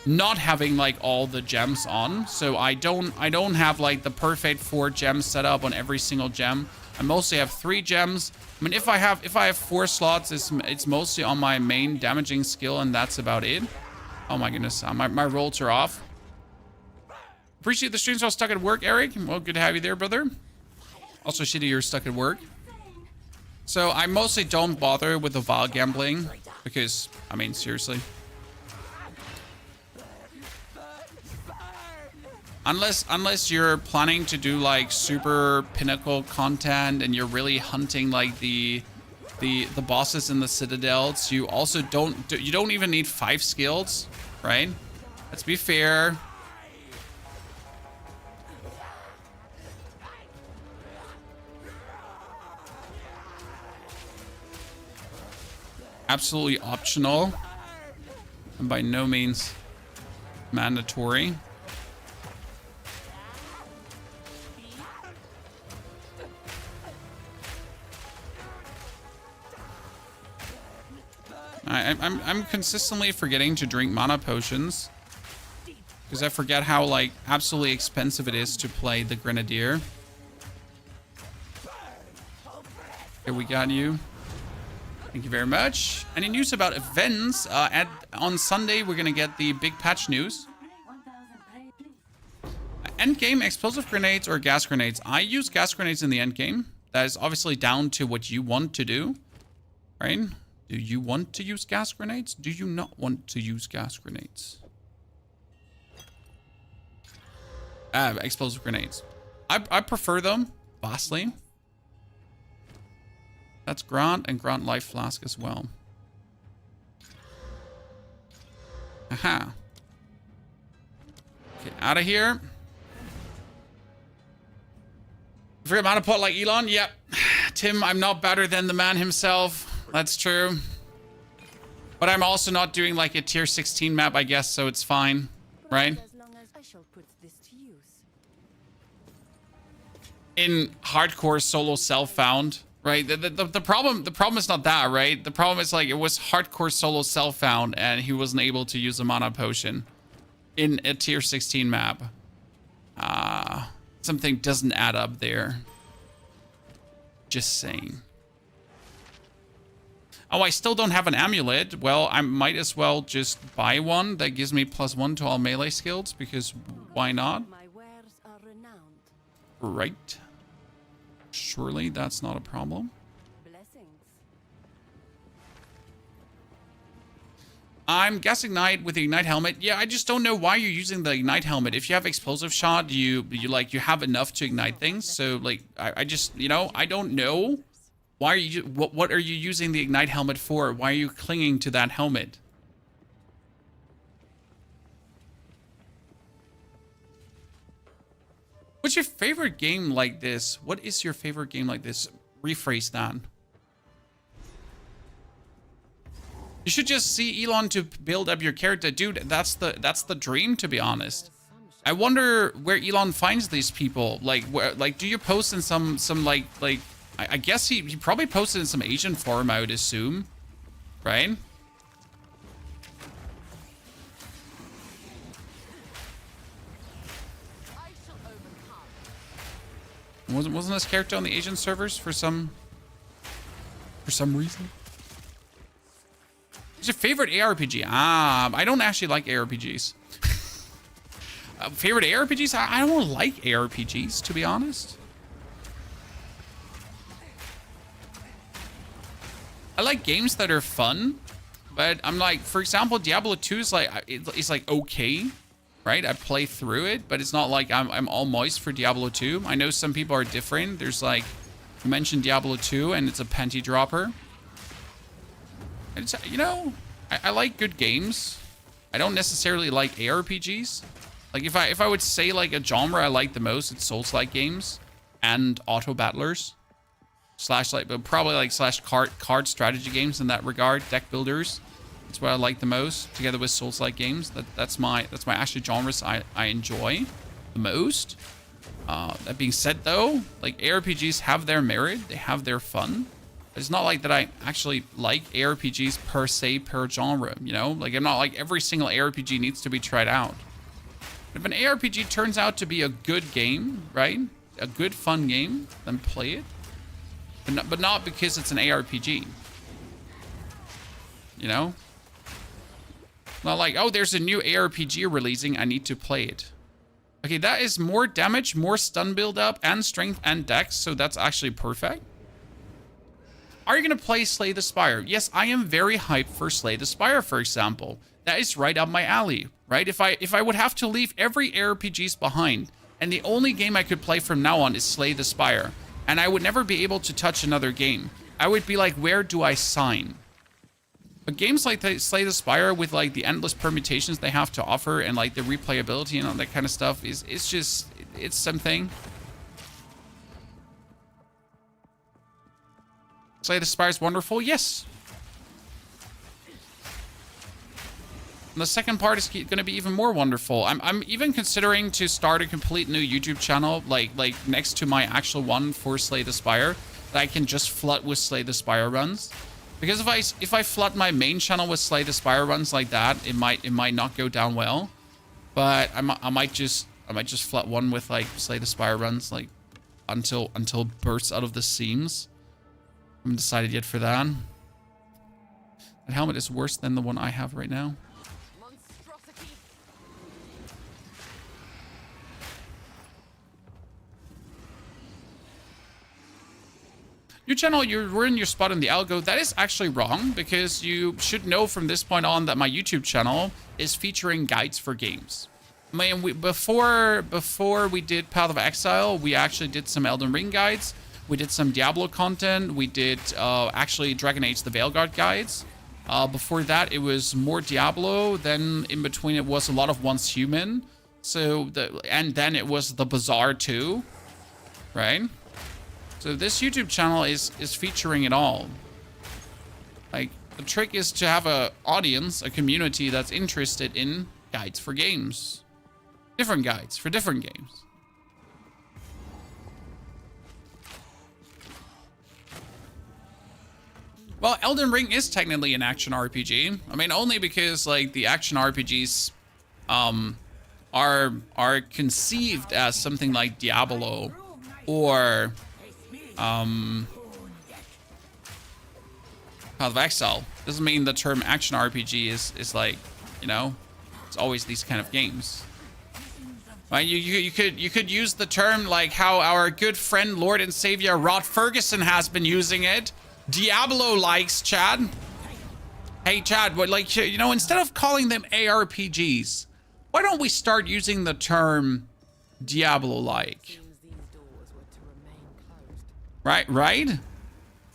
not having like all the gems on. So I don't have like the perfect 4 gems set up on every single gem. I mostly have 3 gems. I mean, if I have 4 slots, it's mostly on my main damaging skill, and that's about it. Oh my goodness, my rolls are off. Appreciate the streams while stuck at work, Eric. Well, good to have you there, brother. Also, shitty you're stuck at work. So I mostly don't bother with the wild gambling because, I mean, seriously. Unless you're planning to do like super pinnacle content and you're really hunting like the bosses in the citadels, you also don't even need 5 skills, right? Let's be fair. Absolutely optional and by no means mandatory. I'm consistently forgetting to drink mana potions because I forget how like absolutely expensive it is to play the Grenadier. Here we got you. Thank you very much. Any news about events? On Sunday we're gonna get the big patch news. Endgame, explosive grenades or gas grenades? I use gas grenades in the endgame. That is obviously down to what you want to do, right? Do you want to use gas grenades? Do you not want to use gas grenades? Explosive grenades. I prefer them vastly. That's Grant and Grant Life Flask as well. Aha. Get out of here. If you're a pot like Elon, yep. Tim, I'm not better than the man himself. That's true. But I'm also not doing like a tier 16 map, I guess, so it's fine, right? As long as I shall put this to use. In hardcore solo self-found, right? The problem is not that, right? The problem is like it was hardcore solo self-found and he wasn't able to use a mana potion in a tier 16 map. Something doesn't add up there. Just saying. Oh, I still don't have an amulet. Well, I might as well just buy one that gives me +1 to all melee skills, because why not? My wares are renowned. Right. Surely that's not a problem. Blessings. I'm gas ignite with the ignite helmet. Yeah, I just don't know why you're using the ignite helmet. If you have explosive shot, you have enough to ignite things. So like, I just, you know, I don't know. Why are you, what are you using the ignite helmet for? Why are you clinging to that helmet? What's your favorite game like this? What is your favorite game like this? Rephrase that. You should just see Elon to build up your character. Dude, that's the dream, to be honest. I wonder where Elon finds these people. Like, where, like, do you post in some like I guess he probably posted in some Asian forum, I would assume, right? Wasn't this character on the Asian servers for some reason? What's your favorite ARPG? I don't actually like ARPGs. Favorite ARPGs? I don't like ARPGs, to be honest. I like games that are fun, but I'm like, for example, Diablo 2 is like, it's like okay, right? I play through it, but it's not like I'm all moist for Diablo 2. I know some people are different. There's like, you mentioned Diablo 2 and it's a panty dropper. It's, you know, I like good games. I don't necessarily like ARPGs. Like if I would say like a genre I like the most, it's Souls-like games and auto battlers. Slash like, but probably like slash card strategy games in that regard, deck builders. It's what I like the most, together with Souls-like games. That's my actually genres I enjoy the most. That being said, though, like ARPGs have their merit, they have their fun. It's not like that I actually like ARPGs per se, per genre, you know? Like, I'm not like every single ARPG needs to be tried out. If an ARPG turns out to be a good game, right? A good, fun game, then play it. But not because it's an ARPG. You know? Not like, oh, there's a new ARPG releasing, I need to play it. Okay, that is more damage, more stun build-up, and strength and dex, so that's actually perfect. Are you going to play Slay the Spire? Yes, I am very hyped for Slay the Spire, for example. That is right up my alley, right? If I would have to leave every ARPGs behind, and the only game I could play from now on is Slay the Spire, and I would never be able to touch another game, I would be like, where do I sign? But games like Slay the Spire, with like the endless permutations they have to offer, and like the replayability and all that kind of stuff, it's something. Slay the Spire is wonderful, yes. And the second part is going to be even more wonderful. I'm even considering to start a complete new YouTube channel, like next to my actual one for Slay the Spire, that I can just flood with Slay the Spire runs. Because if I flood my main channel with Slay the Spire runs like that, it might not go down well. But I might just flood one with like Slay the Spire runs, like until it bursts out of the seams. I haven't decided yet for that. That helmet is worse than the one I have right now. Monstrosity. New channel, you ruined your spot in the algo. That is actually wrong, because you should know from this point on that my YouTube channel is featuring guides for games. I mean, before we did Path of Exile, we actually did some Elden Ring guides. We did some Diablo content. We did actually Dragon Age the Veilguard guides. Before that, it was more Diablo. Then in between, it was a lot of Once Human. And then it was the Bazaar too, right? So this YouTube channel is featuring it all. Like, the trick is to have a audience, a community that's interested in guides for games. Different guides for different games. Well, Elden Ring is technically an action RPG. I mean, only because like the action RPGs are conceived as something like Diablo or Path of Exile. Doesn't mean the term action RPG is like, you know, it's always these kind of games. Right? You could use the term like how our good friend, Lord and Savior Rod Ferguson has been using it. Diablo likes, Chad. Hey, Chad, but like, you know, instead of calling them ARPGs, why don't we start using the term Diablo-like? Seems these doors were to remain closed. Right?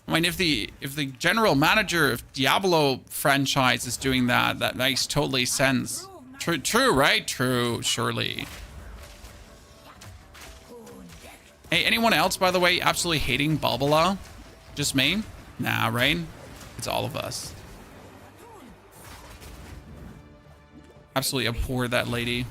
I mean, if the general manager of Diablo franchise is doing that, that makes totally sense. True, right? True, surely. Hey, anyone else, by the way, absolutely hating Balbala? Just me? Nah, right? It's all of us. Absolutely abhor that lady.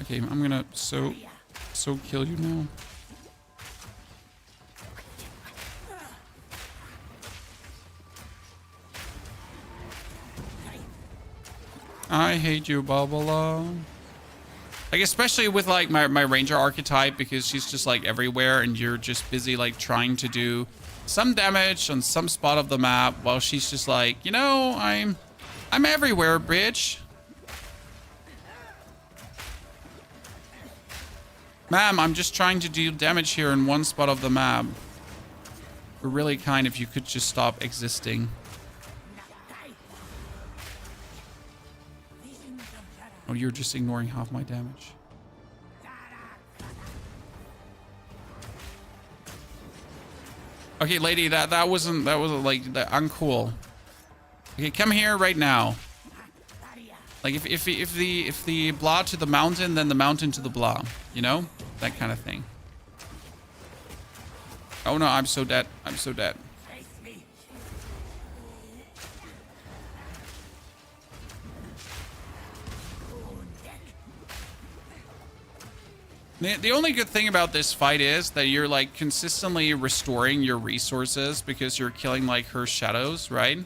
Okay, I'm gonna so kill you now. I hate you, Balbala. Like, especially with like my ranger archetype, because she's just like everywhere and you're just busy like trying to do some damage on some spot of the map while she's just like, you know, I'm everywhere, bitch. Ma'am, I'm just trying to do damage here in one spot of the map. We're really kind if you could just stop existing. Oh, you're just ignoring half my damage. Okay, lady, that wasn't like that uncool. Okay, come here right now. Like if the blah to the mountain, then the mountain to the blah, you know? That kind of thing. Oh no, I'm so dead. I'm so dead. The only good thing about this fight is that you're like consistently restoring your resources because you're killing like her shadows, right?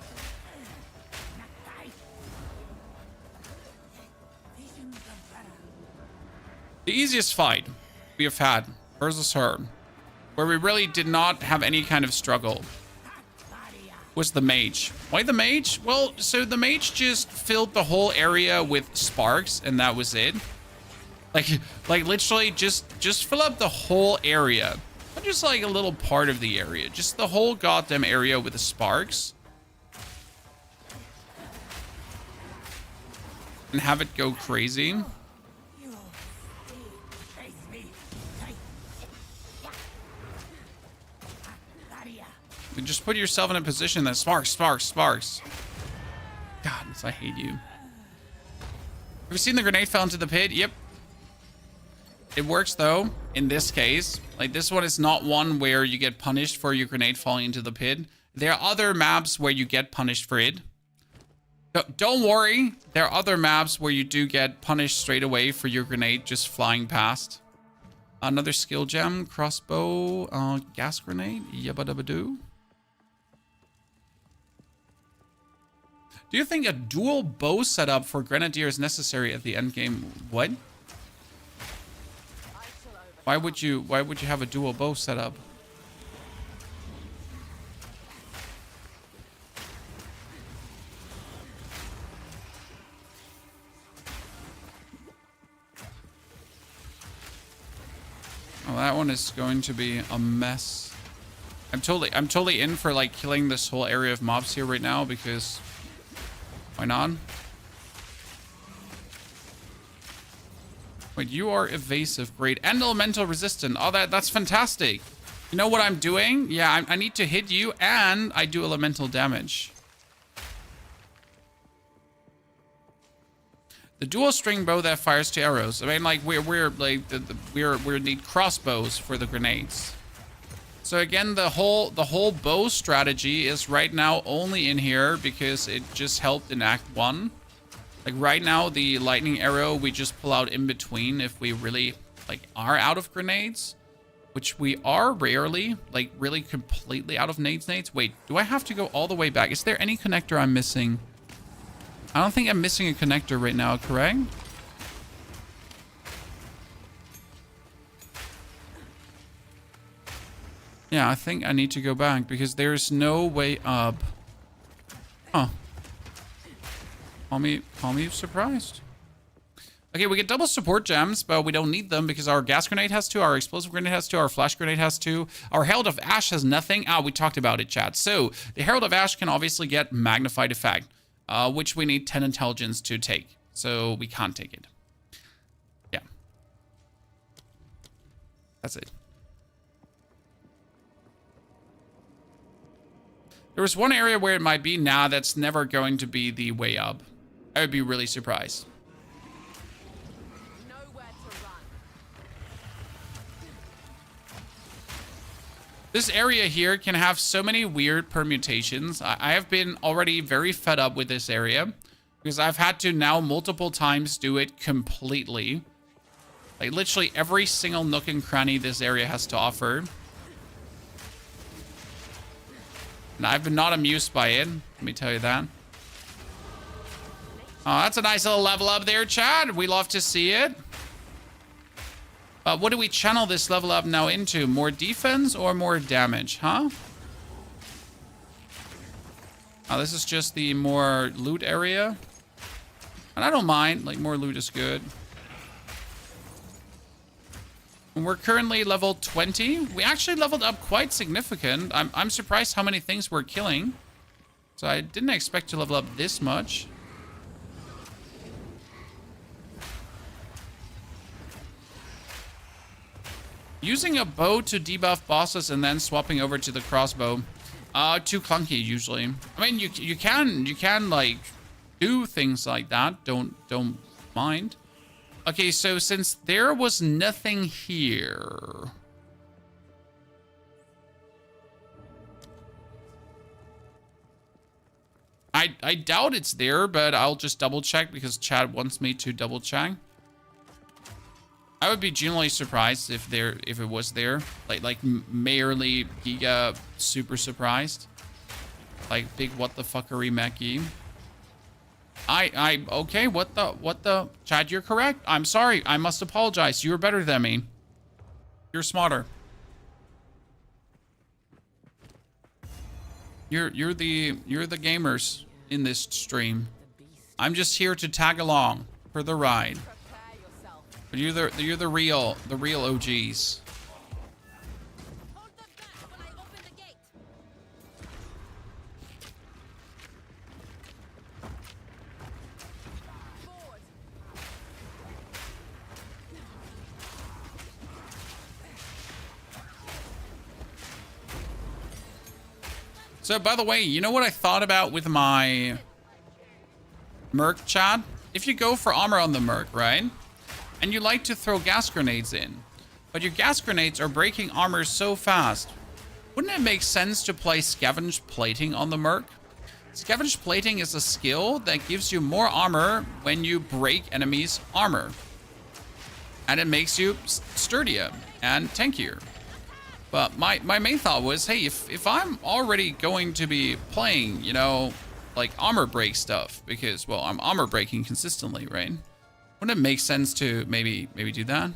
The easiest fight we have had versus her, where we really did not have any kind of struggle, was the mage. Why the mage? Well, so the mage just filled the whole area with sparks and that was it. Like literally just fill up the whole area. Not just like a little part of the area. Just the whole goddamn area with the sparks. And have it go crazy. You just put yourself in a position that sparks. God, I hate you. Have you seen the grenade fell into the pit? Yep. It works though, in this case. Like this one is not one where you get punished for your grenade falling into the pit. There are other maps where you get punished for it. Don't worry, there are other maps where you do get punished straight away for your grenade just flying past. Another skill gem, crossbow, gas grenade, yabba dabba doo. Do you think a dual bow setup for Grenadier is necessary at the end game? What? Why would you have a dual bow setup? Oh, that one is going to be a mess. I'm totally in for like killing this whole area of mobs here right now because why not? Wait, you are evasive. Great. And elemental resistant. Oh, that's fantastic. You know what I'm doing? Yeah, I need to hit you and I do elemental damage. The dual string bow that fires 2 arrows. I mean, like we're like we need crossbows for the grenades. So again, the whole bow strategy is right now only in here because it just helped in Act 1. Like right now, the lightning arrow we just pull out in between if we really like are out of grenades, which we are rarely, like really completely out of nades. Wait, do I have to go all the way back? Is there any connector I'm missing? I don't think I'm missing a connector right now, correct? Yeah, I think I need to go back because there's no way up. Huh. Call me surprised. Okay, we get double support gems, but we don't need them because our gas grenade has 2, our explosive grenade has 2, our flash grenade has 2. Our Herald of Ash has nothing. We talked about it, chat. So the Herald of Ash can obviously get magnified effect, which we need 10 intelligence to take. So we can't take it. Yeah. That's it. There was one area where it might be. Nah, that's never going to be the way up. I would be really surprised. Nowhere to run. This area here can have so many weird permutations. I have been already very fed up with this area because I've had to now multiple times do it completely. Like literally every single nook and cranny this area has to offer. And I've been not amused by it. Let me tell you that. Oh, that's a nice little level up there, Chad. We love to see it. What do we channel this level up now into? More defense or more damage, huh? Oh, this is just the more loot area. And I don't mind. Like, more loot is good. And we're currently level 20. We actually leveled up quite significant. I'm surprised how many things we're killing. So I didn't expect to level up this much. Using a bow to debuff bosses and then swapping over to the crossbow. Too clunky usually. I mean, you can like do things like that, don't mind. Okay, so since there was nothing here, I doubt it's there, but I'll just double check because Chad wants me to double check. I would be genuinely surprised if it was there, like merely giga super surprised, like big what the fuckery Mackie. Okay, what the Chad, you're correct. I'm sorry. I must apologize. You're better than me. You're smarter. You're the gamers in this stream. I'm just here to tag along for the ride. Prepare yourself. But you're the real OGs. Hold them back while I open the gate. Forward. So, by the way, you know what I thought about with my Merc, Chad? If you go for armor on the Merc, right? And you like to throw gas grenades in, but your gas grenades are breaking armor so fast, wouldn't it make sense to play Scavenge Plating on the Merc? Scavenge Plating is a skill that gives you more armor when you break enemies' armor. And it makes you sturdier and tankier. But my main thought was, hey, if I'm already going to be playing, you know, like armor break stuff, because, well, I'm armor breaking consistently, right? Wouldn't it make sense to maybe do that?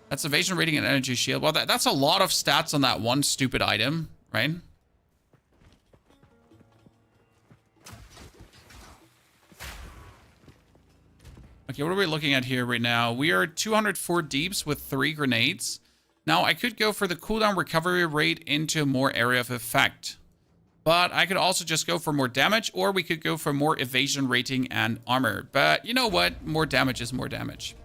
That's evasion rating and energy shield. Well, that's a lot of stats on that one stupid item, right? Okay, what are we looking at here right now? We are 204 deeps with 3 grenades. Now, I could go for the cooldown recovery rate into more area of effect. But I could also just go for more damage, or we could go for more evasion rating and armor. But you know what? More damage is more damage.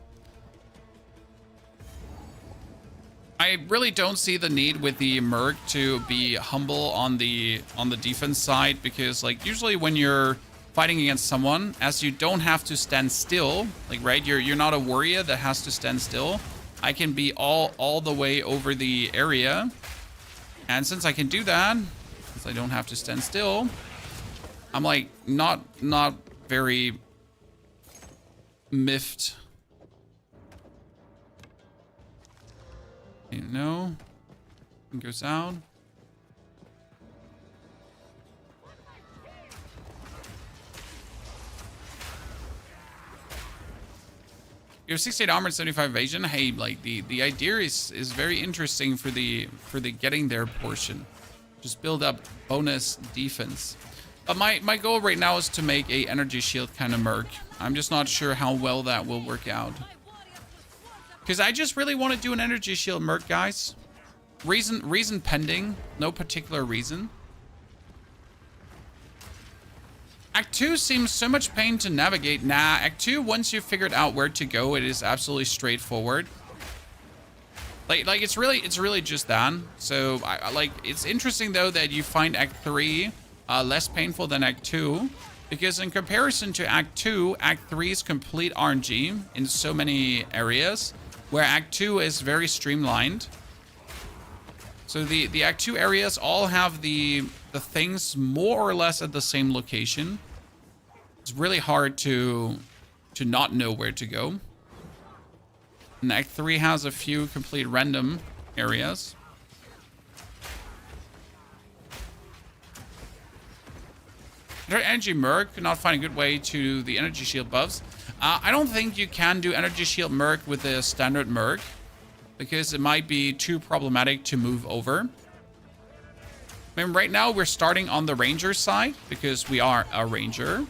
I really don't see the need with the Merc to be humble on the defense side, because like usually when you're fighting against someone, as you don't have to stand still, like right, you're not a warrior that has to stand still. I can be all the way over the area, and since I can do that, since I don't have to stand still, I'm like not very miffed. Okay, no, it goes out. You have 68 armor and 75 evasion. Hey, like the idea is very interesting for the getting there portion. Just build up bonus defense. But my goal right now is to make a energy shield kind of Merc. I'm just not sure how well that will work out. Because I just really want to do an energy shield Merc, guys. Reason pending. No particular reason. Act 2 seems so much pain to navigate. Nah, Act 2, once you've figured out where to go, it is absolutely straightforward. Like it's really just that. So I like, it's interesting though that you find Act 3 less painful than Act 2, because in comparison to Act 2, Act 3 is complete RNG in so many areas, where Act 2 is very streamlined. So the Act 2 areas all have the things more or less at the same location. It's really hard to not know where to go. And Act 3 has a few complete random areas. Energy Merc could not find a good way to the energy shield buffs. I don't think you can do energy shield Merc with the standard Merc, because it might be too problematic to move over. I mean, right now we're starting on the ranger side because we are a ranger.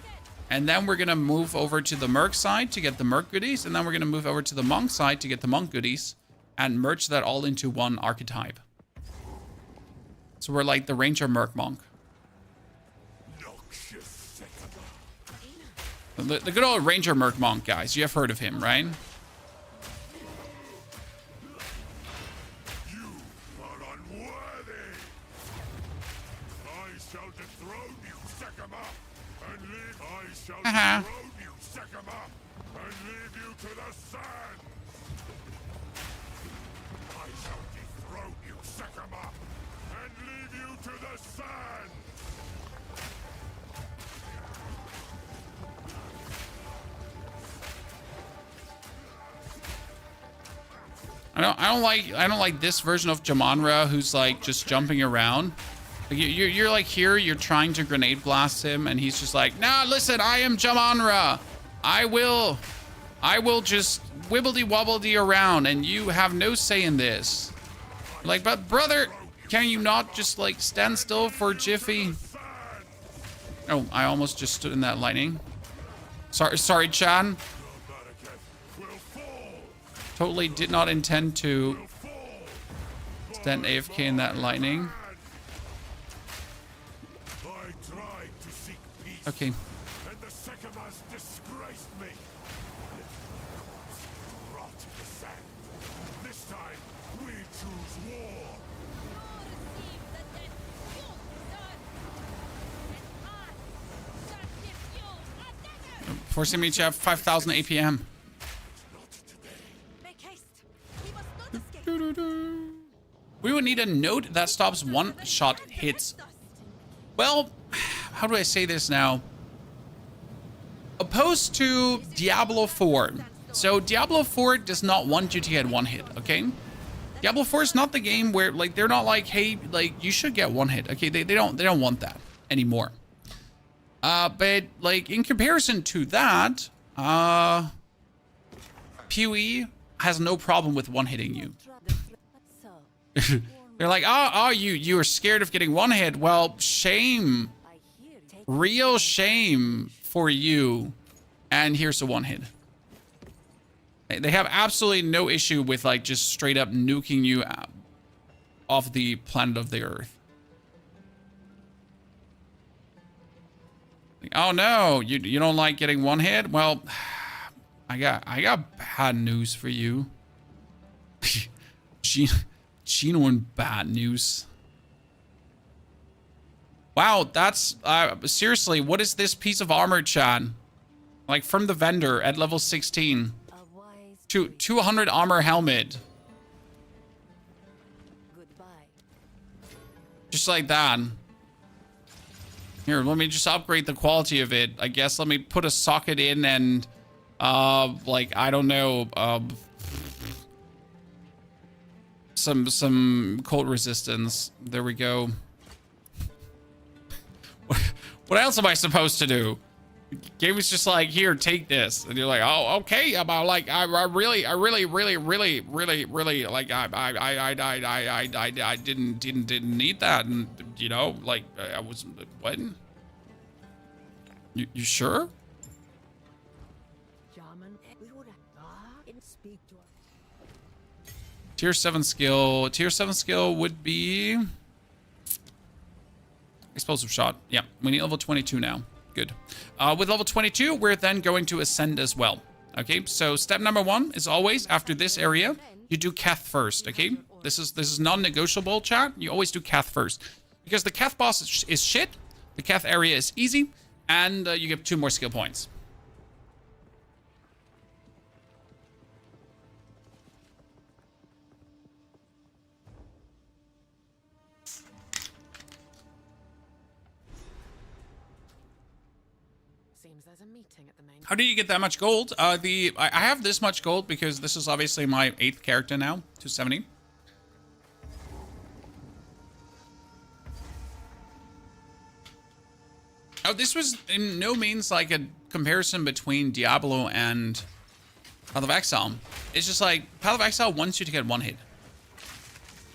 And then we're going to move over to the Merc side to get the Merc goodies. And then we're going to move over to the Monk side to get the Monk goodies and merge that all into one archetype. So we're like the Ranger Merc Monk. The good old Ranger Merc Monk, guys. You have heard of him, right? You are unworthy. I shall dethrone you, Sekama, I shall Haha. dethrone you, Sekima, and leave you to the sand. I shall dethrone you, Sekima, and leave you to the sand. I don't like this version of Jamanra who's like just jumping around. Like you're like here, you're trying to grenade blast him, and he's just like, nah, listen, I am Jamanra. I will just wibbledy wobbledy around, and you have no say in this. Like, but brother, can you not just like stand still for a jiffy? Oh, I almost just stood in that lightning. Sorry, Chan. Totally did not intend to stand AFK in that lightning. I tried to seek peace, Okay. and the Sekimas disgraced me. Rot in the sand. This time, we choose war. Forcing me to have 5,000 APM. Make haste. We must not escape. We would need a node that stops one-shot hits. Well, how do I say this now? Opposed to Diablo 4. So Diablo 4 does not want you to get one hit, okay? Diablo 4 is not the game where like they're not like, hey, like you should get one hit. Okay, they don't want that anymore. But like in comparison to that, PoE has no problem with one hitting you. So, They're like, oh, you are scared of getting one hit. Well, shame, I hear. Take real shame for you. And here's a one hit. They have absolutely no issue with like just straight up nuking you off the planet of the Earth. Like, oh no, you don't like getting one hit? Well, I got bad news for you. Genuine bad news. Wow, that's seriously, what is this piece of armor, Chan? Like from the vendor at level 16. a wise 200 armor helmet. goodbye. Just like that. Here, let me just upgrade the quality of it. I guess let me put a socket in and like I don't know, some cold resistance. There we go. What else am I supposed to do? Game is just like, here, take this, and you're like, oh, okay. About like, I really like, I didn't need that, and you know, like, I was what? You sure? Tier 7 skill. Tier 7 skill would be explosive shot. Yeah, we need level 22 now. Good. With level 22, we're then going to ascend as well. Okay, so step number 1 is always after this area, you do Keth first. Okay, this is non-negotiable, chat. You always do Keth first because the Keth boss is shit. The Keth area is easy, and you get 2 more skill points. Seems there's a meeting at the main. How do you get that much gold? I have this much gold because this is obviously my 8th character now, 270. Oh, this was in no means like a comparison between Diablo and Path of Exile. It's just like Path of Exile wants you to get one hit,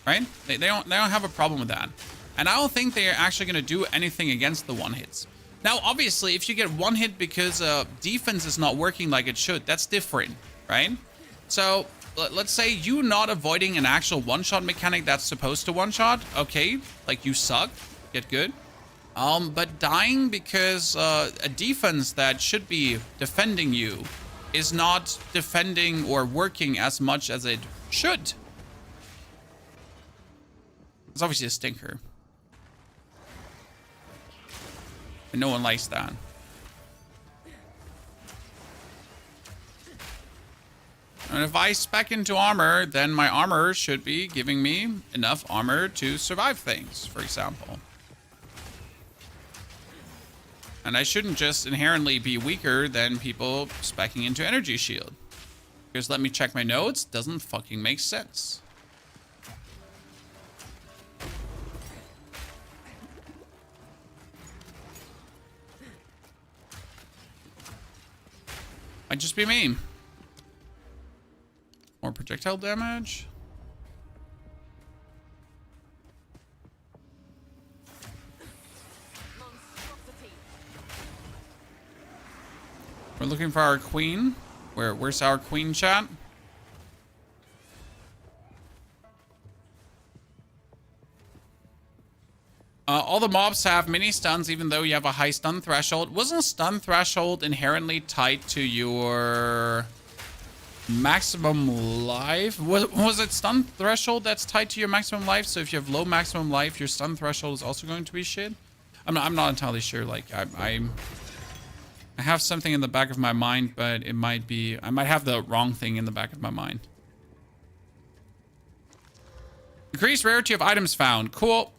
right? They don't have a problem with that, and I don't think they're actually going to do anything against the one hits. Now, obviously, if you get one hit because defense is not working like it should, that's different, right? So let's say you not avoiding an actual one-shot mechanic that's supposed to one-shot. Okay, like you suck, get good. But dying because a defense that should be defending you is not defending or working as much as it should. It's obviously a stinker. And no one likes that. And if I spec into armor, then my armor should be giving me enough armor to survive things, for example. And I shouldn't just inherently be weaker than people speccing into energy shield. Because let me check my notes, doesn't fucking make sense. Might just be me. More projectile damage. We're looking for our queen. Where's our queen, chat? All the mobs have mini stuns, even though you have a high stun threshold. Wasn't stun threshold inherently tied to your maximum life? Was it stun threshold that's tied to your maximum life? So if you have low maximum life, your stun threshold is also going to be shit? I'm not entirely sure. Like I have something in the back of my mind, but it might be, I might have the wrong thing in the back of my mind. Increased rarity of items found. Cool.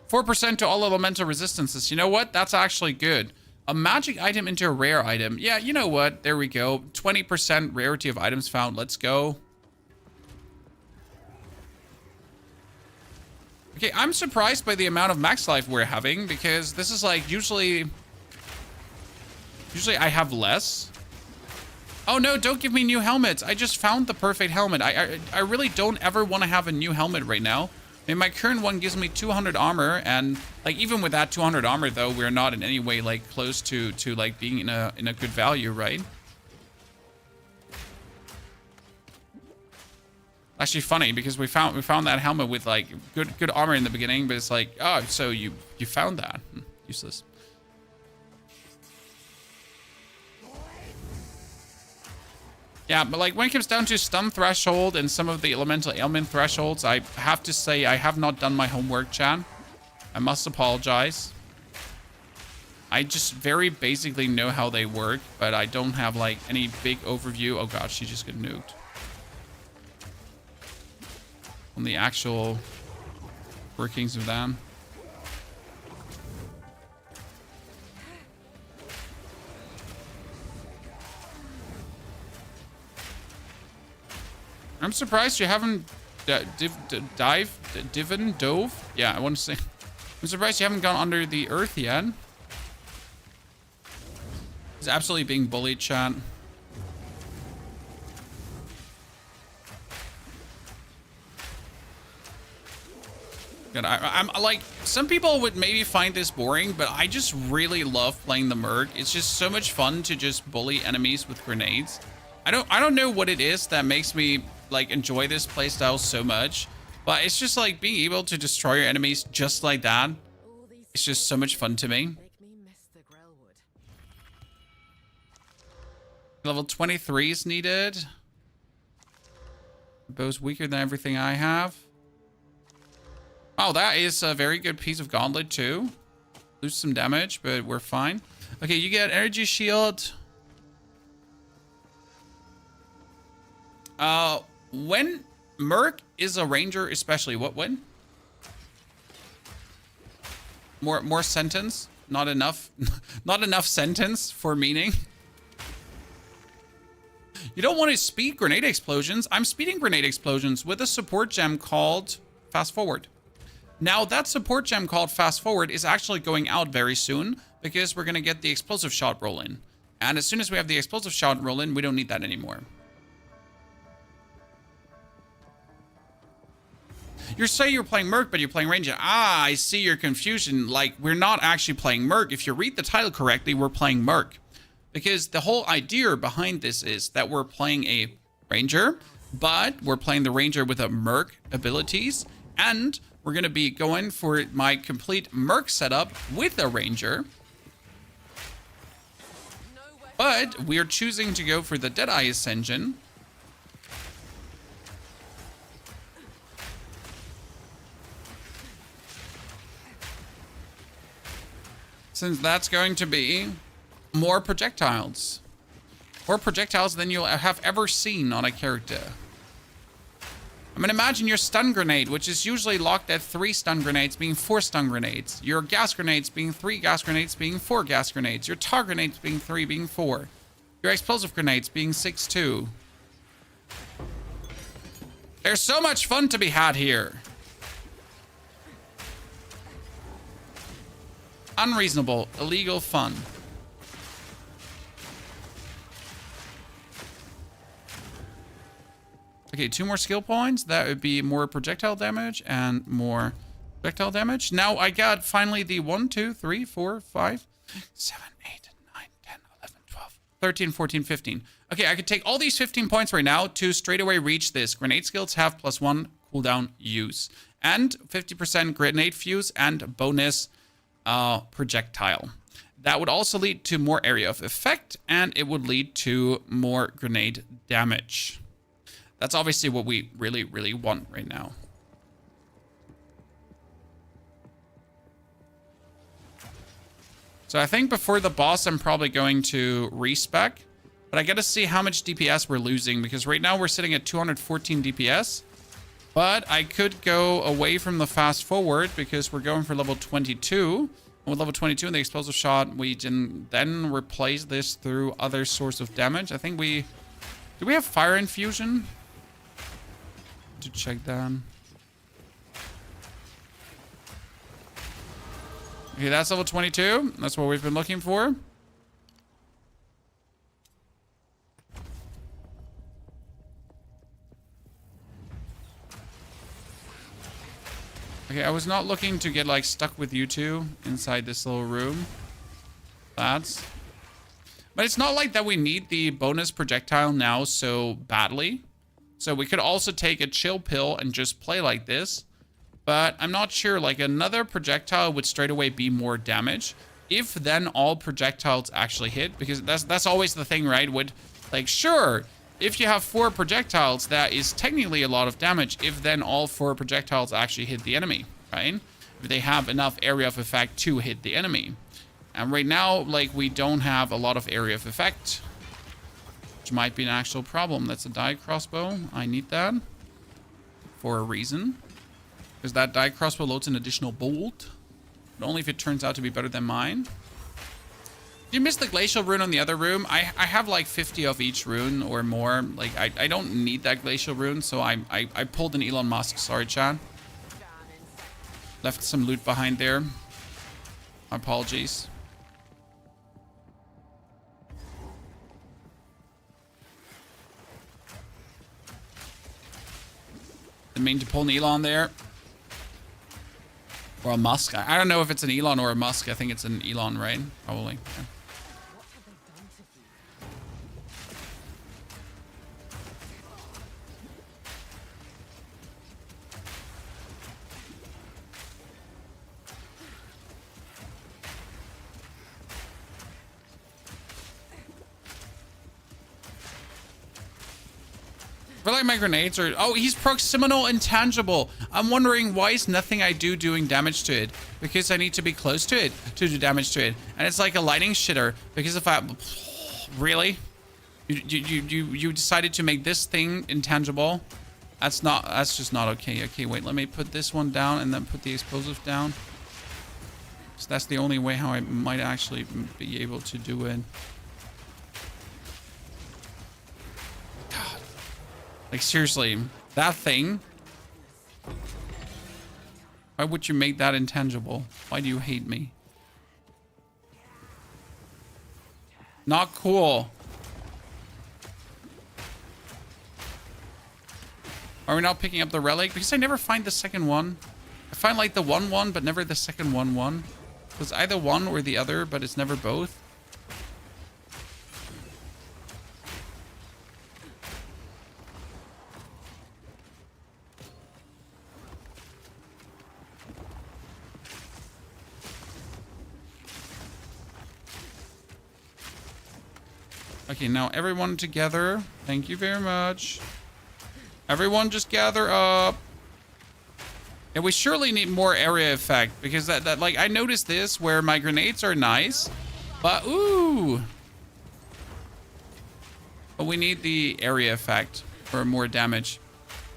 4% to all elemental resistances. You know what? That's actually good. A magic item into a rare item. Yeah, you know what? There we go. 20% rarity of items found. Let's go. Okay, I'm surprised by the amount of max life we're having, because this is like usually I have less. Oh no, don't give me new helmets. I just found the perfect helmet. I really don't ever want to have a new helmet right now. I mean, my current one gives me 200 armor, and like even with that 200 armor though, we're not in any way like close to like being in a good value, right? Actually funny, because we found that helmet with like good armor in the beginning, but it's like, oh, so you found that. Useless. Yeah, but like when it comes down to stun threshold and some of the elemental ailment thresholds, I have to say I have not done my homework, Chan. I must apologize. I just very basically know how they work, but I don't have like any big overview. Oh god, she just got nuked. On the actual workings of them. I'm surprised you haven't dove. Yeah, I want to say. I'm surprised you haven't gone under the earth yet. He's absolutely being bullied, chat. God, I'm like, some people would maybe find this boring, but I just really love playing the Merc. It's just so much fun to just bully enemies with grenades. I don't know what it is that makes me like enjoy this playstyle so much, but it's just like being able to destroy your enemies just like that. It's just so much fun to me. Level 23 is needed. Bow's weaker than everything I have. Oh, that is a very good piece of gauntlet too. Lose some damage, but we're fine. Okay, you get energy shield. When Merc is a ranger, especially when? More sentence, not enough, not enough sentence for meaning. You don't want to speed grenade explosions. I'm speeding grenade explosions with a support gem called Fast Forward. Now that support gem called Fast Forward is actually going out very soon because we're going to get the explosive shot roll in. And as soon as we have the explosive shot roll in, we don't need that anymore. You say you're playing Merc, but you're playing Ranger. Ah, I see your confusion. Like, we're not actually playing Merc. If you read the title correctly, we're playing Merc. Because the whole idea behind this is that we're playing a Ranger, but we're playing the Ranger with a Merc abilities, and we're going to be going for my complete Merc setup with a Ranger. But we're choosing to go for the Deadeye Ascension. Since that's going to be more projectiles. More projectiles than you'll have ever seen on a character. I mean, imagine your stun grenade, which is usually locked at 3 stun grenades being 4 stun grenades. Your gas grenades being 3 gas grenades being 4 gas grenades. Your tar grenades being 3 being 4. Your explosive grenades being 6 2. There's so much fun to be had here. Unreasonable, illegal fun. Okay, 2 more skill points. That would be more projectile damage and more projectile damage. Now I got finally the 1, 2, 3, 4, 5, 7, 8, 9, 10, 11, 12, 13, 14, 15. Okay, I could take all these 15 points right now to straight away reach this. Grenade skills have +1 cooldown use. And 50% grenade fuse and bonus projectile. That would also lead to more area of effect, and it would lead to more grenade damage. That's obviously what we really, really want right now. So I think before the boss, I'm probably going to respec, but I gotta see how much DPS we're losing, because right now we're sitting at 214 DPS, but I could go away from the fast forward because we're going for level 22. With level 22 and the explosive shot, we can then replace this through other source of damage. I think do we have fire infusion? To check that. Okay, that's level 22. That's what we've been looking for. Okay, I was not looking to get like stuck with you two inside this little room. But it's not like that we need the bonus projectile now so badly. So we could also take a chill pill and just play like this. But I'm not sure, like another projectile would straight away be more damage. If then all projectiles actually hit, because that's always the thing, right? Would like, sure, if you have 4 projectiles, that is technically a lot of damage. If then all 4 projectiles actually hit the enemy, right? If they have enough area of effect to hit the enemy. And right now, like we don't have a lot of area of effect. Might be an actual problem. That's a die crossbow. I need that for a reason, because that die crossbow loads an additional bolt, but only if it turns out to be better than mine. You missed the glacial rune on the other room. I have like 50 of each rune or more. Like I don't need that glacial rune, so I pulled an Elon Musk. Sorry, Chan. Left some loot behind there. My apologies. Didn't mean to pull an Elon there. Or a Musk. I don't know if it's an Elon or a Musk. I think it's an Elon, right? Probably. Yeah. I feel like my grenades are... Oh, he's proximal intangible. I'm wondering why is nothing I do doing damage to it? Because I need to be close to it to do damage to it. And it's like a lightning shitter. Because if I... Really? You decided to make this thing intangible? That's just not okay. Okay, wait. Let me put this one down and then put the explosive down. So that's the only way how I might actually be able to do it. Like, seriously, that thing? Why would you make that intangible? Why do you hate me? Not cool. Are we not picking up the relic? Because I never find the second one. I find, like, the 1-1, but never the second 1-1. It's either one or the other, but it's never both. Okay, now everyone together. Thank you very much. Everyone just gather up. Yeah, we surely need more area effect, because that like, I noticed this where my grenades are nice, but ooh. But we need the area effect for more damage.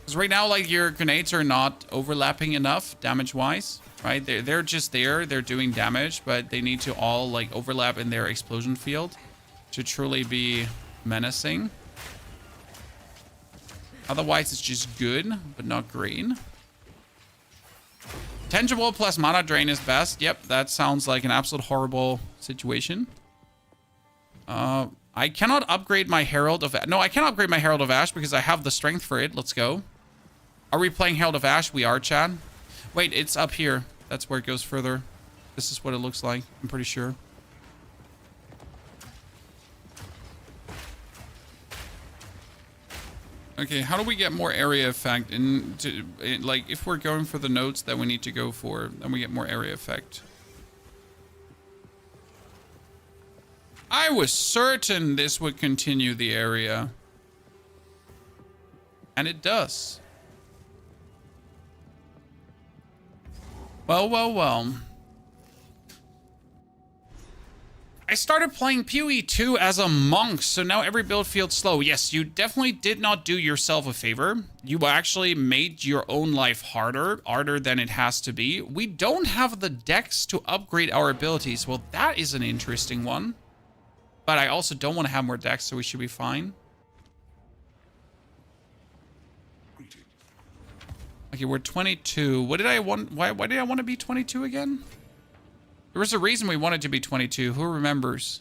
Because right now, like, your grenades are not overlapping enough damage-wise, right? They're just there. They're doing damage, but they need to all, like, overlap in their explosion field to truly be menacing. Otherwise, it's just good, but not green. Tangible plus mana drain is best. Yep, that sounds like an absolute horrible situation. I cannot upgrade my Herald of... No, I can't upgrade my Herald of Ash because I have the strength for it. Let's go. Are we playing Herald of Ash? We are, Chad. Wait, it's up here. That's where it goes further. This is what it looks like. I'm pretty sure. Okay, how do we get more area effect? Like, if we're going for the nodes that we need to go for, then we get more area effect. I was certain this would continue the area. And it does. Well, well, well. I started playing PoE 2 as a monk, so now every build feels slow. Yes, you definitely did not do yourself a favor. You actually made your own life harder than it has to be. We don't have the dex to upgrade our abilities. Well, that is an interesting one. But I also don't want to have more dex, so we should be fine. Okay, we're 22. What did I want? Why did I want to be 22 again? There was a reason we wanted to be 22. Who remembers?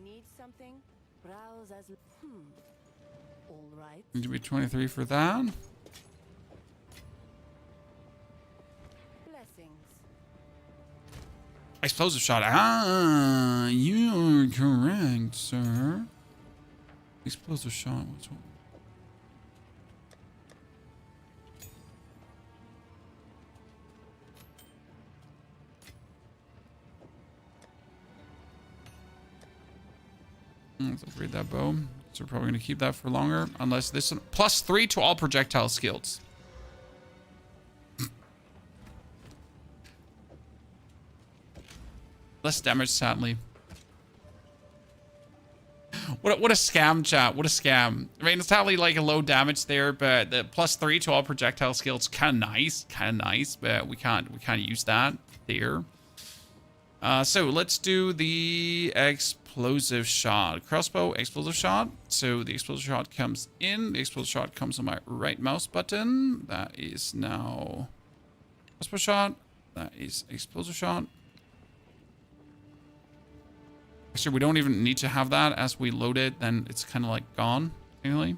Need something? Browse as all right. Need to be 23 for that. Blessings. Explosive shot. Ah, you're correct, sir. Explosive shot. What's what? Let's upgrade that bow. So we're probably going to keep that for longer. Unless this one... +3 to all projectile skills. Less damage, sadly. What a scam, chat. What a scam. I mean, it's sadly like a low damage there, but the +3 to all projectile skills, kind of nice. Kind of nice, but we can't use that there. So let's do the explosive shot. Crossbow, explosive shot. So the explosive shot comes in. The explosive shot comes on my right mouse button. That is now crossbow shot. That is explosive shot. Actually, we don't even need to have that. As we load it, then it's kind of like gone. Anyway.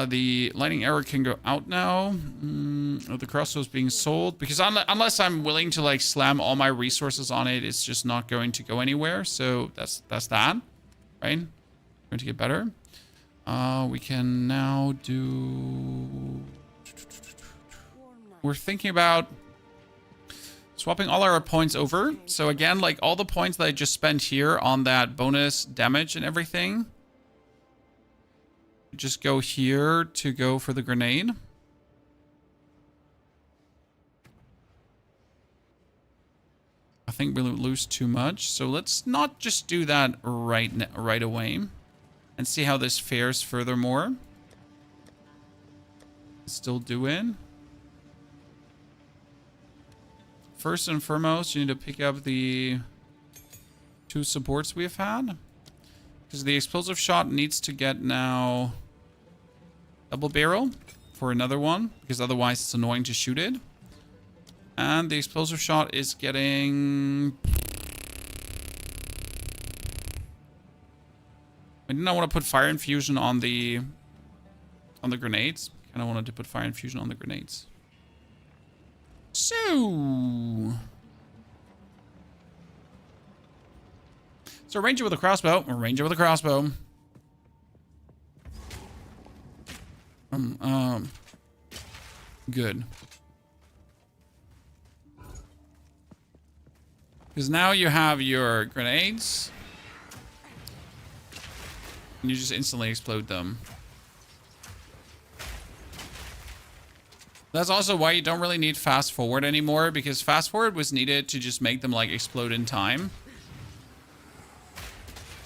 The lightning arrow can go out now. The crossbow is being sold because unless I'm willing to like slam all my resources on it, it's just not going to go anywhere. So that's that, right? Going to get better. We can now do. We're thinking about swapping all our points over. So again, like all the points that I just spent here on that bonus damage and everything. Just go here to go for the grenade. I think we'll lose too much. So let's not just do that right away. And see how this fares furthermore. Still doing. First and foremost, you need to pick up the 2 supports we've had. Because the explosive shot needs to get now... double barrel for another one, because otherwise it's annoying to shoot it. And the explosive shot is getting... I did not want to put fire infusion on the grenades. Kind of wanted to put fire infusion on the grenades. So ranger with a crossbow. Ranger with a crossbow. Good. Because now you have your grenades. And you just instantly explode them. That's also why you don't really need fast forward anymore, because fast forward was needed to just make them like explode in time.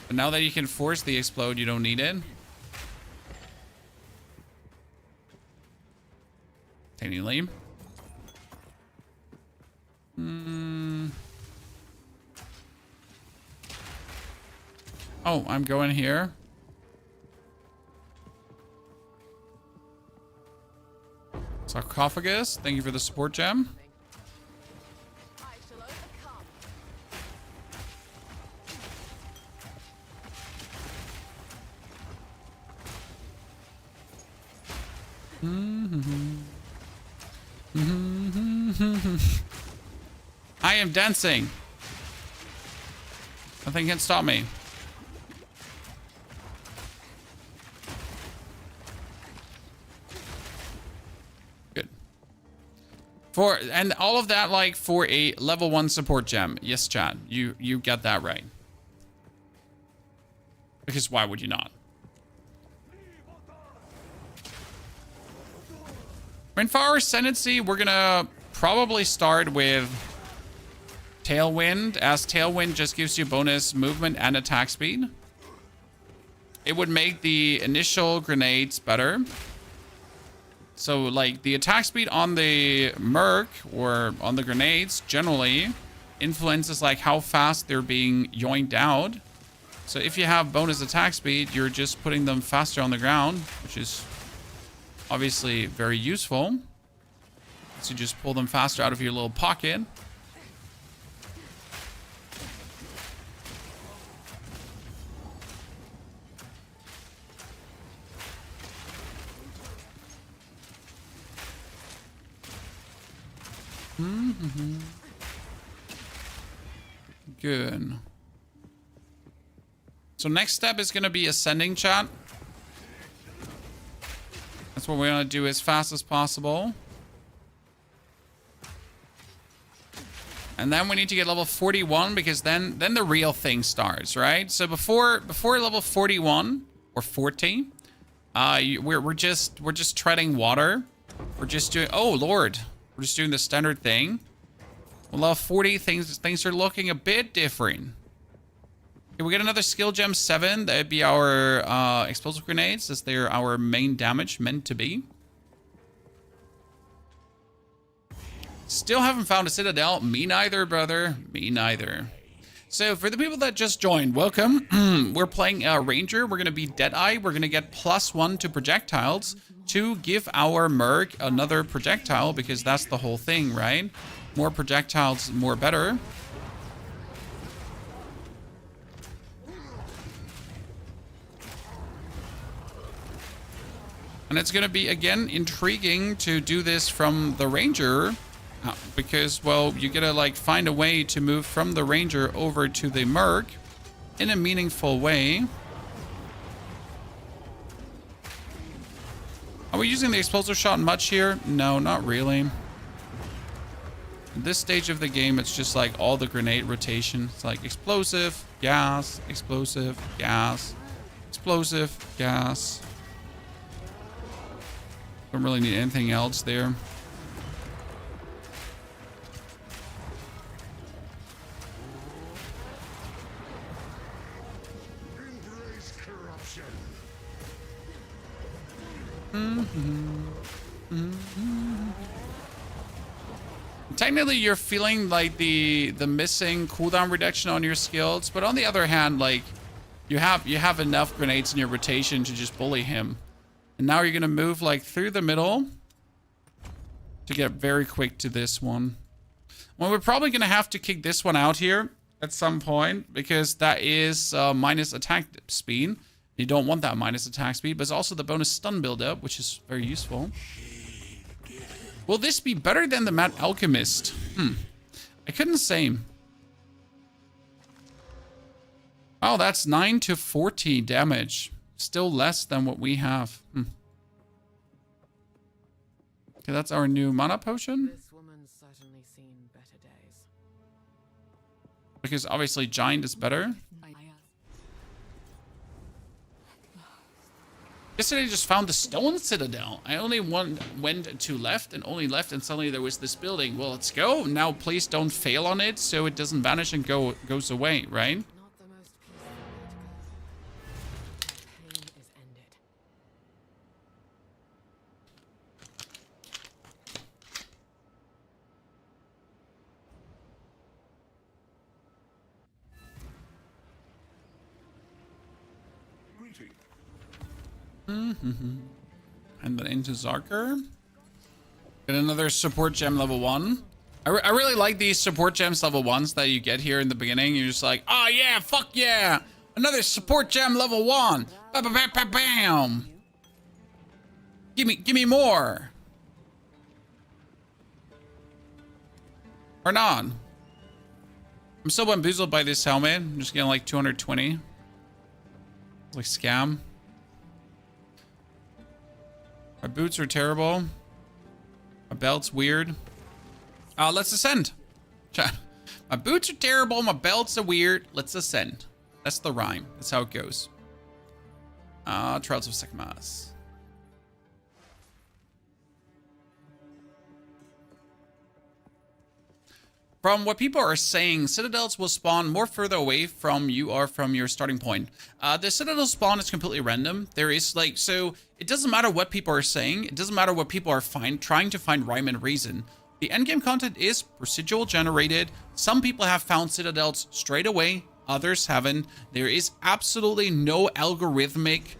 But now that you can force the explode, you don't need it. Technically. Oh, I'm going here. Sarcophagus, thank you for the support gem. I shall overcome. I am dancing. Nothing can stop me. Good. And all of that like for a level 1 support gem. Yes, chat. You got that right. Because why would you not? And for our Ascendency, we're gonna probably start with Tailwind, as Tailwind just gives you bonus movement and attack speed. It would make the initial grenades better. So like the attack speed on the Merc or on the grenades generally influences like how fast they're being yoinked out. So if you have bonus attack speed, you're just putting them faster on the ground, which is obviously very useful. So you just pull them faster out of your little pocket. Good. So next step is going to be ascending, chat. That's what we're going to do as fast as possible. And then we need to get level 41 because then the real thing starts, right? So before level 41 or 40, we're just treading water. We're just doing, oh Lord, we're just doing the standard thing. Well, level 40 things are looking a bit different. If we get another skill gem 7, that'd be our explosive grenades, as they're our main damage meant to be. Still haven't found a citadel. Me neither, brother. Me neither. So for the people that just joined, welcome. We're playing Ranger. We're going to be Deadeye. We're going to get +1 to projectiles to give our Merc another projectile, because that's the whole thing, right? More projectiles, more better. And it's going to be, again, intriguing to do this from the Ranger. Because, well, you gotta like find a way to move from the Ranger over to the Merc in a meaningful way. Are we using the explosive shot much here? No, not really. At this stage of the game, it's just like all the grenade rotation. It's like explosive, gas, explosive, gas, explosive, gas. Don't really need anything else there. Technically, you're feeling like the missing cooldown reduction on your skills, but on the other hand, like you have enough grenades in your rotation to just bully him. And now you're gonna move like through the middle to get very quick to this one. Well, we're probably gonna have to kick this one out here at some point, because that is minus attack speed. You don't want that minus attack speed, but it's also the bonus stun buildup, which is very useful. Will this be better than the Mad Alchemist? I couldn't say. Oh, that's 9 to 40 damage. Still less than what we have. Okay, that's our new mana potion. This woman's certainly seen better days. Because obviously Giant is better. Yesterday I just found the stone citadel. I only went to left and only left, and suddenly there was this building. Well, let's go. Now please don't fail on it so it doesn't vanish and goes away, right? Not the most peaceful way to go. greeting. And then into Zarker. Get another support gem level 1. I really like these support gems level 1s that you get here in the beginning. You're just like, oh yeah, fuck yeah. Another support gem level 1. Bam. Give me more. Or not. I'm still bamboozled by this helmet. I'm just getting like 220. It's like scam. My boots are terrible. My belt's weird. Let's ascend. Chat. My boots are terrible. My belts are weird. Let's ascend. That's the rhyme. That's how it goes. Trials of Sigmas. From what people are saying, citadels will spawn more further away from you or from your starting point. The citadel spawn is completely random. There is like, so it doesn't matter what people are saying. It doesn't matter what people are trying to find rhyme and reason. The endgame content is procedural generated. Some people have found citadels straight away. Others haven't. There is absolutely no algorithmic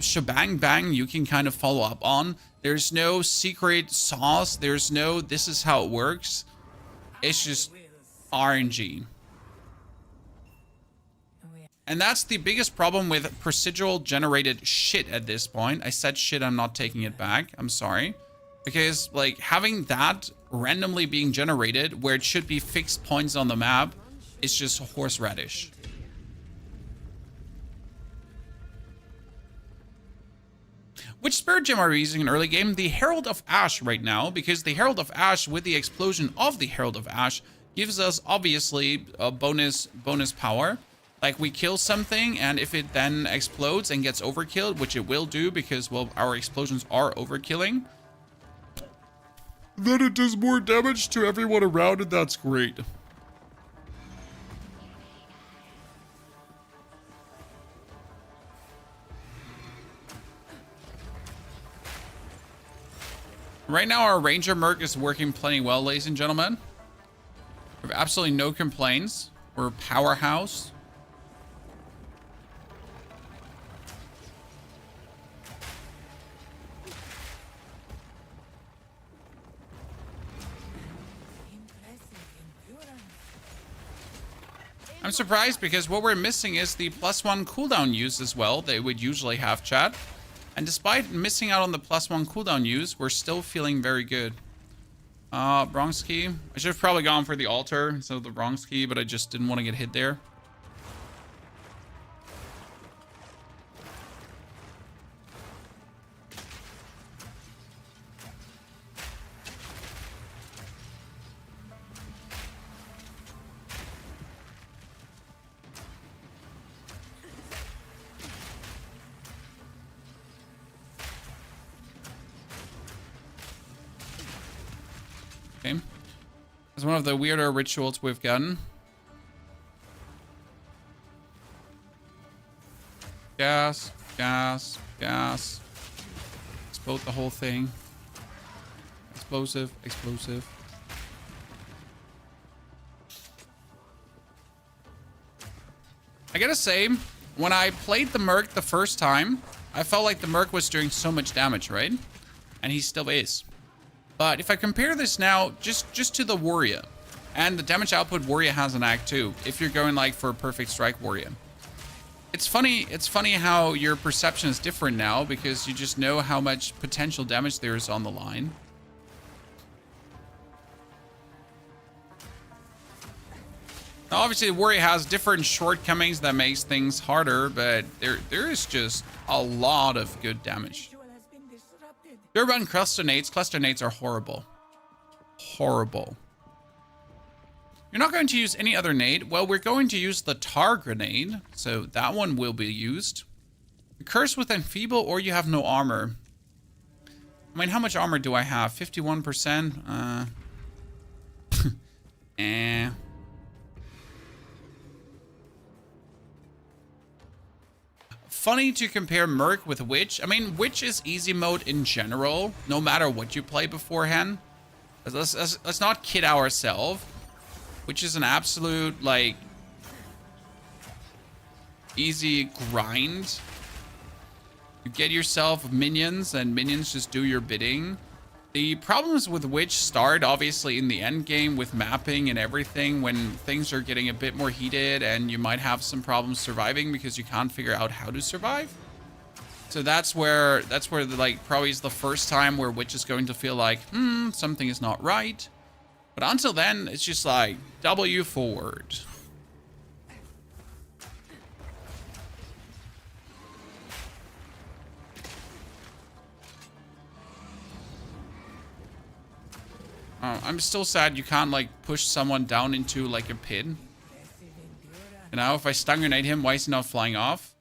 shebang bang you can kind of follow up on. There's no secret sauce. There's no, this is how it works. It's just RNG. And that's the biggest problem with procedural generated shit at this point. I said shit, I'm not taking it back. I'm sorry. Because like having that randomly being generated where it should be fixed points on the map is just horseradish. Which spirit gem are we using in early game? The Herald of Ash right now, because the Herald of Ash with the explosion of the Herald of Ash gives us obviously a bonus power. Like we kill something and if it then explodes and gets overkilled, which it will do because, well, our explosions are overkilling, then it does more damage to everyone around and that's great. Right now, our Ranger Merc is working plenty well, ladies and gentlemen. We have absolutely no complaints. We're a powerhouse. I'm surprised because what we're missing is the +1 cooldown use as well. They would usually have, chat. And despite missing out on the +1 cooldown use, we're still feeling very good. Bronze key. I should have probably gone for the altar instead of the bronze key, but I just didn't want to get hit there. Okay. It's one of the weirder rituals we've gotten. Gas, gas, gas. Explode the whole thing. Explosive, explosive. I gotta say, when I played the Merc the first time, I felt like the Merc was doing so much damage, right? And he still is. But if I compare this now just to the Warrior and the damage output Warrior has in Act 2, if you're going like for a perfect strike Warrior. It's funny how your perception is different now because you just know how much potential damage there is on the line. Now, obviously the Warrior has different shortcomings that makes things harder, but there is just a lot of good damage. You're running cluster nades. Cluster nades are horrible. Horrible. You're not going to use any other nade. Well, we're going to use the tar grenade. So that one will be used. Curse with enfeeble or you have no armor. I mean, how much armor do I have? 51%? Eh. Funny to compare Merc with Witch. I mean, Witch is easy mode in general, no matter what you play beforehand. Let's not kid ourselves. Witch is an absolute, like, easy grind. You get yourself minions, and minions just do your bidding. The problems with Witch start obviously in the end game with mapping and everything, when things are getting a bit more heated and you might have some problems surviving because you can't figure out how to survive. So that's where like probably is the first time where Witch is going to feel like, something is not right. But until then, it's just like W forward. I'm still sad you can't like push someone down into like a pit. You know, if I stun grenade him, why is he not flying off?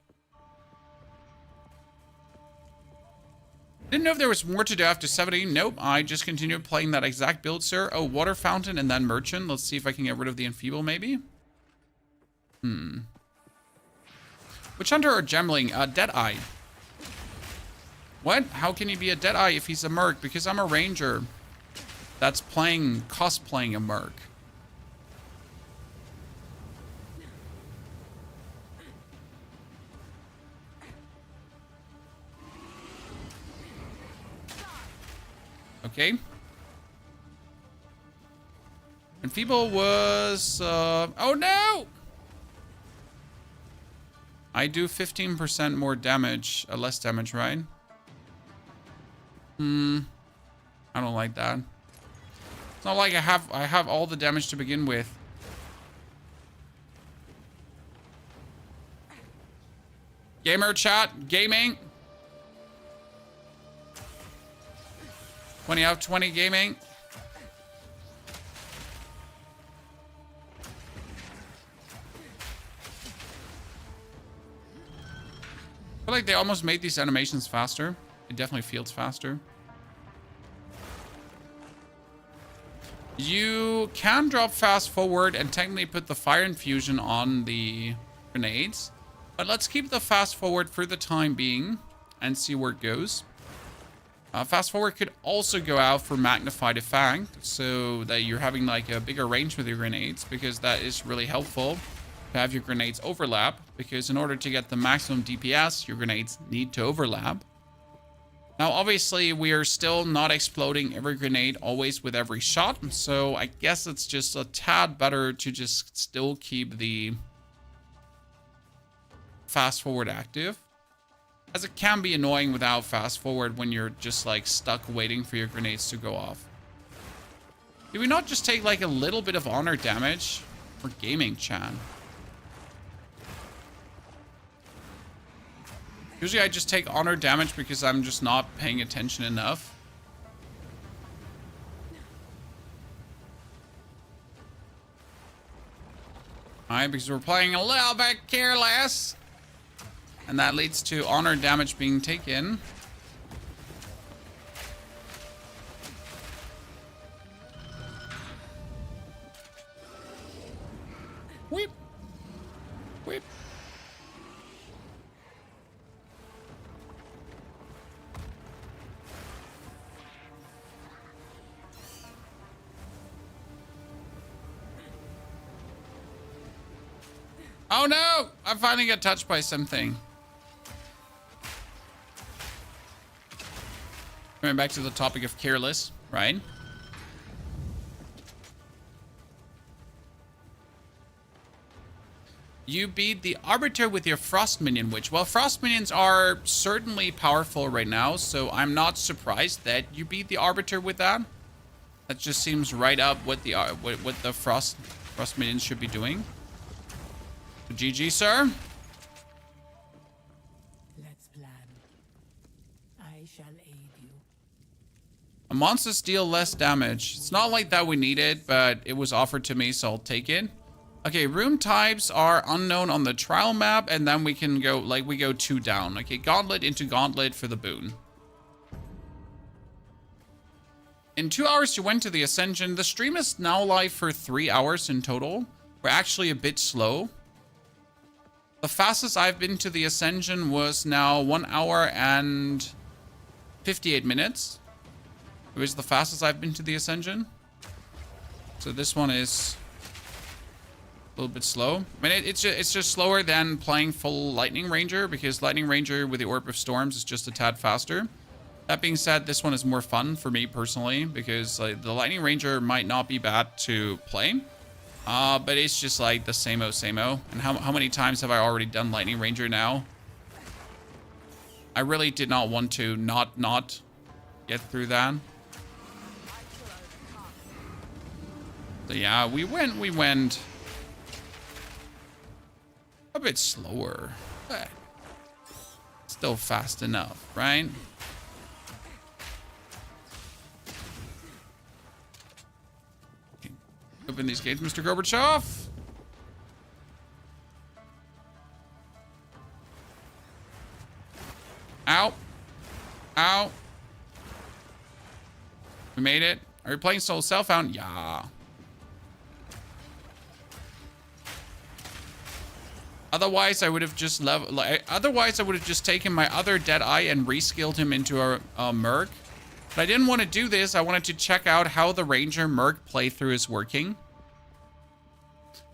Didn't know if there was more to do after 70. Nope, I just continued playing that exact build, sir. Oh, water fountain and then merchant. Let's see if I can get rid of the enfeeble, maybe. Witch hunter or gemling? Deadeye. What? How can he be a Deadeye if he's a merc? Because I'm a ranger that's cosplaying a merc. Okay. Enfeeble was, oh no! I do 15% more damage, less damage, right? I don't like that. It's not like I have all the damage to begin with. Gamer chat, gaming. 20 out of 20 gaming. I feel like they almost made these animations faster. It definitely feels faster. You can drop fast forward and technically put the fire infusion on the grenades. But let's keep the fast forward for the time being and see where it goes. Fast forward could also go out for magnified effect, so that you're having like a bigger range with your grenades, because that is really helpful to have your grenades overlap, because in order to get the maximum DPS, your grenades need to overlap. Now, obviously, we are still not exploding every grenade always with every shot, so I guess it's just a tad better to just still keep the fast forward active. As it can be annoying without fast forward when you're just like stuck waiting for your grenades to go off. Did we not just take like a little bit of honor damage for gaming, Chan? Usually I just take honor damage because I'm just not paying attention enough. Alright, because we're playing a little bit careless. And that leads to honor damage being taken. Whip. Whip. Oh no! I finally got touched by something. Going back to the topic of careless, right? You beat the Arbiter with your Frost Minion Witch. Well, Frost Minions are certainly powerful right now, so I'm not surprised that you beat the Arbiter with that. That just seems right up what the Frost Minions should be doing. So GG, sir. Let's plan. I shall aid you. Monsters deal less damage. It's not like that we need it, but it was offered to me, so I'll take it. Okay, room types are unknown on the trial map, and then we can go, like, we go 2 down. Okay, gauntlet into gauntlet for the boon. In 2 hours, you went to the Ascension. The stream is now live for 3 hours in total. We're actually a bit slow. The fastest I've been to the Ascension was now 1 hour and 58 minutes. It was the fastest I've been to the Ascension. So this one is A little bit slow. I mean, it's just slower than playing full Lightning Ranger, because Lightning Ranger with the Orb of Storms is just a tad faster. That being said, this one is more fun for me personally, because like, the Lightning Ranger might not be bad to play, but it's just like the same-o, same-o. And how many times have I already done Lightning Ranger now? I really did not want to not get through that. So yeah, we went a bit slower, but still fast enough, right? Open these gates, Mr. Gorbachev. Ow. Ow. We made it. Are we playing Soul Self-Found? Yeah. Otherwise, I would have just otherwise, I would have just taken my other Deadeye and reskilled him into a Merc. But I didn't want to do this. I wanted to check out how the Ranger Merc playthrough is working.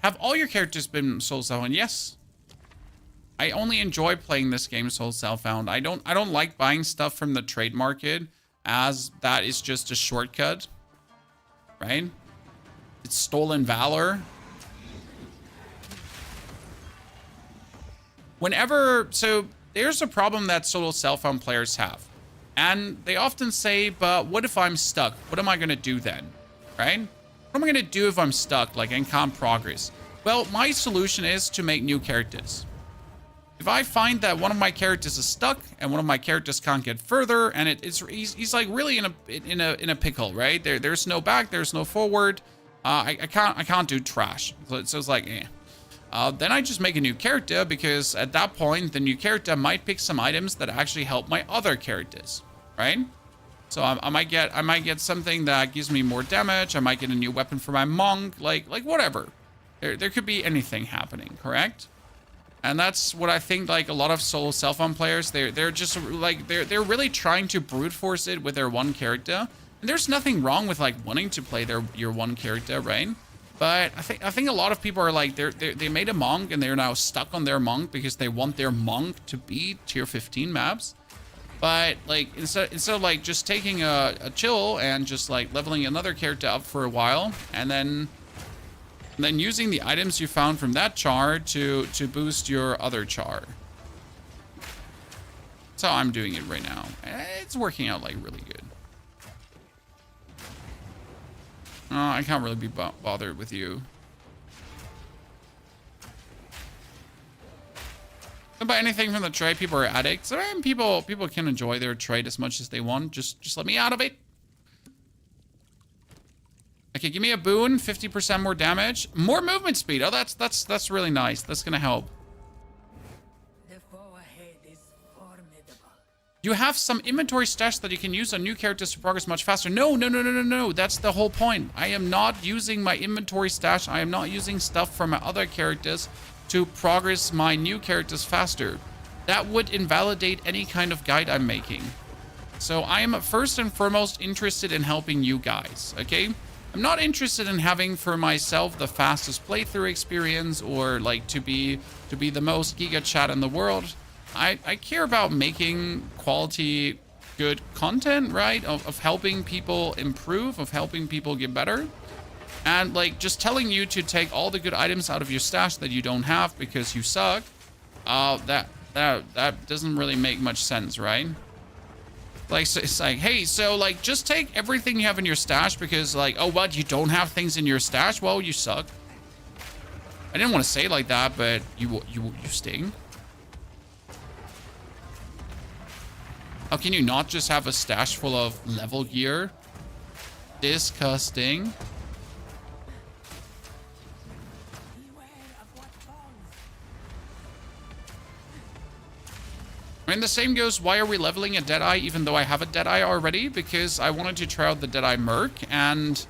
Have all your characters been Soul Self-Found? Yes. I only enjoy playing this game Soul Self-Found. I don't like buying stuff from the trade market, as that is just a shortcut, right? It's stolen valor. So there's a problem that Soul Self-Found players have. And they often say, but what if I'm stuck? What am I going to do then? Right? What am I going to do if I'm stuck, like, and can't progress? Well, my solution is to make new characters. If I find that one of my characters is stuck and one of my characters can't get further, and he's like really in a pickle, right? There's no back, there's no forward. I can't do trash. So it's like, eh. Then I just make a new character, because at that point, the new character might pick some items that actually help my other characters, right? So I might get something that gives me more damage. I might get a new weapon for my monk, like whatever. There could be anything happening, correct? And that's what I think, like, a lot of Soul Self-Found players, they're just like they're really trying to brute force it with their one character. And there's nothing wrong with like wanting to play your one character, right? But I think a lot of people are like, they made a monk and they're now stuck on their monk because they want their monk to be tier 15 maps. But like instead of like just taking a chill and just like leveling another character up for a while, and then using the items you found from that char to boost your other char. That's how I'm doing it right now. It's working out like really good. I can't really be bothered with you. Don't buy anything from the trade. People are addicts. I mean, people can enjoy their trade as much as they want. Just let me out of it. Okay, give me a boon. 50% more damage. More movement speed. Oh, that's really nice. That's gonna help. The foe ahead is formidable. You have some inventory stash that you can use on new characters to progress much faster. No. That's the whole point. I am not using my inventory stash. I am not using stuff from my other characters to progress my new characters faster. That would invalidate any kind of guide I'm making. So I am first and foremost interested in helping you guys, okay? I'm not interested in having for myself the fastest playthrough experience, or like to be the most giga chat in the world. I care about making quality, good content, right? Of helping people improve, of helping people get better. And like just telling you to take all the good items out of your stash that you don't have because you suck, that doesn't really make much sense, right? Like, so it's like, hey, so like just take everything you have in your stash, because like, oh, what, you don't have things in your stash? Well, you suck. I didn't want to say it like that, but you sting. How can you not just have a stash full of level gear? Disgusting. Beware of what falls. I mean, the same goes, why are we leveling a Deadeye even though I have a Deadeye already? Because I wanted to try out the Deadeye Merc, and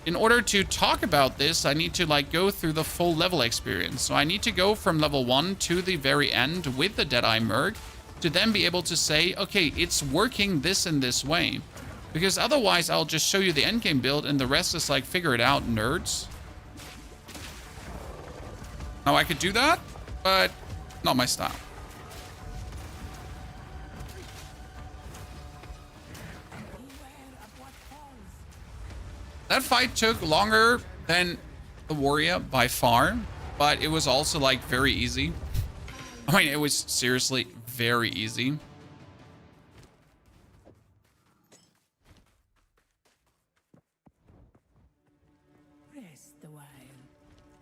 in order to talk about this, I need to like go through the full level experience. So I need to go from level 1 to the very end with the Deadeye Merc to then be able to say, okay, it's working this and this way. Because otherwise I'll just show you the endgame build and the rest is like, figure it out, nerds. Now I could do that, but not my style. That fight took longer than the warrior by far, but it was also like very easy. I mean, it was seriously very easy. Rest a while.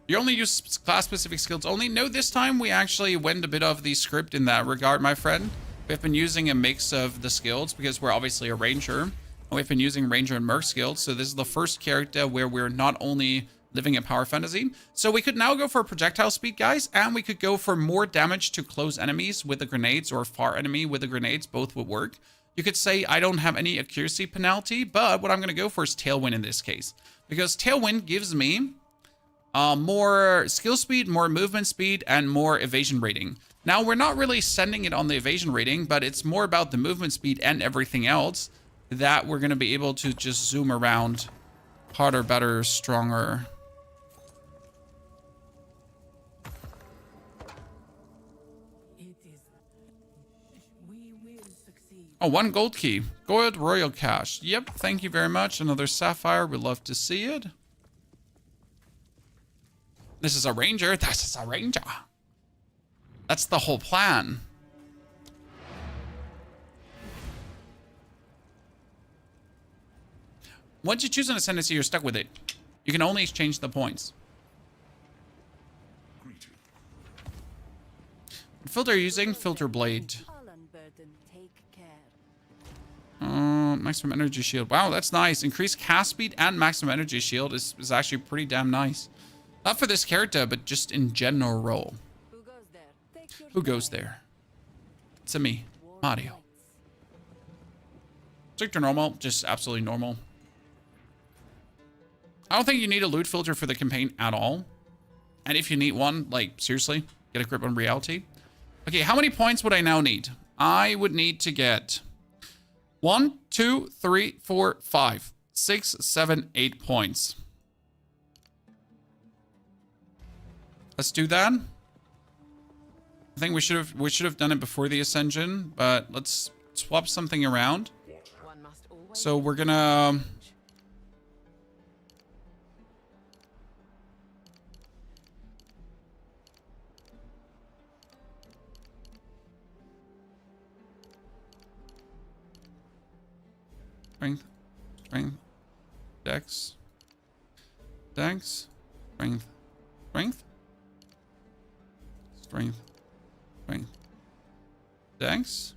You only use class-specific skills only? No, this time we actually went a bit off the script in that regard, my friend. We've been using a mix of the skills because we're obviously a ranger. And we've been using ranger and merc skills. So this is the first character where we're not only living in power fantasy. So we could now go for projectile speed, guys. And we could go for more damage to close enemies with the grenades or far enemy with the grenades. Both would work. You could say I don't have any accuracy penalty, but what I'm going to go for is tailwind in this case. Because tailwind gives me more skill speed, more movement speed, and more evasion rating. Now, we're not really sending it on the evasion rating, but it's more about the movement speed and everything else that we're going to be able to just zoom around harder, better, stronger. It is. We will succeed. Oh, 1 gold key. Gold royal cash. Yep, thank you very much. Another sapphire. We'd love to see it. This is a ranger. This is a ranger. That's the whole plan. Once you choose an ascendancy, you're stuck with it. You can only exchange the points. What filter are you using? Filter blade. All unburdened, take care. Maximum energy shield. Wow, that's nice. Increased cast speed and maximum energy shield is actually pretty damn nice. Not for this character, but just in general. Who goes there? Take your Who goes time. there? It's a me, War Mario. lights. Stick to normal, just absolutely normal. I don't think you need a loot filter for the campaign at all. And if you need one, like, seriously, get a grip on reality. Okay, how many points would I now need? I would need to get 1, 2, 3, 4, 5, 6, 7, 8 points. Let's do that. I think we should have done it before the ascension, but let's swap something around. One must always So we're gonna strength, strength, dex, dex, strength, strength, strength, strength, dex.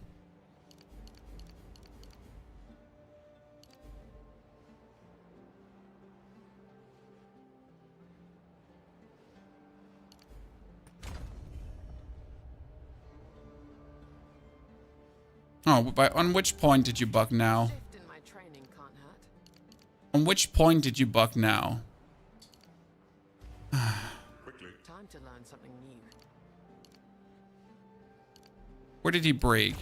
Oh, but on which point did you buck now? shift in my training can't hurt. On which point did you buck now? Time to learn something new. Where did he break?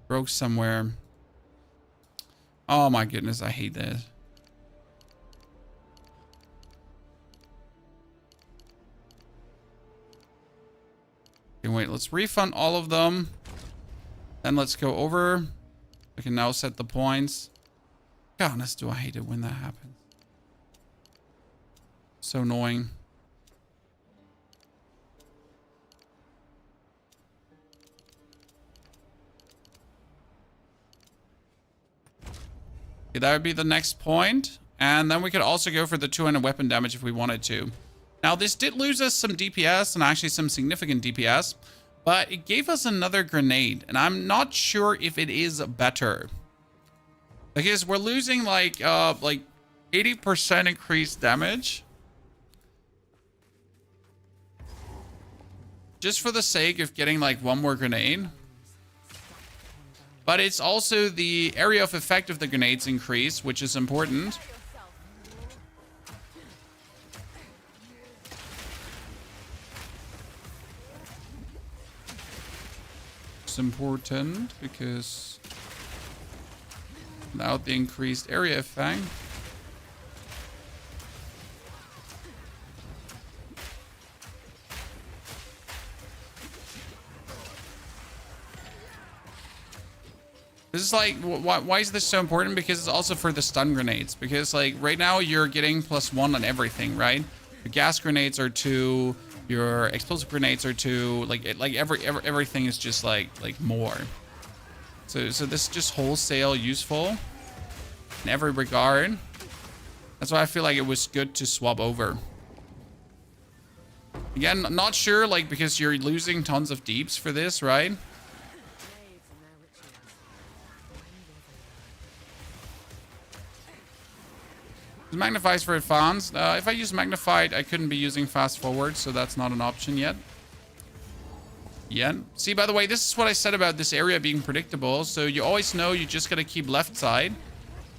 Broke somewhere. Oh my goodness, I hate this. Okay, wait, let's refund all of them. Then let's go over. I can now set the points. Goodness, do I hate it when that happens. So annoying. Okay, that would be the next point. And then we could also go for the 200 weapon damage if we wanted to. Now, this did lose us some DPS and actually some significant DPS. But it gave us another grenade. And I'm not sure if it is better. Because we're losing like 80% increased damage. Just for the sake of getting like one more grenade. But it's also the area of effect of the grenades increase, which is important. It's important because without the increased area effect, This is like, why is this so important? Because it's also for the stun grenades. Because like right now you're getting +1 on everything, right? Your gas grenades are 2, your explosive grenades are 2. Like everything is just like more. So this is just wholesale useful in every regard. That's why I feel like it was good to swap over. Again, not sure, like, because you're losing tons of deeps for this, right? Magnifies for advanced. If I use magnified, I couldn't be using fast forward, so that's not an option yet. See, by the way, this is what I said about this area being predictable. So you always know you just gotta keep left side,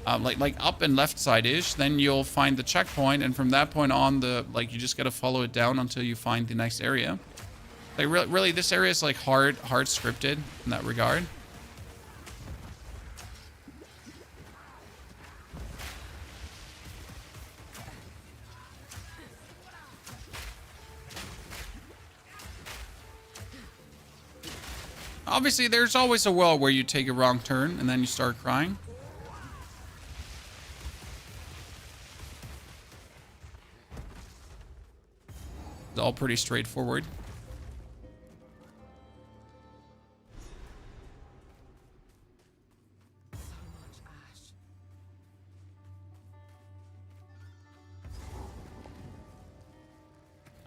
like up and left side-ish. Then you'll find the checkpoint, and from that point on, you just gotta follow it down until you find the next area. Like really, this area is like hard scripted in that regard. Obviously, there's always a world where you take a wrong turn and then you start crying. It's all pretty straightforward.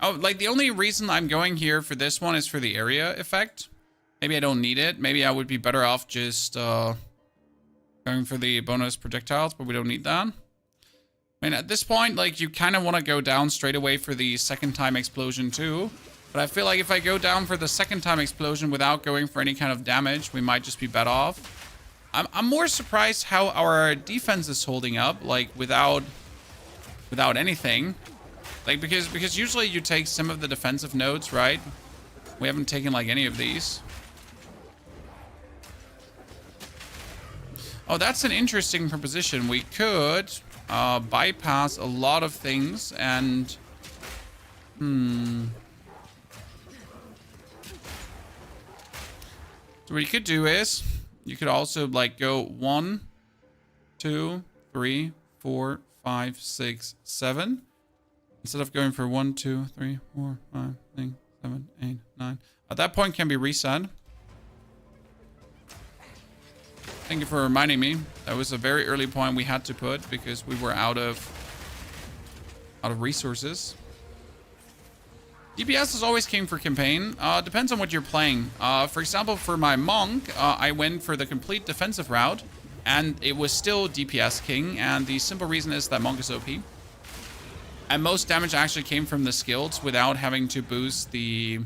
Oh, like the only reason I'm going here for this one is for the area effect. Maybe I don't need it. Maybe I would be better off just going for the bonus projectiles, but we don't need that. I mean, at this point, like, you kind of want to go down straight away for the second time explosion too. But I feel like if I go down for the second time explosion without going for any kind of damage, we might just be better off. I'm more surprised how our defense is holding up, like, without anything. Like, because usually you take some of the defensive nodes, right? We haven't taken, like, any of these. Oh, that's an interesting proposition. We could bypass a lot of things and... So what you could do is, you could also, like, go 1, 2, 3, 4, 5, 6, 7. Instead of going for 1, 2, 3, 4, 5, 6, 7, 8, 9. At that point can be reset. Thank you for reminding me. That was a very early point we had to put because we were out of resources. DPS is always king for campaign. Depends on what you're playing. For example, for my monk, I went for the complete defensive route, and it was still DPS king. And the simple reason is that monk is OP. And most damage actually came from the skills without having to boost the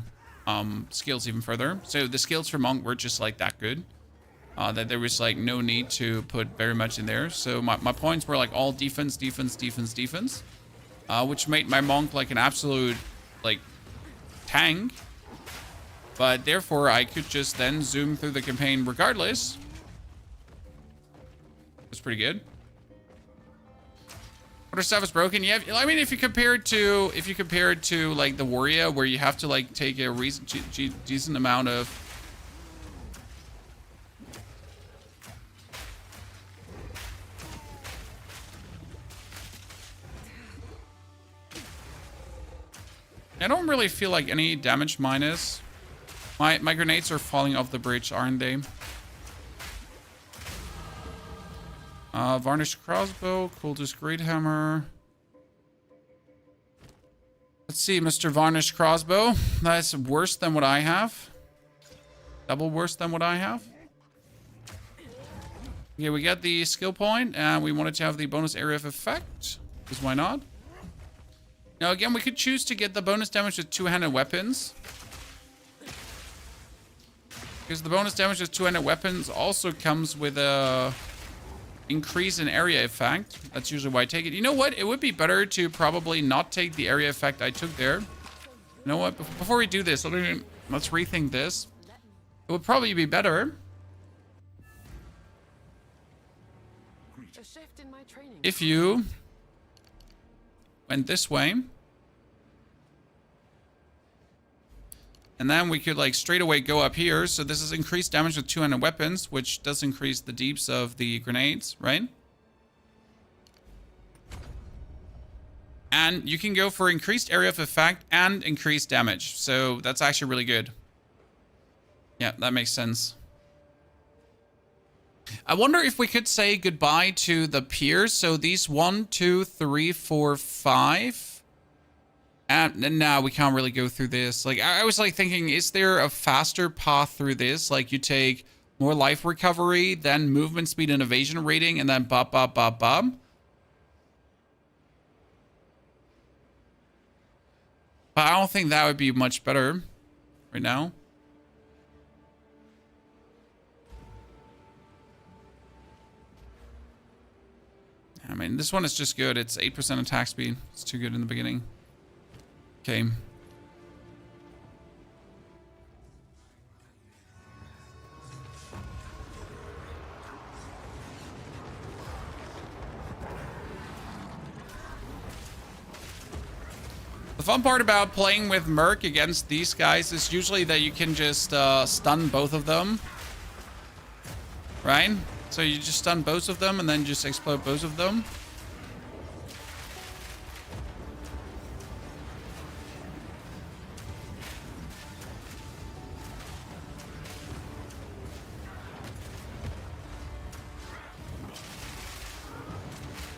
skills even further. So the skills for monk were just like that good. That there was like no need to put very much in there. So my points were like all defense, defense, defense, defense. Which made my monk like an absolute like tank. But therefore I could just then zoom through the campaign regardless. It's pretty good. Order stuff is broken. Yeah, I mean if you compare it to like the warrior where you have to like take a decent amount of I don't really feel like any damage minus. My grenades are falling off the bridge, aren't they? Varnished crossbow, cultist great hammer. Let's see, Mr. Varnished crossbow. That's worse than what I have. Double worse than what I have. Okay, we got the skill point, and we wanted to have the bonus area of effect. Because why not? Now, again, we could choose to get the bonus damage with two-handed weapons. Because the bonus damage with two-handed weapons also comes with a increase in area effect. That's usually why I take it. You know what? It would be better to probably not take the area effect I took there. You know what? Before we do this, let's rethink this. It would probably be better if you went this way. And then we could like straight away go up here. So this is increased damage with two-handed weapons, which does increase the deeps of the grenades, right? And you can go for increased area of effect and increased damage. So that's actually really good. Yeah, that makes sense. I wonder if we could say goodbye to the piers. So these 1, 2, 3, 4, 5. And now we can't really go through this. Like, I was like thinking, is there a faster path through this? Like you take more life recovery, then movement speed and evasion rating, and then bop, bop, bop, bop. But I don't think that would be much better right now. I mean, this one is just good. It's 8% attack speed. It's too good in the beginning. Okay. The fun part about playing with Merc against these guys is usually that you can just stun both of them. Right? So you just stun both of them and then just explode both of them.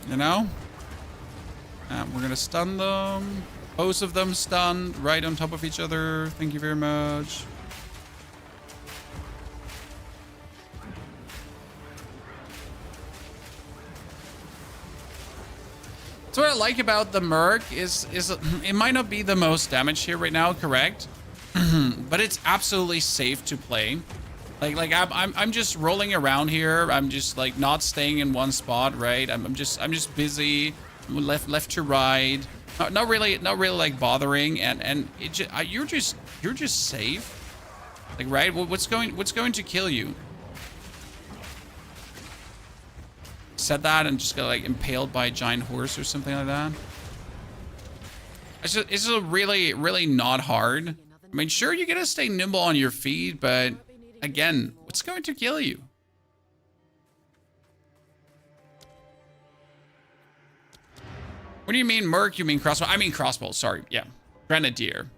You know? And we're gonna stun them. Both of them stunned right on top of each other. Thank you very much. So what I like about the Merc is it might not be the most damage here right now, correct? But it's absolutely safe to play. Like I'm just rolling around here. I'm just like not staying in one spot, right? I'm just busy, left to right. Not really like bothering, and you're just safe, like, right? What's going to kill you? Said that and just got like impaled by a giant horse or something like that. It's just really not hard. I mean, sure, you gotta stay nimble on your feet, but again, what's going to kill you? What do you mean Merc? You mean crossbow? I mean crossbow, sorry. Yeah. Grenadier.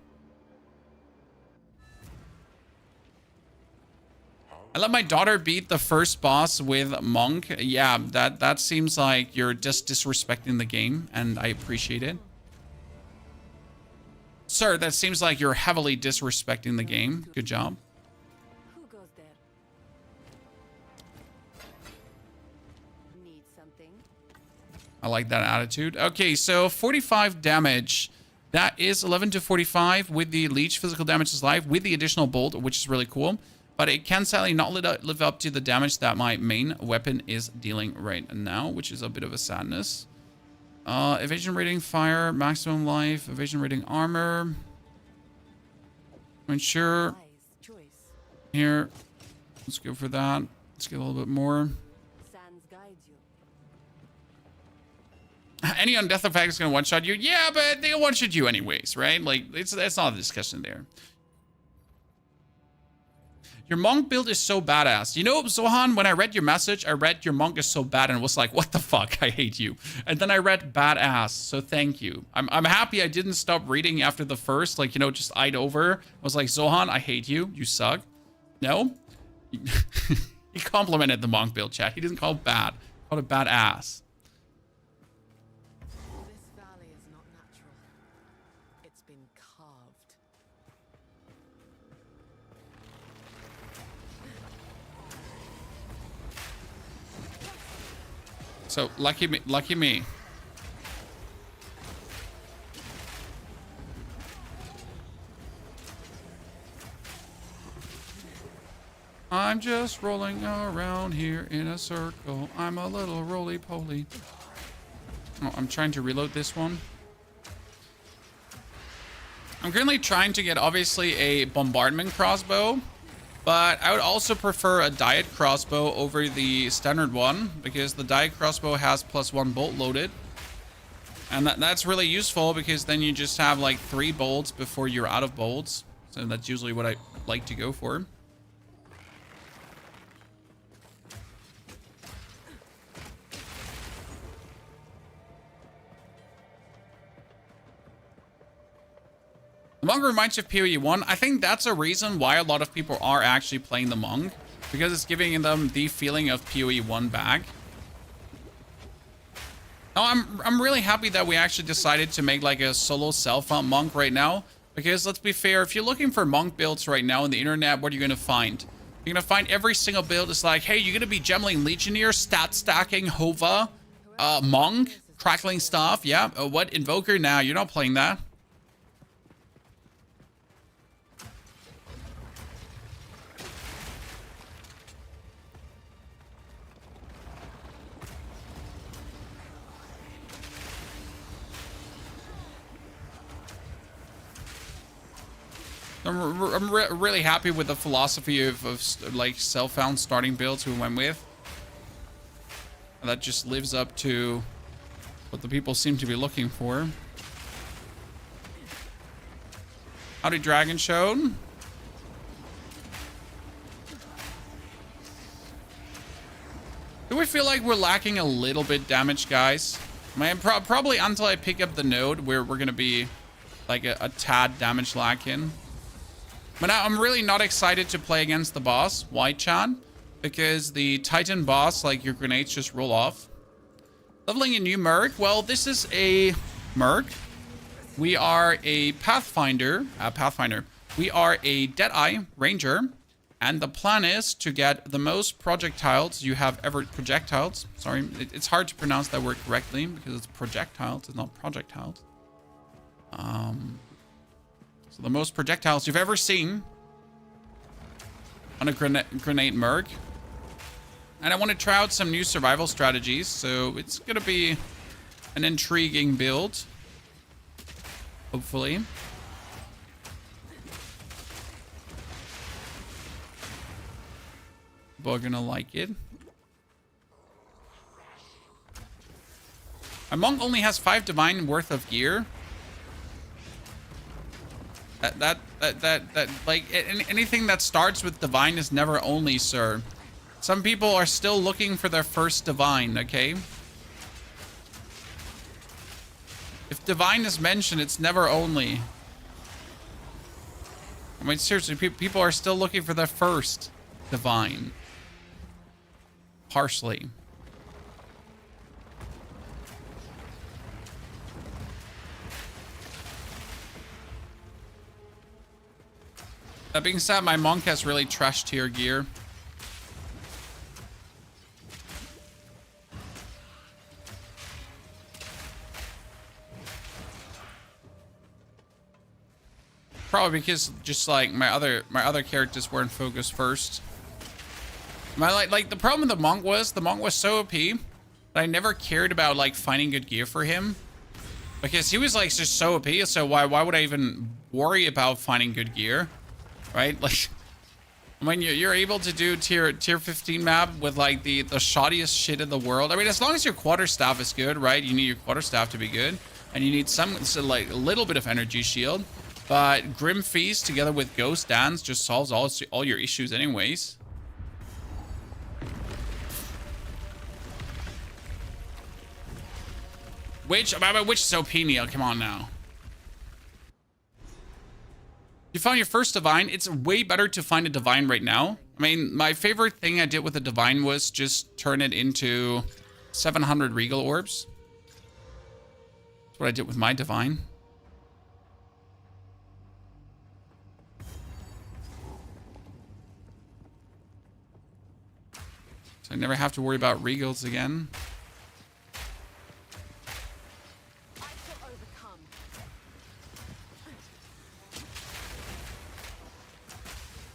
I let my daughter beat the first boss with Monk. Yeah, that seems like you're just disrespecting the game, and I appreciate it. Sir, that seems like you're heavily disrespecting the game. Good job. Who goes there? Need something? I like that attitude. Okay, so 45 damage. That is 11 to 45 with the leech. Physical damage is live with the additional bolt, which is really cool. But it can sadly not live up to the damage that my main weapon is dealing right now, which is a bit of a sadness. Evasion rating fire, maximum life, evasion rating armor. Ensure. Here. Let's go for that. Let's get a little bit more. Sans guides you. Any undeath effect is going to one-shot you. Yeah, but they one-shot you anyways, right? Like, it's not a discussion there. Your monk build is so badass. You know, Zohan, when I read your message, I read your monk is so bad and was like, what the fuck? I hate you. And then I read badass. So thank you. I'm happy I didn't stop reading after the first, like, you know, just eyed over. I was like, Zohan, I hate you. You suck. No? He complimented the monk build, chat. He didn't call it bad. He called it badass. This valley is not natural. It's been carved. So lucky me, lucky me. I'm just rolling around here in a circle. I'm a little roly-poly. Oh, I'm trying to reload this one. I'm currently trying to get, obviously, a bombardment crossbow. But I would also prefer a diet crossbow over the standard one, because the diet crossbow has +1 bolt loaded. And that's really useful, because then you just have like 3 bolts before you're out of bolts. So that's usually what I like to go for. The Monk reminds you of PoE 1. I think that's a reason why a lot of people are actually playing the Monk, because it's giving them the feeling of PoE 1 back. No, I'm really happy that we actually decided to make like a solo self-found Monk right now, because let's be fair, if you're looking for Monk builds right now on the internet, what are you going to find? You're going to find every single build is like, hey, you're going to be Gemling Legionnaire, stat stacking, Hova, Monk, crackling stuff. Yeah, what? Invoker? Nah, you're not playing that. I'm really happy with the philosophy of like self-found starting builds we went with. And that just lives up to what the people seem to be looking for. Howdy, Dragon Showed. Do we feel like we're lacking a little bit damage, guys? I mean, probably until I pick up the node, where we're gonna be like a tad damage lacking. But now I'm really not excited to play against the boss. Why, Chad? Because the Titan boss, like, your grenades just roll off. Leveling a new Merc. Well, this is a Merc. We are a Pathfinder. We are a Deadeye Ranger. And the plan is to get the most projectiles you have ever... Projectiles. Sorry. It's hard to pronounce that word correctly because it's projectiles. It's not projectiles. So the most projectiles you've ever seen on a grenade Merc. And I want to try out some new survival strategies. So it's going to be an intriguing build. Hopefully. People are going to like it. My Monk only has 5 divine worth of gear. That like anything that starts with divine is never only, sir. Some people are still looking for their first divine, okay? If divine is mentioned, it's never only. I mean, seriously, people are still looking for their first divine. Harshly. That being said, my Monk has really trash tier gear. Probably because just like my other characters weren't focused first. Like the problem with the Monk was so OP that I never cared about like finding good gear for him. Because he was like just so OP, so why would I even worry about finding good gear? Right? Like, I mean, you're able to do tier 15 map with like the shoddiest shit in the world. I mean, as long as your quarterstaff is good, right? You need your quarterstaff to be good, and you need like a little bit of energy shield. But Grim Feast together with Ghost Dance just solves all your issues, anyways. Which is OP, Neil? Come on now. You found your first divine. It's way better to find a divine right now. I mean, my favorite thing I did with a divine was just turn it into 700 regal orbs. That's what I did with my divine. So I never have to worry about regals again.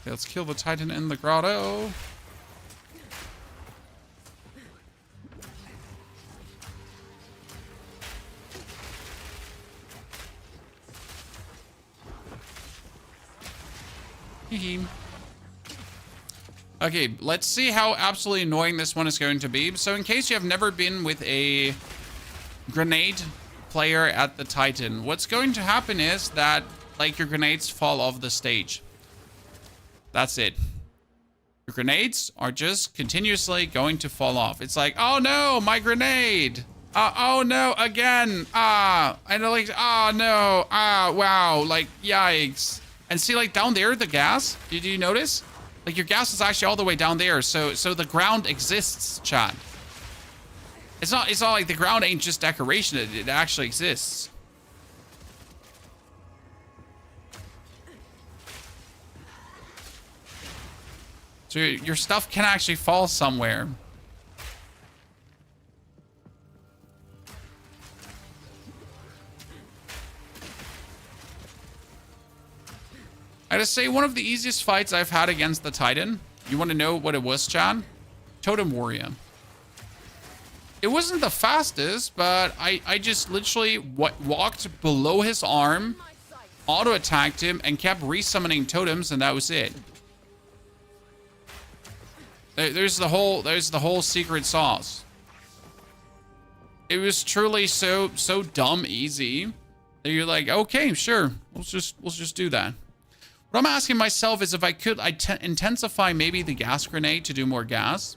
Okay, let's kill the Titan in the grotto. Okay, let's see how absolutely annoying this one is going to be. So in case you have never been with a grenade player at the Titan, what's going to happen is that like your grenades fall off the stage. That's it. Your grenades are just continuously going to fall off. It's like, oh no, my grenade. Oh no, again. And like, oh no. Wow. Like, yikes. And see, like down there, the gas. Did you notice? Like your gas is actually all the way down there. So the ground exists, chat. It's not like the ground ain't just decoration. It actually exists. So your stuff can actually fall somewhere. I just say one of the easiest fights I've had against the Titan. You want to know what it was, Chan? Totem Warrior. It wasn't the fastest, but I just literally walked below his arm, auto-attacked him, and kept resummoning totems, and that was it. There's the whole secret sauce. It was truly so dumb easy that you're like, okay, sure, let's just do that. What I'm asking myself is if I could intensify maybe the gas grenade to do more gas.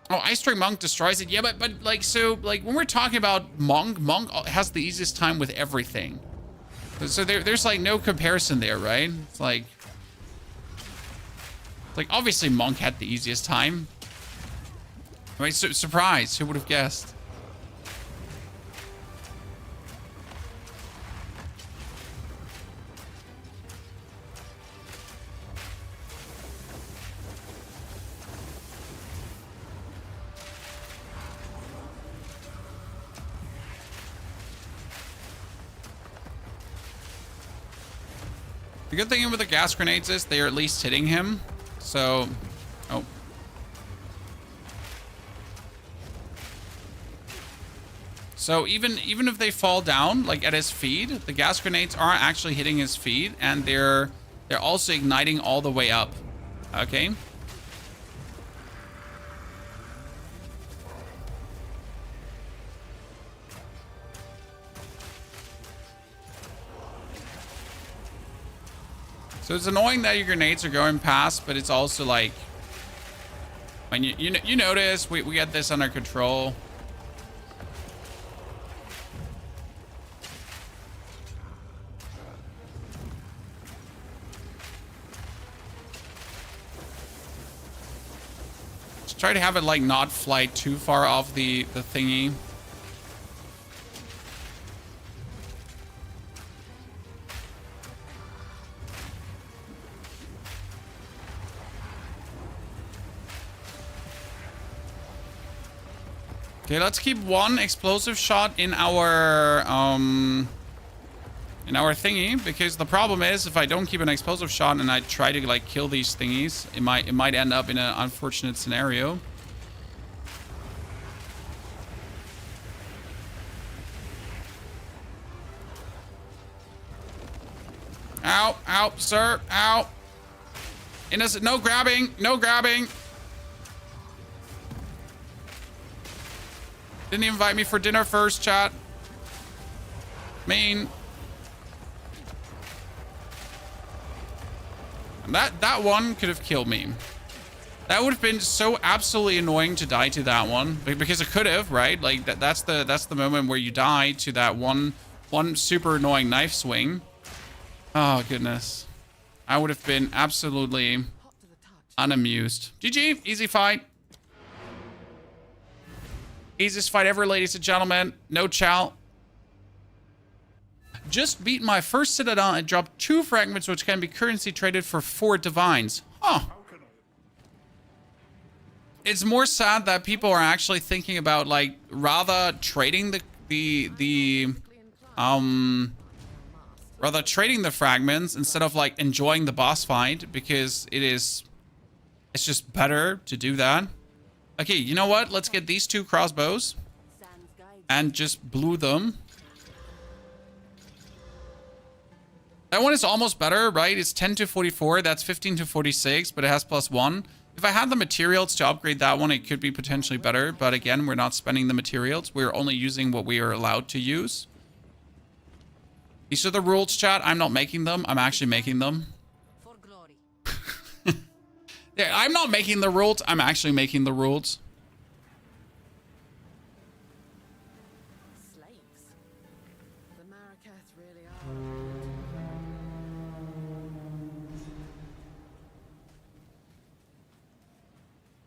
Oh, Ice Strike Monk destroys it. Yeah, but like, so like when we're talking about Monk has the easiest time with everything. So there's like no comparison there, right? It's like obviously Monk had the easiest time. Right? So, surprise, who would have guessed? The good thing with the gas grenades is they are at least hitting him. So, oh. So even if they fall down, like at his feet, the gas grenades are actually hitting his feet, and they're also igniting all the way up. Okay. So it's annoying that your grenades are going past, but it's also like when you notice we get this under control. Just try to have it like not fly too far off the thingy. Okay, let's keep one explosive shot in our thingy, because the problem is if I don't keep an explosive shot and I try to like kill these thingies, it might end up in an unfortunate scenario. Ow, ow, sir, ow. Innocent, no grabbing, no grabbing. Didn't invite me for dinner first, chat. Mean. And that one could have killed me. That would have been so absolutely annoying to die to that one, because it could have, right? Like that's the moment where you die to that one super annoying knife swing. Oh goodness, I would have been absolutely unamused. GG, easy fight. Easiest fight ever, ladies and gentlemen. No chow. Just beat my first Citadel and dropped 2 fragments, which can be currency traded for 4 divines. Huh. It's more sad that people are actually thinking about like rather trading the fragments instead of like enjoying the boss fight, because it's just better to do that. Okay, you know what? Let's get these 2 crossbows and just blue them. That one is almost better, right? It's 10 to 44. That's 15 to 46, but it has +1. If I had the materials to upgrade that one, it could be potentially better. But again, we're not spending the materials. We're only using what we are allowed to use. These are the rules, chat. I'm not making them. I'm actually making them. For glory. Yeah, I'm not making the rules. I'm actually making the rules. Slaves. The Marraketh really are.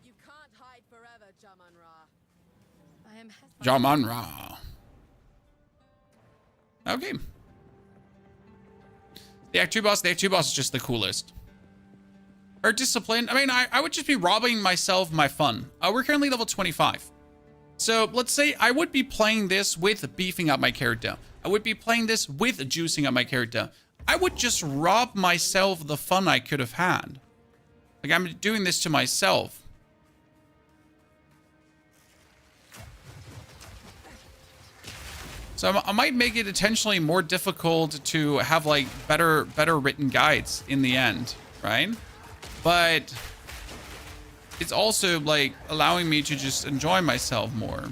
You can't hide forever, Jaman-Ra. I am Jaman-Ra. Okay. The Act 2 boss. The Act 2 boss is just the coolest. Or discipline. I mean, I would just be robbing myself my fun. We're currently level 25. So let's say I would be playing this with beefing up my character. I would be playing this with juicing up my character. I would just rob myself the fun I could have had. Like, I'm doing this to myself. So I might make it intentionally more difficult to have like better written guides in the end, right? But it's also like allowing me to just enjoy myself more.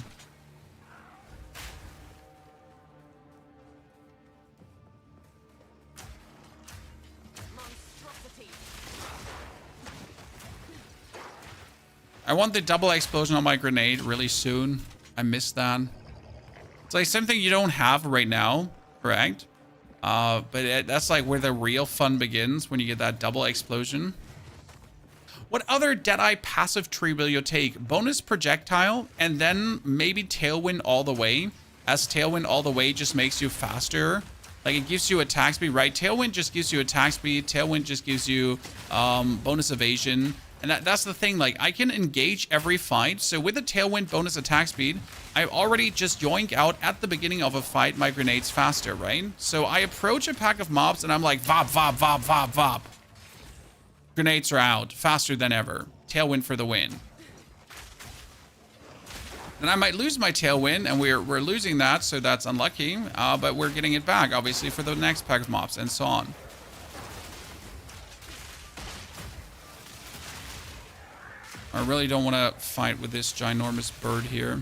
Monstrosity. I want the double explosion on my grenade really soon. I miss that. It's like something you don't have right now, correct? But that's like where the real fun begins, when you get that double explosion. What other Deadeye passive tree will you take? Bonus projectile and then maybe Tailwind all the way, as Tailwind all the way just makes you faster. Like, it gives you attack speed, right? Tailwind just gives you attack speed. Tailwind just gives you bonus evasion. And that's the thing, like, I can engage every fight. So with a Tailwind bonus attack speed, I already just yoink out at the beginning of a fight my grenades faster, right? So I approach a pack of mobs and I'm like, vop, vop, vop, vop, vop. Grenades are out faster than ever. Tailwind for the win. And I might lose my Tailwind, and we're losing that, so that's unlucky. But we're getting it back, obviously, for the next pack of mobs, and so on. I really don't want to fight with this ginormous bird here.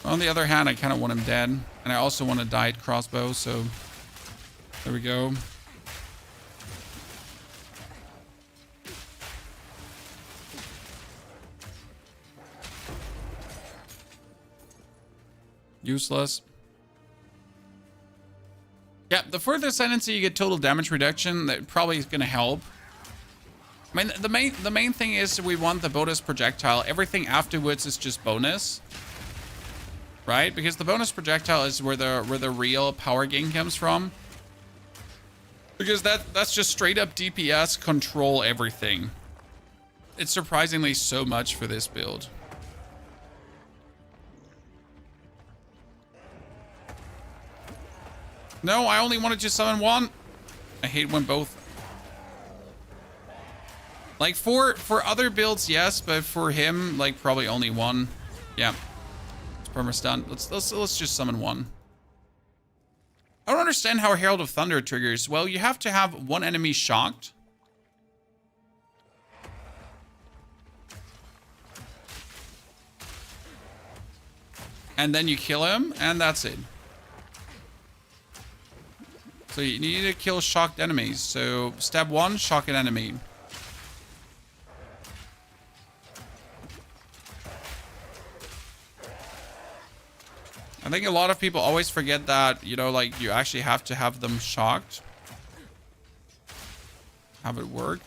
On the other hand, I kind of want him dead. And I also want to die at crossbow, so there we go. Useless. Yeah, the further Ascendency you get total damage reduction, that probably is going to help. I mean, the main thing is we want the bonus projectile. Everything afterwards is just bonus. Right? Because the bonus projectile is where the real power gain comes from. Because that's just straight up DPS control everything. It's surprisingly so much for this build. No, I only wanted to summon one. I hate when both. Like for other builds, yes, but for him, like probably only one. Yeah. Perma-stun. Let's just summon one. I don't understand how Herald of Thunder triggers. Well, you have to have one enemy shocked. And then you kill him, and that's it. So you need to kill shocked enemies. So step 1, shock an enemy. I think a lot of people always forget that, you know, like, you actually have to have them shocked. Have it work.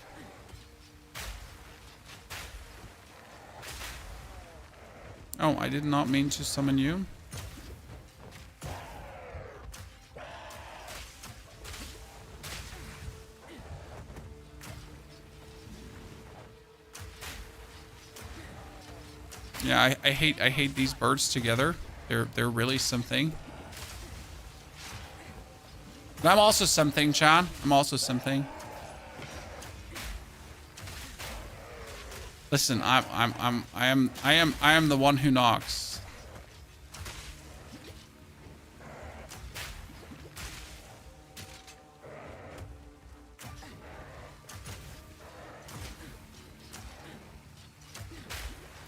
Oh, I did not mean to summon you. Yeah, I hate these birds together. They're really something. But I'm also something, Chan. I'm also something. Listen, I am the one who knocks.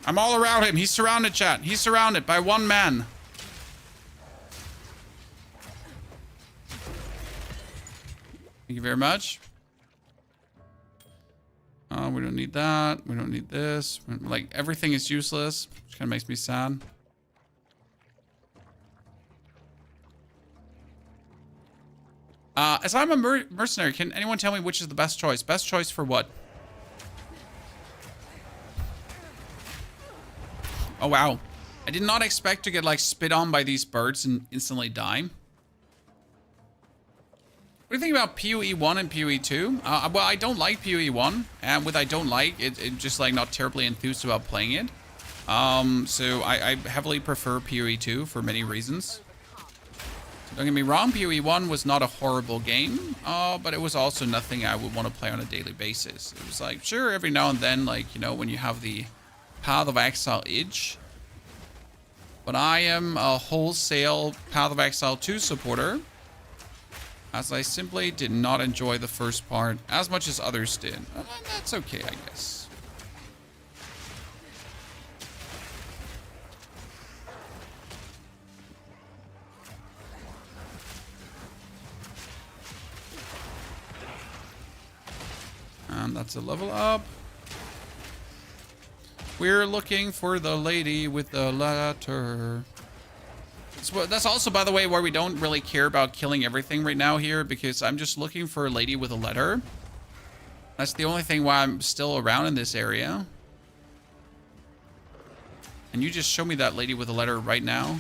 I'm all around him. He's surrounded, chat. He's surrounded by one man. Thank you very much. We don't need that. We don't need this. Like, everything is useless, which kind of makes me sad. As I'm a mercenary, can anyone tell me which is the best choice? Best choice for what? Oh, wow. I did not expect to get, like, spit on by these birds and instantly die. What do you think about PoE 1 and PoE 2? Well, I don't like PoE 1. And with I don't like, it just, like, not terribly enthused about playing it. So I heavily prefer PoE 2 for many reasons. Don't get me wrong, PoE 1 was not a horrible game, but it was also nothing I would want to play on a daily basis. It was like, sure, every now and then, like, you know, when you have the Path of Exile itch. But I am a wholesale Path of Exile 2 supporter, as I simply did not enjoy the first part as much as others did. That's okay, I guess. And that's a level up. We're looking for the lady with the letter. That's also, by the way, where we don't really care about killing everything right now here, because I'm just looking for a lady with a letter. That's the only thing why I'm still around in this area. And you just show me that lady with a letter right now.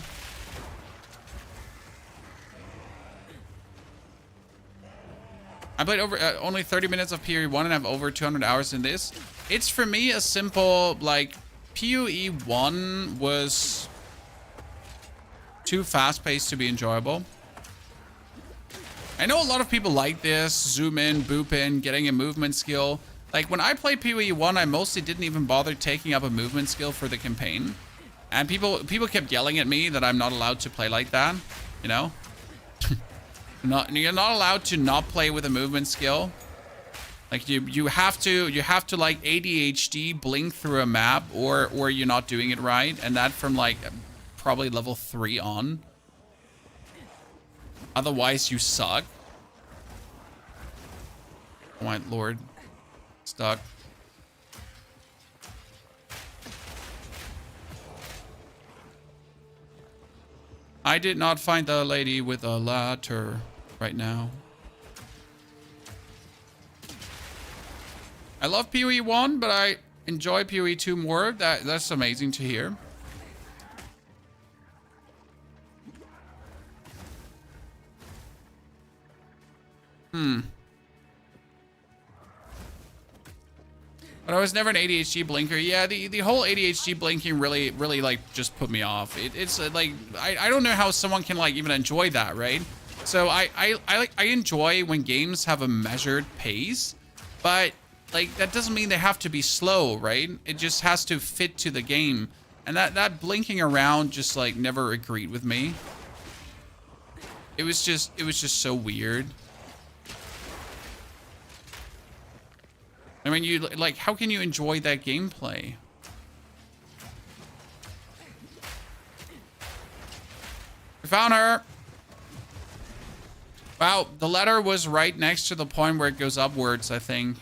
I played over only 30 minutes of PoE 1 and have over 200 hours in this. It's for me a simple, like, PoE 1 was too fast-paced to be enjoyable. I know a lot of people like this, zoom in, boop in, getting a movement skill. Like, when I played PoE 1, I mostly didn't even bother taking up a movement skill for the campaign. And people kept yelling at me that I'm not allowed to play like that, you know? You're not allowed to not play with a movement skill. Like, you have to like ADHD blink through a map, or you're not doing it right, and that from like probably level 3 on. Otherwise you suck. Oh my lord. Stuck. I did not find the lady with a ladder right now. I love PoE 1, but I enjoy PoE 2 more. That's amazing to hear. But I was never an ADHD blinker. Yeah, the whole ADHD blinking really like just put me off. It's like I don't know how someone can like even enjoy that, right? So I enjoy when games have a measured pace, but like that doesn't mean they have to be slow, right? It just has to fit to the game. And that blinking around just like never agreed with me. It was just so weird. I mean, you like, how can you enjoy that gameplay? We found her. Wow, the letter was right next to the point where it goes upwards, I think.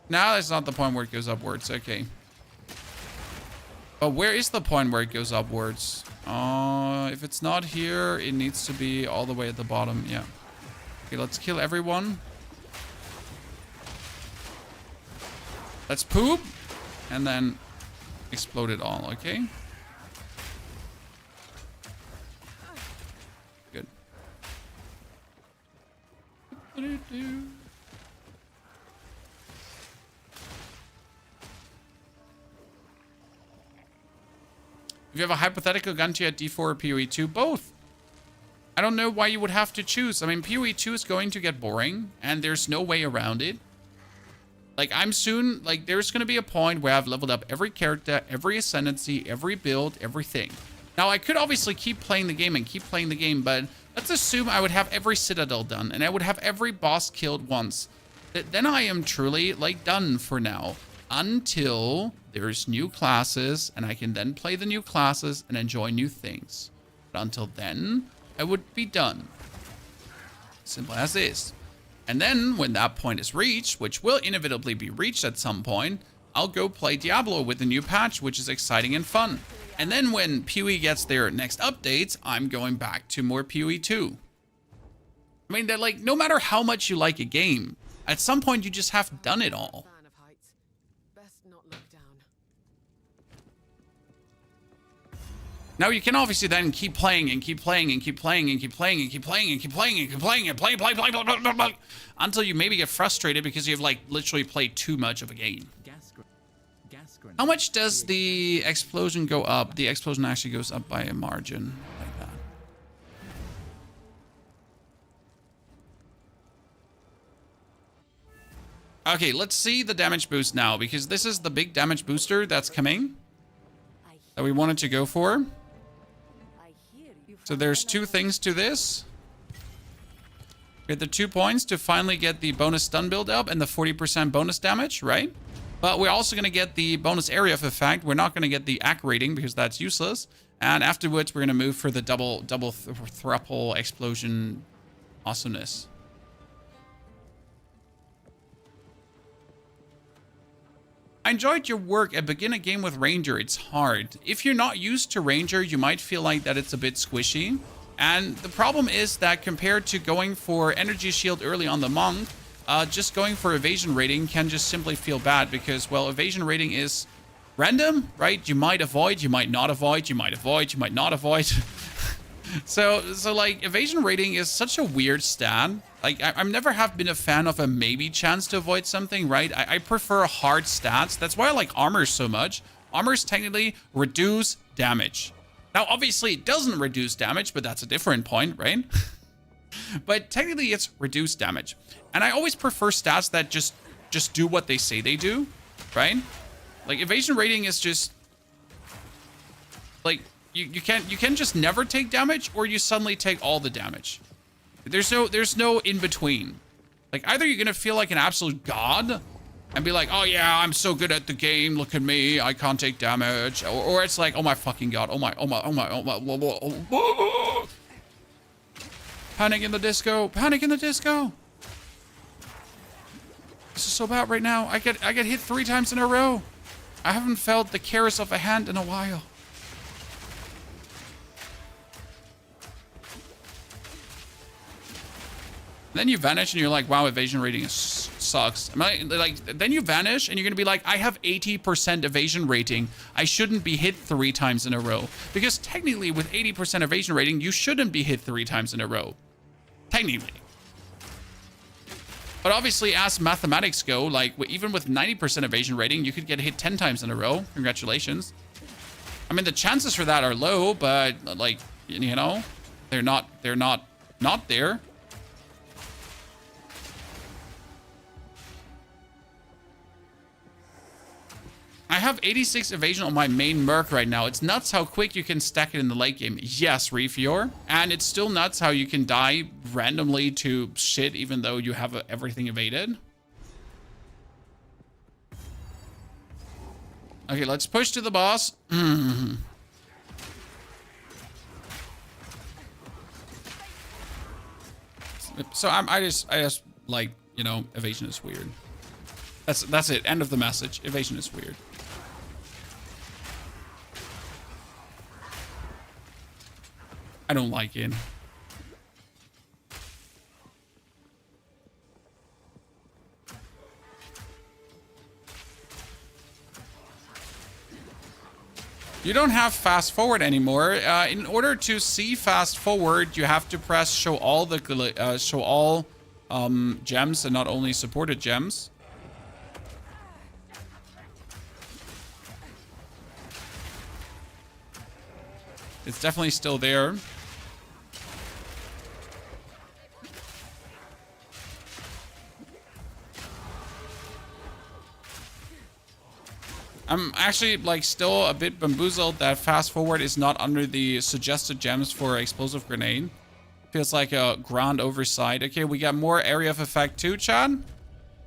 No, that's not the point where it goes upwards. Okay. But where is the point where it goes upwards? If it's not here, it needs to be all the way at the bottom. Yeah. Okay, let's kill everyone. Let's poop, and then explode it all, okay? Good. If you have a hypothetical Gunty at D4 or PoE 2, both. I don't know why you would have to choose. I mean, PoE 2 is going to get boring, and there's no way around it. Like, I'm soon, like, there's going to be a point where I've leveled up every character, every Ascendency, every build, everything. Now, I could obviously keep playing the game and keep playing the game, but let's assume I would have every Citadel done, and I would have every boss killed once. Then I am truly, like, done for now. Until there's new classes, and I can then play the new classes and enjoy new things. But until then, I would be done. Simple as is. And then when that point is reached, which will inevitably be reached at some point, I'll go play Diablo with the new patch, which is exciting and fun. And then when PoE gets their next updates, I'm going back to more PoE 2. I mean, they're like, no matter how much you like a game, at some point you just have done it all. Fan of heights. Best not look down. Now you can obviously then keep playing and keep playing and keep playing and keep playing and keep playing and keep playing and keep playing and play until you maybe get frustrated because you've like literally played too much of a game. How much does the explosion go up? The explosion actually goes up by a margin like that. Okay, let's see the damage boost now, because this is the big damage booster that's coming that we wanted to go for. So there's two things to this. We had the 2 points to finally get the bonus stun build up and the 40% bonus damage, right? But we're also going to get the bonus area of effect. We're not going to get the AC rating because that's useless. And afterwards, we're going to move for the double thruple explosion awesomeness. I enjoyed your work at begin a game with Ranger. It's hard. If you're not used to Ranger, you might feel like that it's a bit squishy. And the problem is that compared to going for energy shield early on the monk, just going for evasion rating can just simply feel bad because, well, evasion rating is random, right? You might avoid, you might not avoid, you might avoid, you might not avoid. So like evasion rating is such a weird stat. Like I've never have been a fan of a maybe chance to avoid something, right? I prefer hard stats. That's why I like armor so much. Armors technically reduce damage. Now, obviously it doesn't reduce damage, but that's a different point, right? But technically it's reduced damage. And I always prefer stats that just do what they say they do, right? Like evasion rating is just like you can just never take damage, or you suddenly take all the damage. There's no in between. Like either you're gonna feel like an absolute god and be like, oh yeah, I'm so good at the game, look at me, I can't take damage, or it's like, oh my fucking god, oh my. Panic in the disco, panic in the disco. This is so bad right now. I get hit 3 times in a row. I haven't felt the caress of a hand in a while. Then you vanish and you're like, wow, evasion rating sucks. Then you vanish and you're gonna be like, I have 80% evasion rating. I shouldn't be hit 3 times in a row. Because technically with 80% evasion rating, you shouldn't be hit 3 times in a row. Technically. But obviously as mathematics go, like even with 90% evasion rating, you could get hit 10 times in a row. Congratulations. I mean, the chances for that are low, but like, you know, they're not there. I have 86 evasion on my main Merc right now. It's nuts how quick you can stack it in the late game. Yes, Refior. And it's still nuts how you can die randomly to shit even though you have everything evaded. Okay, let's push to the boss. So I just like, you know, evasion is weird. That's it. End of the message. Evasion is weird. I don't like it. You don't have fast forward anymore. In order to see fast forward, you have to press show all gems and not only supported gems. It's definitely still there. I'm actually like still a bit bamboozled that fast forward is not under the suggested gems for explosive grenade. Feels like a grand oversight. Okay, we got more area of effect too, Chad.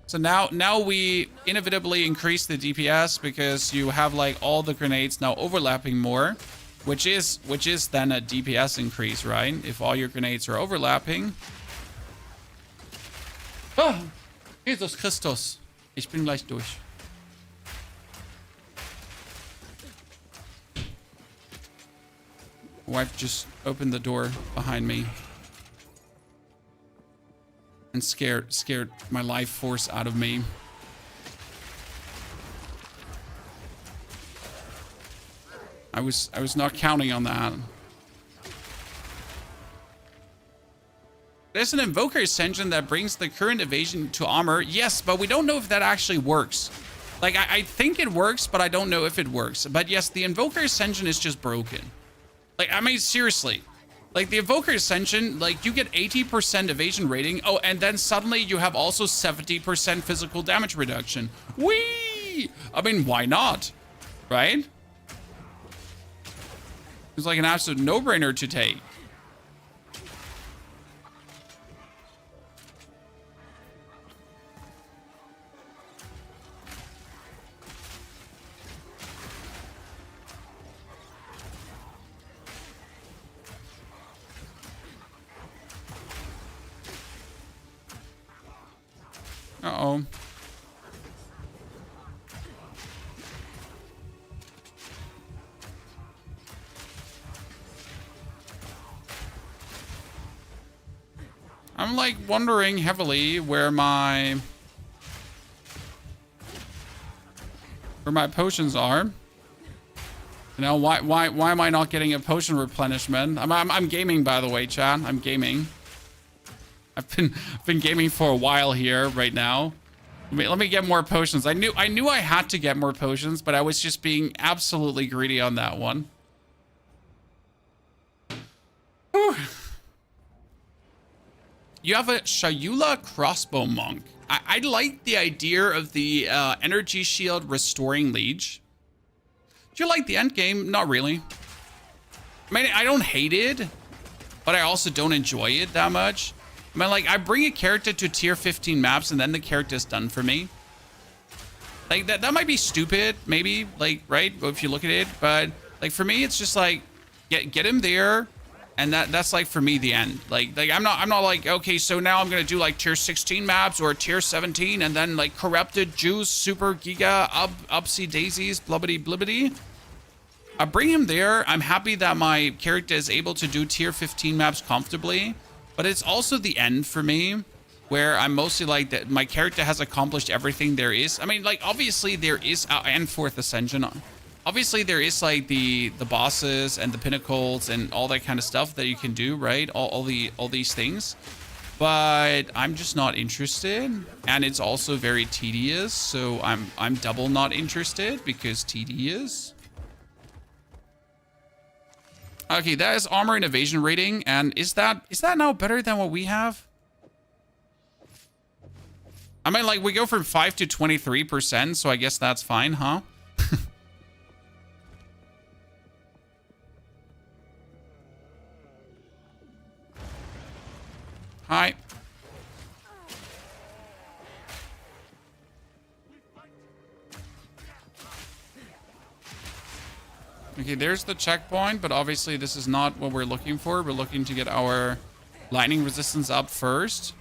So now we inevitably increase the DPS because you have like all the grenades now overlapping more, which is then a DPS increase, right? If all your grenades are overlapping. Oh, Jesus Christus. Ich bin gleich durch. Wife just opened the door behind me and scared my life force out of me. I was not counting on that. There's an Invoker Ascension that brings the current evasion to armor. Yes, but we don't know if that actually works. Like, I think it works, but I don't know if it works. But yes, the Invoker Ascension is just broken. Like, I mean, seriously. Like, the Invoker Ascension, like, you get 80% evasion rating. Oh, and then suddenly you have also 70% physical damage reduction. Whee! I mean, why not? Right? It's like an absolute no-brainer to take. Uh-oh. I'm like wondering heavily where my potions are. You know, why am I not getting a potion replenishment? I'm gaming, by the way, chat. I'm gaming. I've been gaming for a while here right now. Let me get more potions. I knew I had to get more potions, but I was just being absolutely greedy on that one. Whew. You have a Shayula crossbow monk. I like the idea of the energy shield restoring liege. Do you like the end game? Not really. I mean, I don't hate it, but I also don't enjoy it that much. I mean, like, I bring a character to tier 15 maps and then the character's done for me. Like, that might be stupid, maybe, like, right? If you look at it, but, like, for me, it's just like, get him there, and that's like, for me, the end. Like, I'm not like, okay, so now I'm gonna do, like, tier 16 maps or tier 17, and then, like, corrupted, juice, super, giga, upsy daisies, blubbity blibbity. I bring him there. I'm happy that my character is able to do tier 15 maps comfortably. But it's also the end for me, where I'm mostly like that my character has accomplished everything there is. I mean, like, obviously there is, and 4th Ascension. Obviously there is like the bosses and the pinnacles and all that kind of stuff that you can do, right? All these things. But I'm just not interested. And it's also very tedious. So I'm double not interested because tedious. Okay, that is armor and evasion rating, and is that now better than what we have? I mean, like, we go from 5 to 23%, so I guess that's fine, huh? Hi. Okay, there's the checkpoint, but obviously this is not what we're looking for. We're looking to get our lightning resistance up first.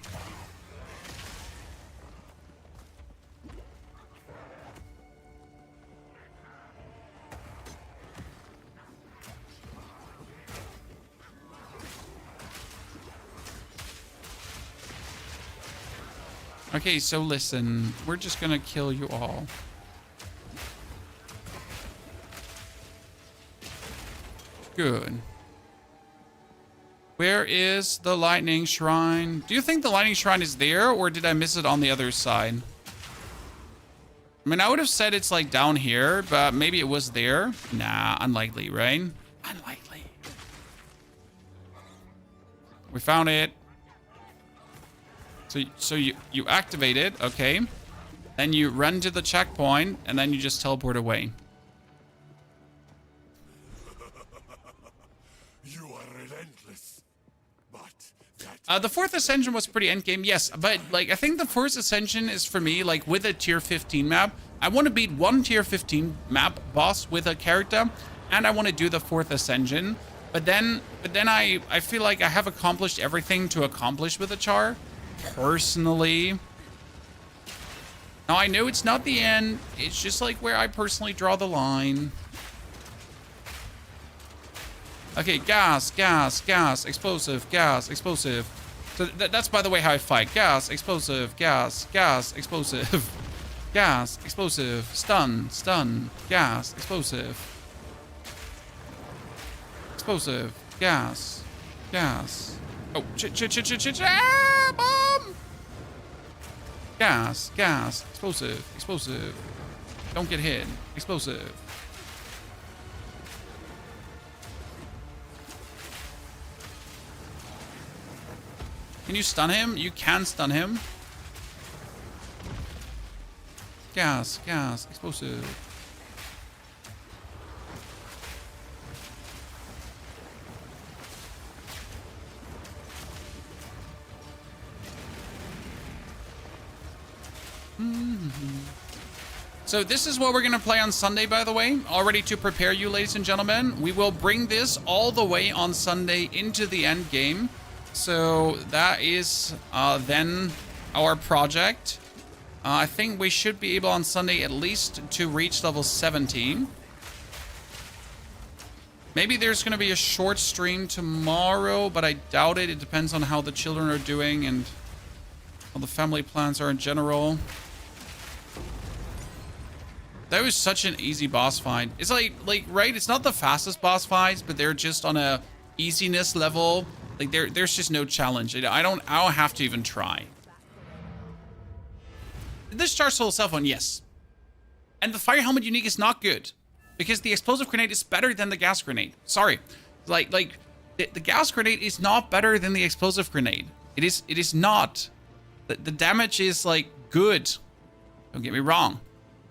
Okay, so listen, we're just gonna kill you all. Good. Where is the lightning shrine? Do you think the lightning shrine is there, or did I miss it on the other side? I mean, I would have said it's like down here, but maybe it was there. Nah, unlikely, right? Unlikely. We found it. So you activate it, okay. Then you run to the checkpoint, and then you just teleport away. You are relentless, but The 4th Ascension was pretty endgame, yes. But, like, I think the 4th Ascension is, for me, like, with a tier 15 map. I want to beat one tier 15 map boss with a character. And I want to do the 4th Ascension. But then I feel like I have accomplished everything to accomplish with a char. Personally. Now, I know it's not the end. It's just, like, where I personally draw the line. Okay, gas, gas, gas, explosive, gas, explosive. So that's, by the way, how I fight. Gas, explosive, gas, gas, explosive. Gas, explosive, stun, stun, gas, explosive. Explosive, gas, gas. Oh, ah, bomb! Gas, gas, explosive, explosive. Don't get hit, explosive. Can you stun him? You can stun him. Gas, gas, explosive. So this is what we're going to play on Sunday, by the way. Already to prepare you, ladies and gentlemen. We will bring this all the way on Sunday into the end game. So that is then our project. I think we should be able on Sunday at least to reach level 17. Maybe there's going to be a short stream tomorrow, but I doubt it. It depends on how the children are doing and how the family plans are in general. That was such an easy boss fight. It's like right? It's not the fastest boss fights, but they're just on a easiness level. Like there's just no challenge. I don't have to even try. Did this charge soul cell phone? Yes. And the fire helmet unique is not good because the explosive grenade is better than the gas grenade. Sorry, like the gas grenade is not better than the explosive grenade. It is not. The damage is like good. Don't get me wrong.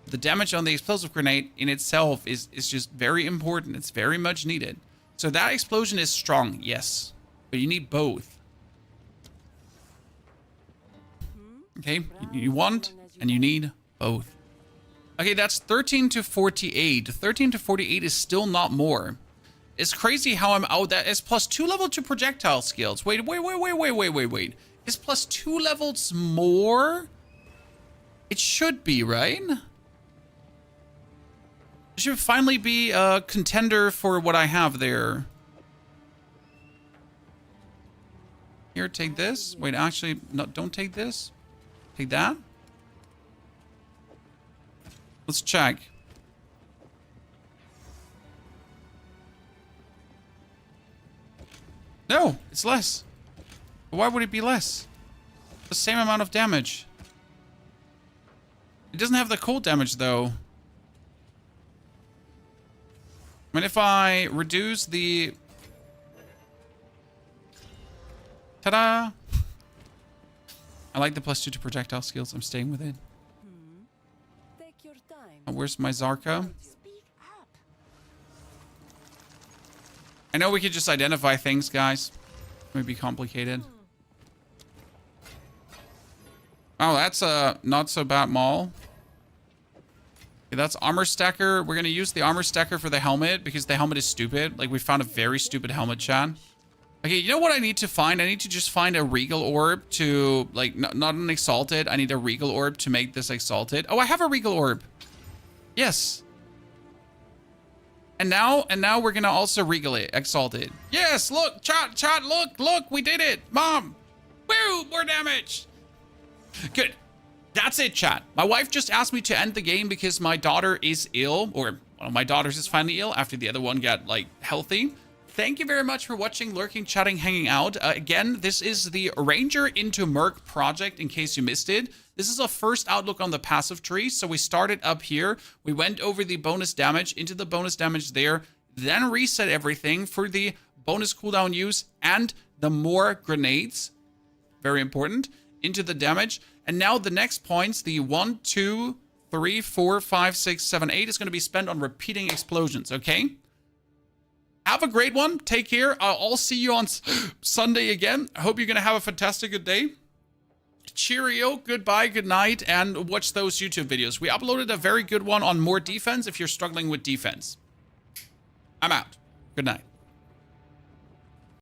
The damage on the explosive grenade in itself is just very important. It's very much needed. So that explosion is strong, yes. But you need both. Okay, you want and you need both. Okay, that's 13 to 48. 13 to 48 is still not more. It's crazy how I'm out. That is plus 2 level to projectile skills. Wait. Is plus 2 levels more? It should be, right? It should finally be a contender for what I have there. Here, take this. Wait, actually, no, don't take this. Take that. Let's check. No, it's less. Why would it be less? The same amount of damage. It doesn't have the cold damage, though. I mean, if I reduce the... Ta-da! I like the plus 2 to projectile skills. I'm staying with it. Take your time. Oh, where's my Zarka? Speak up. I know we could just identify things, guys. It may be complicated. Oh, that's a not so bad mall. Okay, that's armor stacker. We're gonna use the armor stacker for the helmet because the helmet is stupid. Like, we found a very stupid helmet, chat. Okay, you know what I need to find? I need to just find a regal orb to, like, not an exalted. I need a regal orb to make this exalted. Oh, I have a regal orb. Yes. And now we're gonna also regal it, exalted. Yes, look, chat, look, we did it. Mom. Woo, more damage. Good. That's it, chat. My wife just asked me to end the game because my daughter is ill, or one of my daughters is finally ill after the other one got, like, healthy. Thank you very much for watching, lurking, chatting, hanging out. Again, this is the Ranger into Merc project, in case you missed it. This is a first outlook on the passive tree. So we started up here. We went over the bonus damage, into the bonus damage there, then reset everything for the bonus cooldown use and the more grenades. Very important. Into the damage. And now the next points, the 1, 2, 3, 4, 5, 6, 7, 8 is going to be spent on repeating explosions, okay? Have a great one. Take care. I'll see you on Sunday again. I hope you're going to have a fantastic good day. Cheerio, goodbye, good night, and watch those YouTube videos. We uploaded a very good one on more defense if you're struggling with defense. I'm out. Good night.